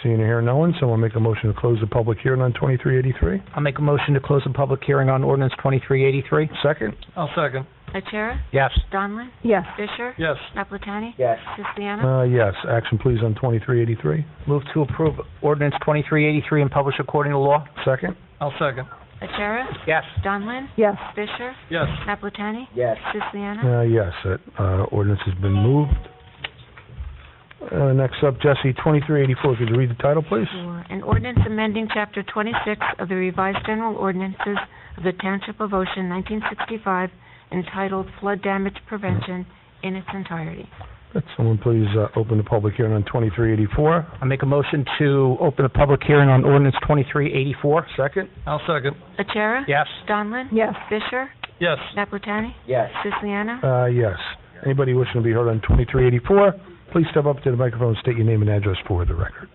Speaker 19: Seeing and hearing no one, someone make a motion to close the public hearing on 2383?
Speaker 17: I'll make a motion to close the public hearing on ordinance 2383.
Speaker 19: Second?
Speaker 9: I'll second.
Speaker 16: Achara?
Speaker 17: Yes.
Speaker 16: Donlin?
Speaker 18: Yes.
Speaker 16: Fisher?
Speaker 9: Yes.
Speaker 16: Naplatani?
Speaker 6: Yes.
Speaker 16: Siciliano?
Speaker 19: Yes, action please on 2383.
Speaker 17: Move to approve ordinance 2383 and publish according to law.
Speaker 19: Second?
Speaker 9: I'll second.
Speaker 16: Achara?
Speaker 17: Yes.
Speaker 16: Donlin?
Speaker 18: Yes.
Speaker 16: Fisher?
Speaker 9: Yes.
Speaker 16: Naplatani?
Speaker 6: Yes.
Speaker 16: Siciliano?
Speaker 19: Yes, that ordinance has been moved. Next up, Jesse, 2384, could you read the title, please?
Speaker 16: Sure. An ordinance amending Chapter 26 of the Revised General Ordinances of the Township of Ocean, 1965, entitled Flood Damage Prevention in its entirety.
Speaker 19: Could someone please open the public hearing on 2384?
Speaker 17: I'll make a motion to open the public hearing on ordinance 2384.
Speaker 19: Second?
Speaker 9: I'll second.
Speaker 16: Achara?
Speaker 17: Yes.
Speaker 16: Donlin?
Speaker 18: Yes.
Speaker 16: Fisher?
Speaker 9: Yes.
Speaker 16: Naplatani?
Speaker 6: Yes.
Speaker 16: Siciliano?
Speaker 19: Yes. Anybody wishing to be heard on 2384, please step up to the microphone and state your name and address for the record.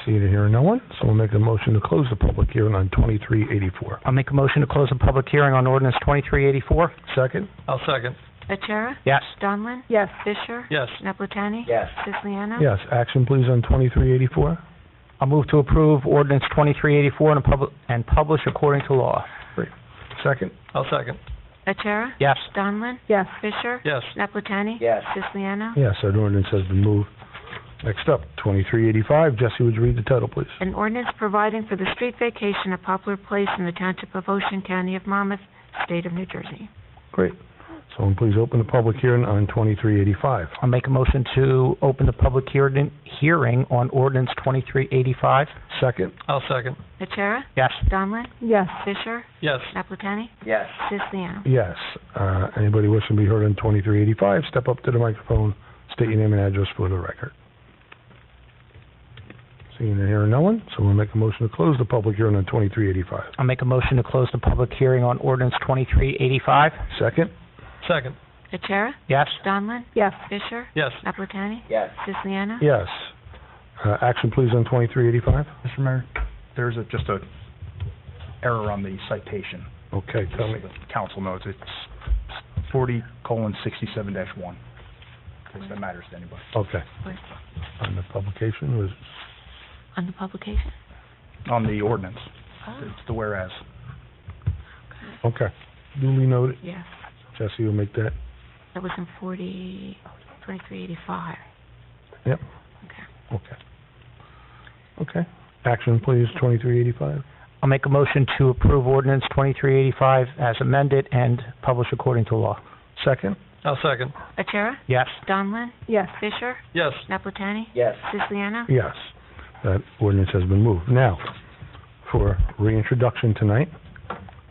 Speaker 19: Seeing and hearing no one, someone make a motion to close the public hearing on 2384.
Speaker 17: I'll make a motion to close the public hearing on ordinance 2384.
Speaker 19: Second?
Speaker 9: I'll second.
Speaker 16: Achara?
Speaker 17: Yes.
Speaker 16: Donlin?
Speaker 18: Yes.
Speaker 16: Fisher?
Speaker 9: Yes.
Speaker 16: Naplatani?
Speaker 6: Yes.
Speaker 16: Siciliano?
Speaker 19: Yes, action please on 2384.
Speaker 17: I'll move to approve ordinance 2384 and publish according to law.
Speaker 19: Second?
Speaker 9: I'll second.
Speaker 16: Achara?
Speaker 17: Yes.
Speaker 16: Donlin?
Speaker 18: Yes.
Speaker 16: Fisher?
Speaker 9: Yes.
Speaker 16: Naplatani?
Speaker 6: Yes.
Speaker 16: Siciliano?
Speaker 19: Yes, that ordinance has been moved. Next up, 2385, Jesse, would you read the title, please?
Speaker 16: An ordinance providing for the street vacation of Poplar Place in the Township of Ocean, County of Monmouth, State of New Jersey.
Speaker 19: Great. Someone please open the public hearing on 2385.
Speaker 17: I'll make a motion to open the public hearing on ordinance 2385.
Speaker 19: Second?
Speaker 9: I'll second.
Speaker 16: Achara?
Speaker 17: Yes.
Speaker 16: Donlin?
Speaker 18: Yes.
Speaker 16: Fisher?
Speaker 9: Yes.
Speaker 16: Naplatani?
Speaker 6: Yes.
Speaker 16: Siciliano?
Speaker 19: Yes. Anybody wishing to be heard on 2385, step up to the microphone, state your name and address for the record. Seeing and hearing no one, someone make a motion to close the public hearing on 2385.
Speaker 17: I'll make a motion to close the public hearing on ordinance 2385.
Speaker 19: Second?
Speaker 9: Second.
Speaker 16: Achara?
Speaker 17: Yes.
Speaker 16: Donlin?
Speaker 18: Yes.
Speaker 16: Fisher?
Speaker 9: Yes.
Speaker 16: Naplatani?
Speaker 6: Yes.
Speaker 16: Siciliano?
Speaker 19: Yes. Action please on 2385.
Speaker 22: Mr. Mayor, there's just a error on the citation.
Speaker 19: Okay, tell me.
Speaker 22: So the council knows it's 40:67-1. In case that matters to anybody.
Speaker 19: Okay.
Speaker 16: Wait.
Speaker 19: On the publication was,
Speaker 16: On the publication?
Speaker 22: On the ordinance,
Speaker 16: Oh,
Speaker 22: it's the whereas.
Speaker 19: okay. Duly noted.
Speaker 16: yes.
Speaker 19: Jesse will make that.
Speaker 16: That was in 2385.
Speaker 19: Yep.
Speaker 16: Okay.
Speaker 19: Okay. Okay. Action please, 2385.
Speaker 17: I'll make a motion to approve ordinance 2385 as amended and publish according to law.
Speaker 19: Second?
Speaker 9: I'll second.
Speaker 16: Achara?
Speaker 17: Yes.
Speaker 16: Donlin?
Speaker 18: Yes.
Speaker 16: Fisher?
Speaker 9: Yes.
Speaker 16: Naplatani?
Speaker 6: Yes.
Speaker 16: Siciliano?
Speaker 19: Yes. That ordinance has been moved. Now, for reintroduction tonight,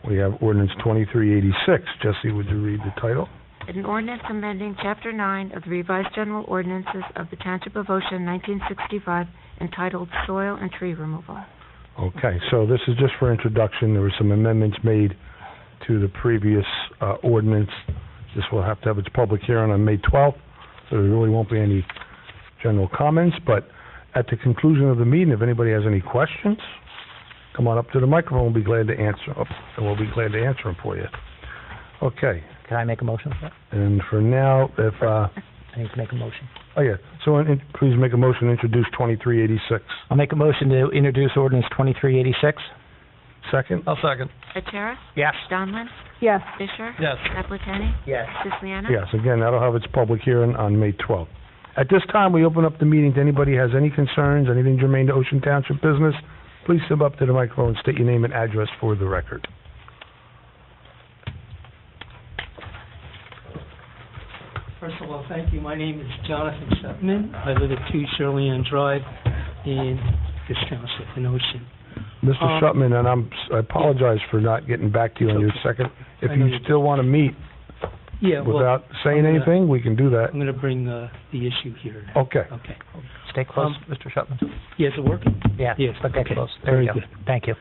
Speaker 19: we have ordinance 2386. Jesse, would you read the title?
Speaker 16: An ordinance amending Chapter 9 of the Revised General Ordinances of the Township of Ocean, 1965, entitled Soil and Tree Removal.
Speaker 19: Okay, so this is just for introduction. There were some amendments made to the previous ordinance. This will have to have its public hearing on May 12th, so there really won't be any general comments, but at the conclusion of the meeting, if anybody has any questions, come on up to the microphone, we'll be glad to answer, them for you. Okay,
Speaker 17: Can I make a motion for that?
Speaker 19: and for now, if,
Speaker 17: I need to make a motion.
Speaker 19: oh yeah, so please make a motion to introduce 2386.
Speaker 17: I'll make a motion to introduce ordinance 2386.
Speaker 19: Second?
Speaker 12: I'll second.
Speaker 16: Atera?
Speaker 17: Yes.
Speaker 16: Donlin?
Speaker 18: Yes.
Speaker 16: Fisher?
Speaker 12: Yes.
Speaker 16: Appletini?
Speaker 17: Yes.
Speaker 16: Siciliano?
Speaker 19: Yes, again, that'll have its public hearing on May 12th. At this time, we open up the meeting to anybody who has any concerns, anything germane to Ocean Township business. Please step up to the microphone and state your name and address for the record.
Speaker 2: First of all, thank you. My name is Jonathan Shutman. I live at 2 Shirley Ann Drive in this township in Ocean.
Speaker 19: Mr. Shutman, and I apologize for not getting back to you on your second. If you still want to meet without saying anything, we can do that.
Speaker 2: I'm going to bring the issue here.
Speaker 19: Okay.
Speaker 2: Okay.
Speaker 17: Stay close, Mr. Shutman.
Speaker 2: Yeah, is it working?
Speaker 17: Yeah,
Speaker 2: Yes.
Speaker 17: okay, close. There
Speaker 2: Very
Speaker 17: you go.
Speaker 2: good.
Speaker 17: Thank you.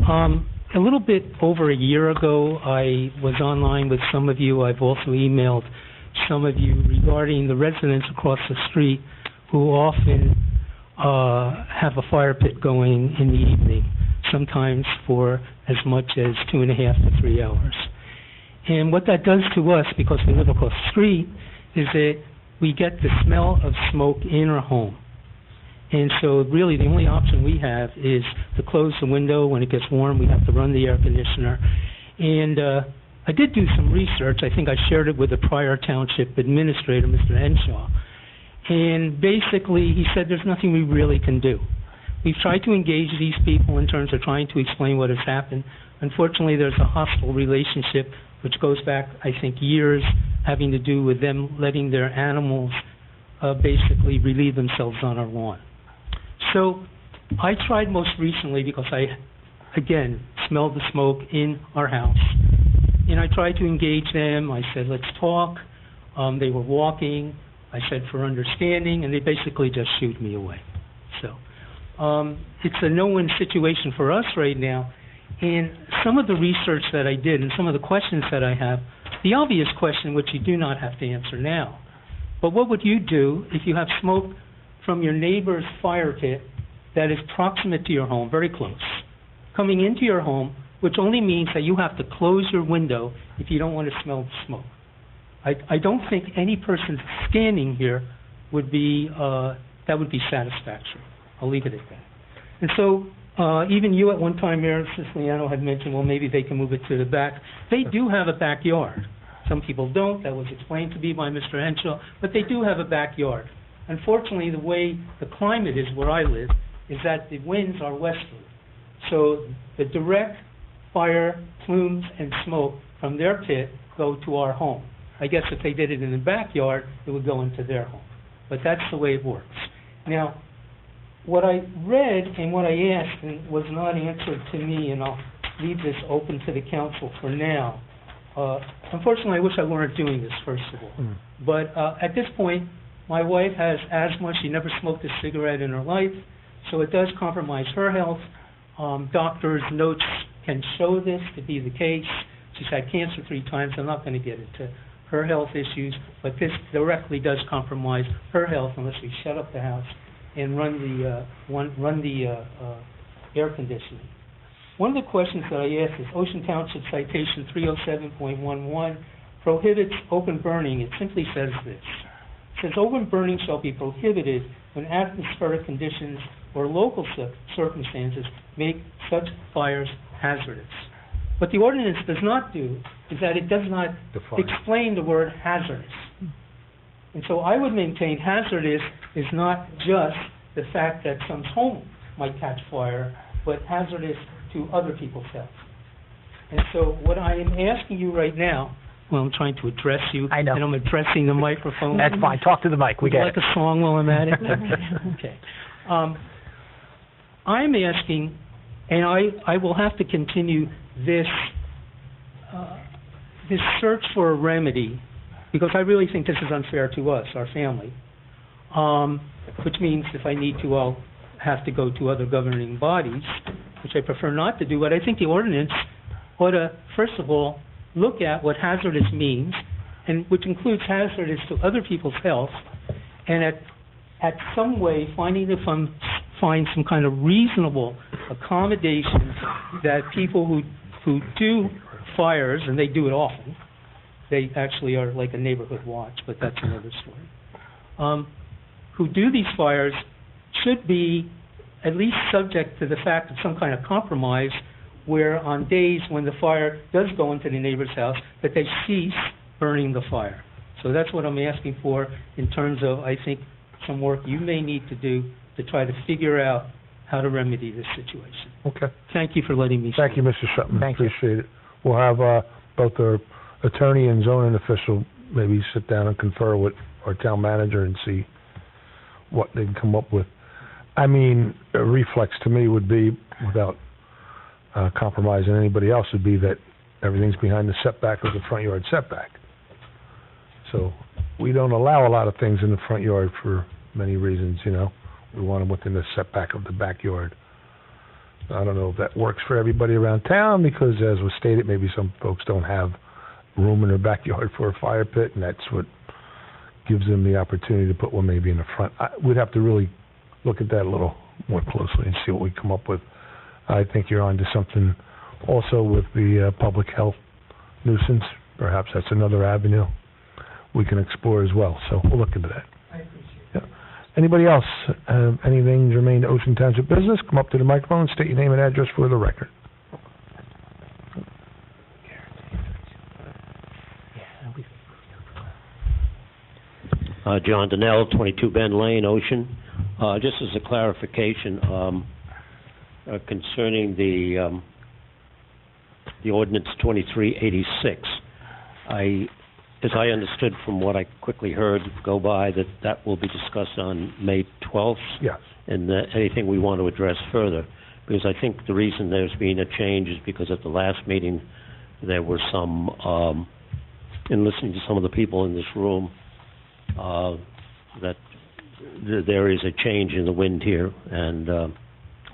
Speaker 2: A little bit over a year ago, I was online with some of you. I've also emailed some of you regarding the residents across the street who often have a fire pit going in the evening, sometimes for as much as 2.5 to 3 hours. And what that does to us, because we live across the street, is that we get the smell of smoke in our home. And so really the only option we have is to close the window. When it gets warm, we have to run the air conditioner. And I did do some research. I think I shared it with the prior township administrator, Mr. Henshaw. And basically, he said there's nothing we really can do. We've tried to engage these people in terms of trying to explain what has happened. Unfortunately, there's a hostile relationship which goes back, I think, years, having to do with them letting their animals basically relieve themselves on our lawn. So I tried most recently because I, again, smelled the smoke in our house. And I tried to engage them. I said, let's talk. They were walking. I said, for understanding, and they basically just shooed me away. So it's a no-win situation for us right now. And some of the research that I did and some of the questions that I have, the obvious question, which you do not have to answer now, but what would you do if you have smoke from your neighbor's fire pit that is proximate to your home, very close, coming into your home, which only means that you have to close your window if you don't want to smell the smoke? I don't think any person standing here would be, that would be satisfactory. I'll leave it at that. And so, even you at one time, Mayor Siciliano, had mentioned, well, maybe they can move it to the back. They do have a backyard. Some people don't. That was explained to me by Mr. Henshaw. But they do have a backyard. Unfortunately, the way the climate is where I live is that the winds are westerly. So the direct fire, plumes, and smoke from their pit go to our home. I guess if they did it in the backyard, it would go into their home. But that's the way it works. Now, what I read and what I asked and was not answered to me, and I'll leave this open to the council for now. Unfortunately, I wish I weren't doing this, first of all. But at this point, my wife has asthma. She never smoked a cigarette in her life, so it does compromise her health. Doctors' notes can show this to be the case. She's had cancer 3 times. I'm not going to get into her health issues, but this directly does compromise her health unless we shut up the house and run the air conditioning. One of the questions that I asked is Ocean Township Citation 307.11 prohibits open burning. It simply says this. It says open burning shall be prohibited when atmospheric conditions or local circumstances make such fires hazardous. What the ordinance does not do is that it does not explain the word hazardous. And so I would maintain hazardous is not just the fact that some home might catch fire, but hazardous to other people's health. And so what I am asking you right now, well, I'm trying to address you,
Speaker 17: I know.
Speaker 2: and I'm addressing the microphone.
Speaker 17: That's fine. Talk to the mic. We
Speaker 2: Would you
Speaker 17: get
Speaker 2: like
Speaker 17: it.
Speaker 2: a song while I'm at it? Okay. I'm asking, and I will have to continue this this search for a remedy, because I really think this is unfair to us, our family, which means if I need to, I'll have to go to other governing bodies, which I prefer not to do. But I think the ordinance ought to, first of all, look at what hazardous means, and which includes hazardous to other people's health, and at some way find some kind of reasonable accommodations that people who do fires, and they do it often, they actually are like a neighborhood watch, but that's another story, who do these fires should be at least subject to the fact of some kind of compromise where on days when the fire does go into the neighbor's house, that they cease burning the fire. So that's what I'm asking for in terms of, I think, some work you may need to do to try to figure out how to remedy this situation.
Speaker 19: Okay.
Speaker 2: Thank you for letting me
Speaker 19: Thank
Speaker 2: speak.
Speaker 19: you, Mr. Shutman.
Speaker 2: Thank you.
Speaker 19: Appreciate it. We'll have both our attorney and zoning official maybe sit down and confer with our town manager and see what they can come up with. I mean, a reflex to me would be, without compromising anybody else, would be that everything's behind the setback of the front yard setback. So we don't allow a lot of things in the front yard for many reasons, you know. We want them within the setback of the backyard. I don't know if that works for everybody around town, because as was stated, maybe some folks don't have room in their backyard for a fire pit, and that's what gives them the opportunity to put one maybe in the front. We'd have to really look at that a little more closely and see what we come up with. I think you're onto something also with the public health nuisance. Perhaps that's another avenue we can explore as well. So we'll look into that.
Speaker 2: I appreciate
Speaker 19: Yeah. Anybody else have anything germane to Ocean Township business? Come up to the microphone, state your name and address for the record.
Speaker 3: John Donnell, 22 Bend Lane, Ocean. Just as a clarification, concerning the ordinance 2386, as I understood from what I quickly heard go by, that will be discussed on May 12th?
Speaker 19: Yes.
Speaker 3: And anything we want to address further, because I think the reason there's been a change is because at the last meeting, there were some, in listening to some of the people in this room, that there is a change in the wind here, and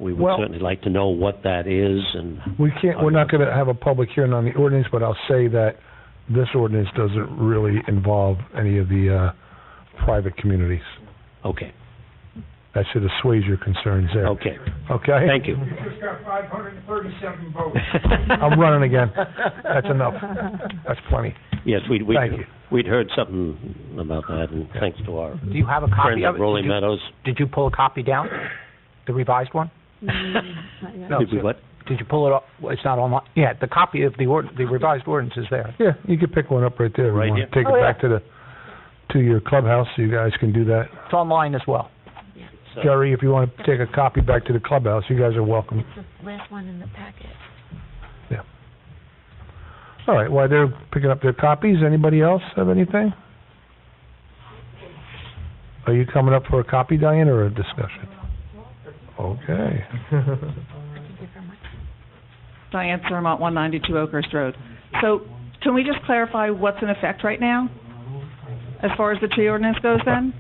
Speaker 3: we would certainly like to know what that is. And
Speaker 19: we're not going to have a public hearing on the ordinance, but I'll say that this ordinance doesn't really involve any of the private communities.
Speaker 3: Okay.
Speaker 19: That should assuage your concerns there.
Speaker 3: Okay.
Speaker 19: Okay?
Speaker 3: Thank you.
Speaker 5: We just got 537 votes.
Speaker 19: I'm running again. That's enough. That's plenty.
Speaker 3: Yes,
Speaker 19: Thank you.
Speaker 3: We'd heard something about that, and thanks to our
Speaker 17: Do you have a copy
Speaker 3: friends
Speaker 17: of
Speaker 3: at
Speaker 17: it?
Speaker 3: Rolling Meadows.
Speaker 17: Did you pull a copy down? The revised one? No.
Speaker 3: Did we what?
Speaker 17: Did you pull it up? Well, it's not online. Yeah, the copy of the revised ordinance is there.
Speaker 19: Yeah, you could pick one up right there.
Speaker 3: Right here?
Speaker 19: Take it back to your clubhouse, so you guys can do that.
Speaker 17: It's online as well.
Speaker 3: So,
Speaker 19: Jerry, if you want to take a copy back to the clubhouse, you guys are welcome.
Speaker 16: It's the last one in the packet.
Speaker 19: Yeah. All right, while they're picking up their copies, anybody else have anything? Are you coming up for a copy, Diane, or a discussion? Okay.
Speaker 8: Diane Surmont, 192 Oakhurst Road. So can we just clarify what's in effect right now, as far as the tree ordinance goes then?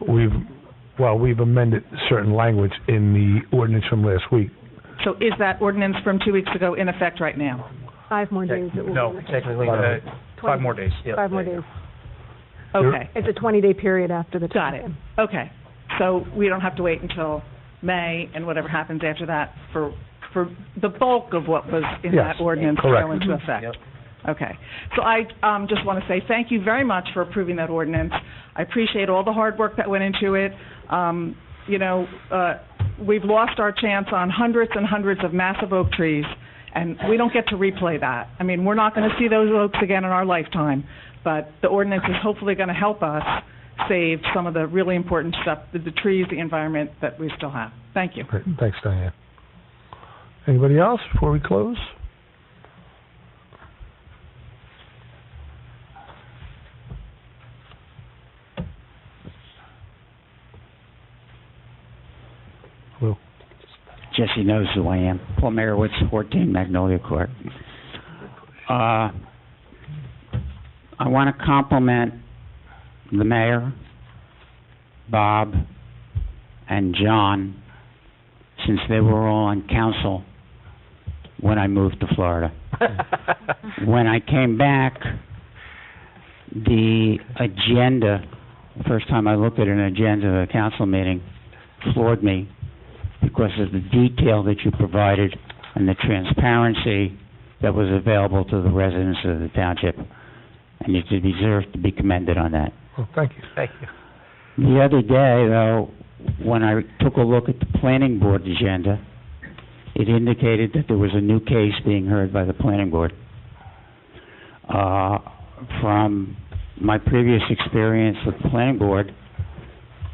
Speaker 19: We've amended certain language in the ordinance from last week.
Speaker 8: So is that ordinance from 2 weeks ago in effect right now?
Speaker 18: 5 more days. It will
Speaker 22: No,
Speaker 18: be in effect.
Speaker 22: technically, 5 more days. Yeah.
Speaker 18: 5 more days.
Speaker 8: Okay.
Speaker 18: It's a 20-day period after the
Speaker 8: Got it. Okay. So we don't have to wait until May and whatever happens after that for the bulk of what was in
Speaker 19: Yes,
Speaker 8: that ordinance to
Speaker 19: correct.
Speaker 8: go into effect? Okay. So I just want to say thank you very much for approving that ordinance. I appreciate all the hard work that went into it. We've lost our chance on hundreds and hundreds of massive oak trees, and we don't get to replay that. I mean, we're not going to see those oaks again in our lifetime, but the ordinance is hopefully going to help us save some of the really important stuff, the trees, the environment that we still have. Thank you.
Speaker 19: Great. Thanks, Diane. Anybody else before we close? Will.
Speaker 20: Jesse knows who I am. Paul Merowitz, 14 Magnolia Court. I want to compliment the mayor, Bob, and John, since they were all on council when I moved to Florida. When I came back, the agenda, first time I looked at an agenda of a council meeting, floored me because of the detail that you provided and the transparency that was available to the residents of the township. And you deserve to be commended on that.
Speaker 19: Well, thank you.
Speaker 17: Thank you.
Speaker 20: The other day, though, when I took a look at the planning board agenda, it indicated that there was a new case being heard by the planning board. From my previous experience with the planning board,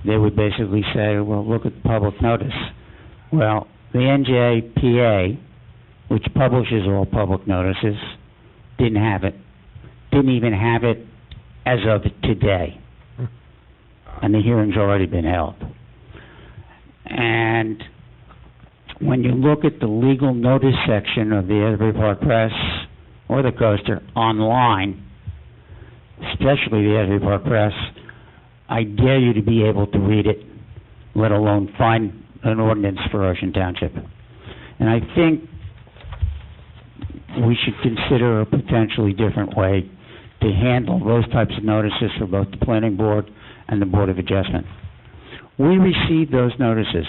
Speaker 20: they would basically say, well, look at the public notice. Well, the NJPA, which publishes all public notices, didn't have it. Didn't even have it as of today. And the hearing's already been held. And when you look at the legal notice section of the Asbury Park Press or the Coaster online, especially the Asbury Park Press, I dare you to be able to read it, let alone find an ordinance for Ocean Township. And I think we should consider a potentially different way to handle those types of notices for both the planning board and the Board of Adjustment. We received those notices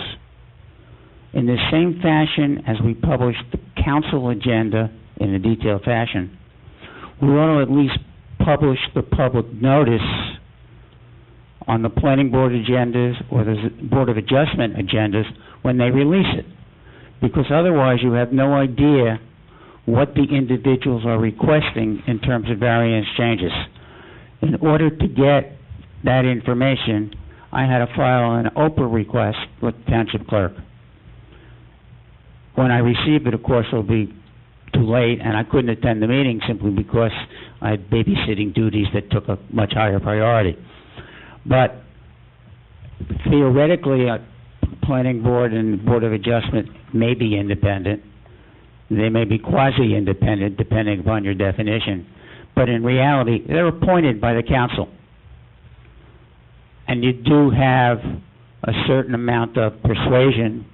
Speaker 20: in the same fashion as we published the council agenda in a detailed fashion. We ought to at least publish the public notice on the planning board agendas or the Board of Adjustment agendas when they release it. Because otherwise you have no idea what the individuals are requesting in terms of variance changes. In order to get that information, I had to file an Oprah request with the township clerk. When I received it, of course, it'll be too late, and I couldn't attend the meeting simply because I had babysitting duties that took a much higher priority. But theoretically, planning board and Board of Adjustment may be independent. They may be quasi-independent, depending upon your definition. But in reality, they're appointed by the council. And you do have a certain amount of persuasion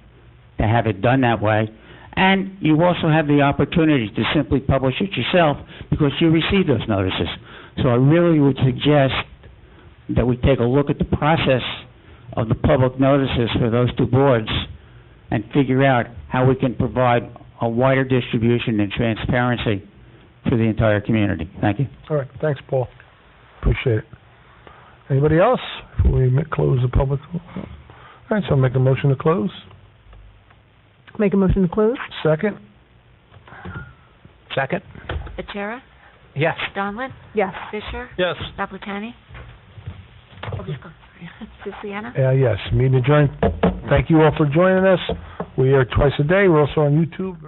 Speaker 20: to have it done that way. And you also have the opportunity to simply publish it yourself because you receive those notices. So I really would suggest that we take a look at the process of the public notices for those two boards and figure out how we can provide a wider distribution and transparency for the entire community. Thank you.
Speaker 19: All right, thanks, Paul. Appreciate it. Anybody else before we close the public? All right, so I'll make a motion to close.
Speaker 8: Make a motion to close?
Speaker 19: Second?
Speaker 17: Second?
Speaker 16: Achara?
Speaker 17: Yes.
Speaker 16: Donlin?
Speaker 8: Yes.
Speaker 16: Fisher?
Speaker 17: Yes.
Speaker 16: Naplatani? Siciliano?
Speaker 19: Yes, meeting adjourned. Thank you all for joining us. We are twice a day. We're also on YouTube.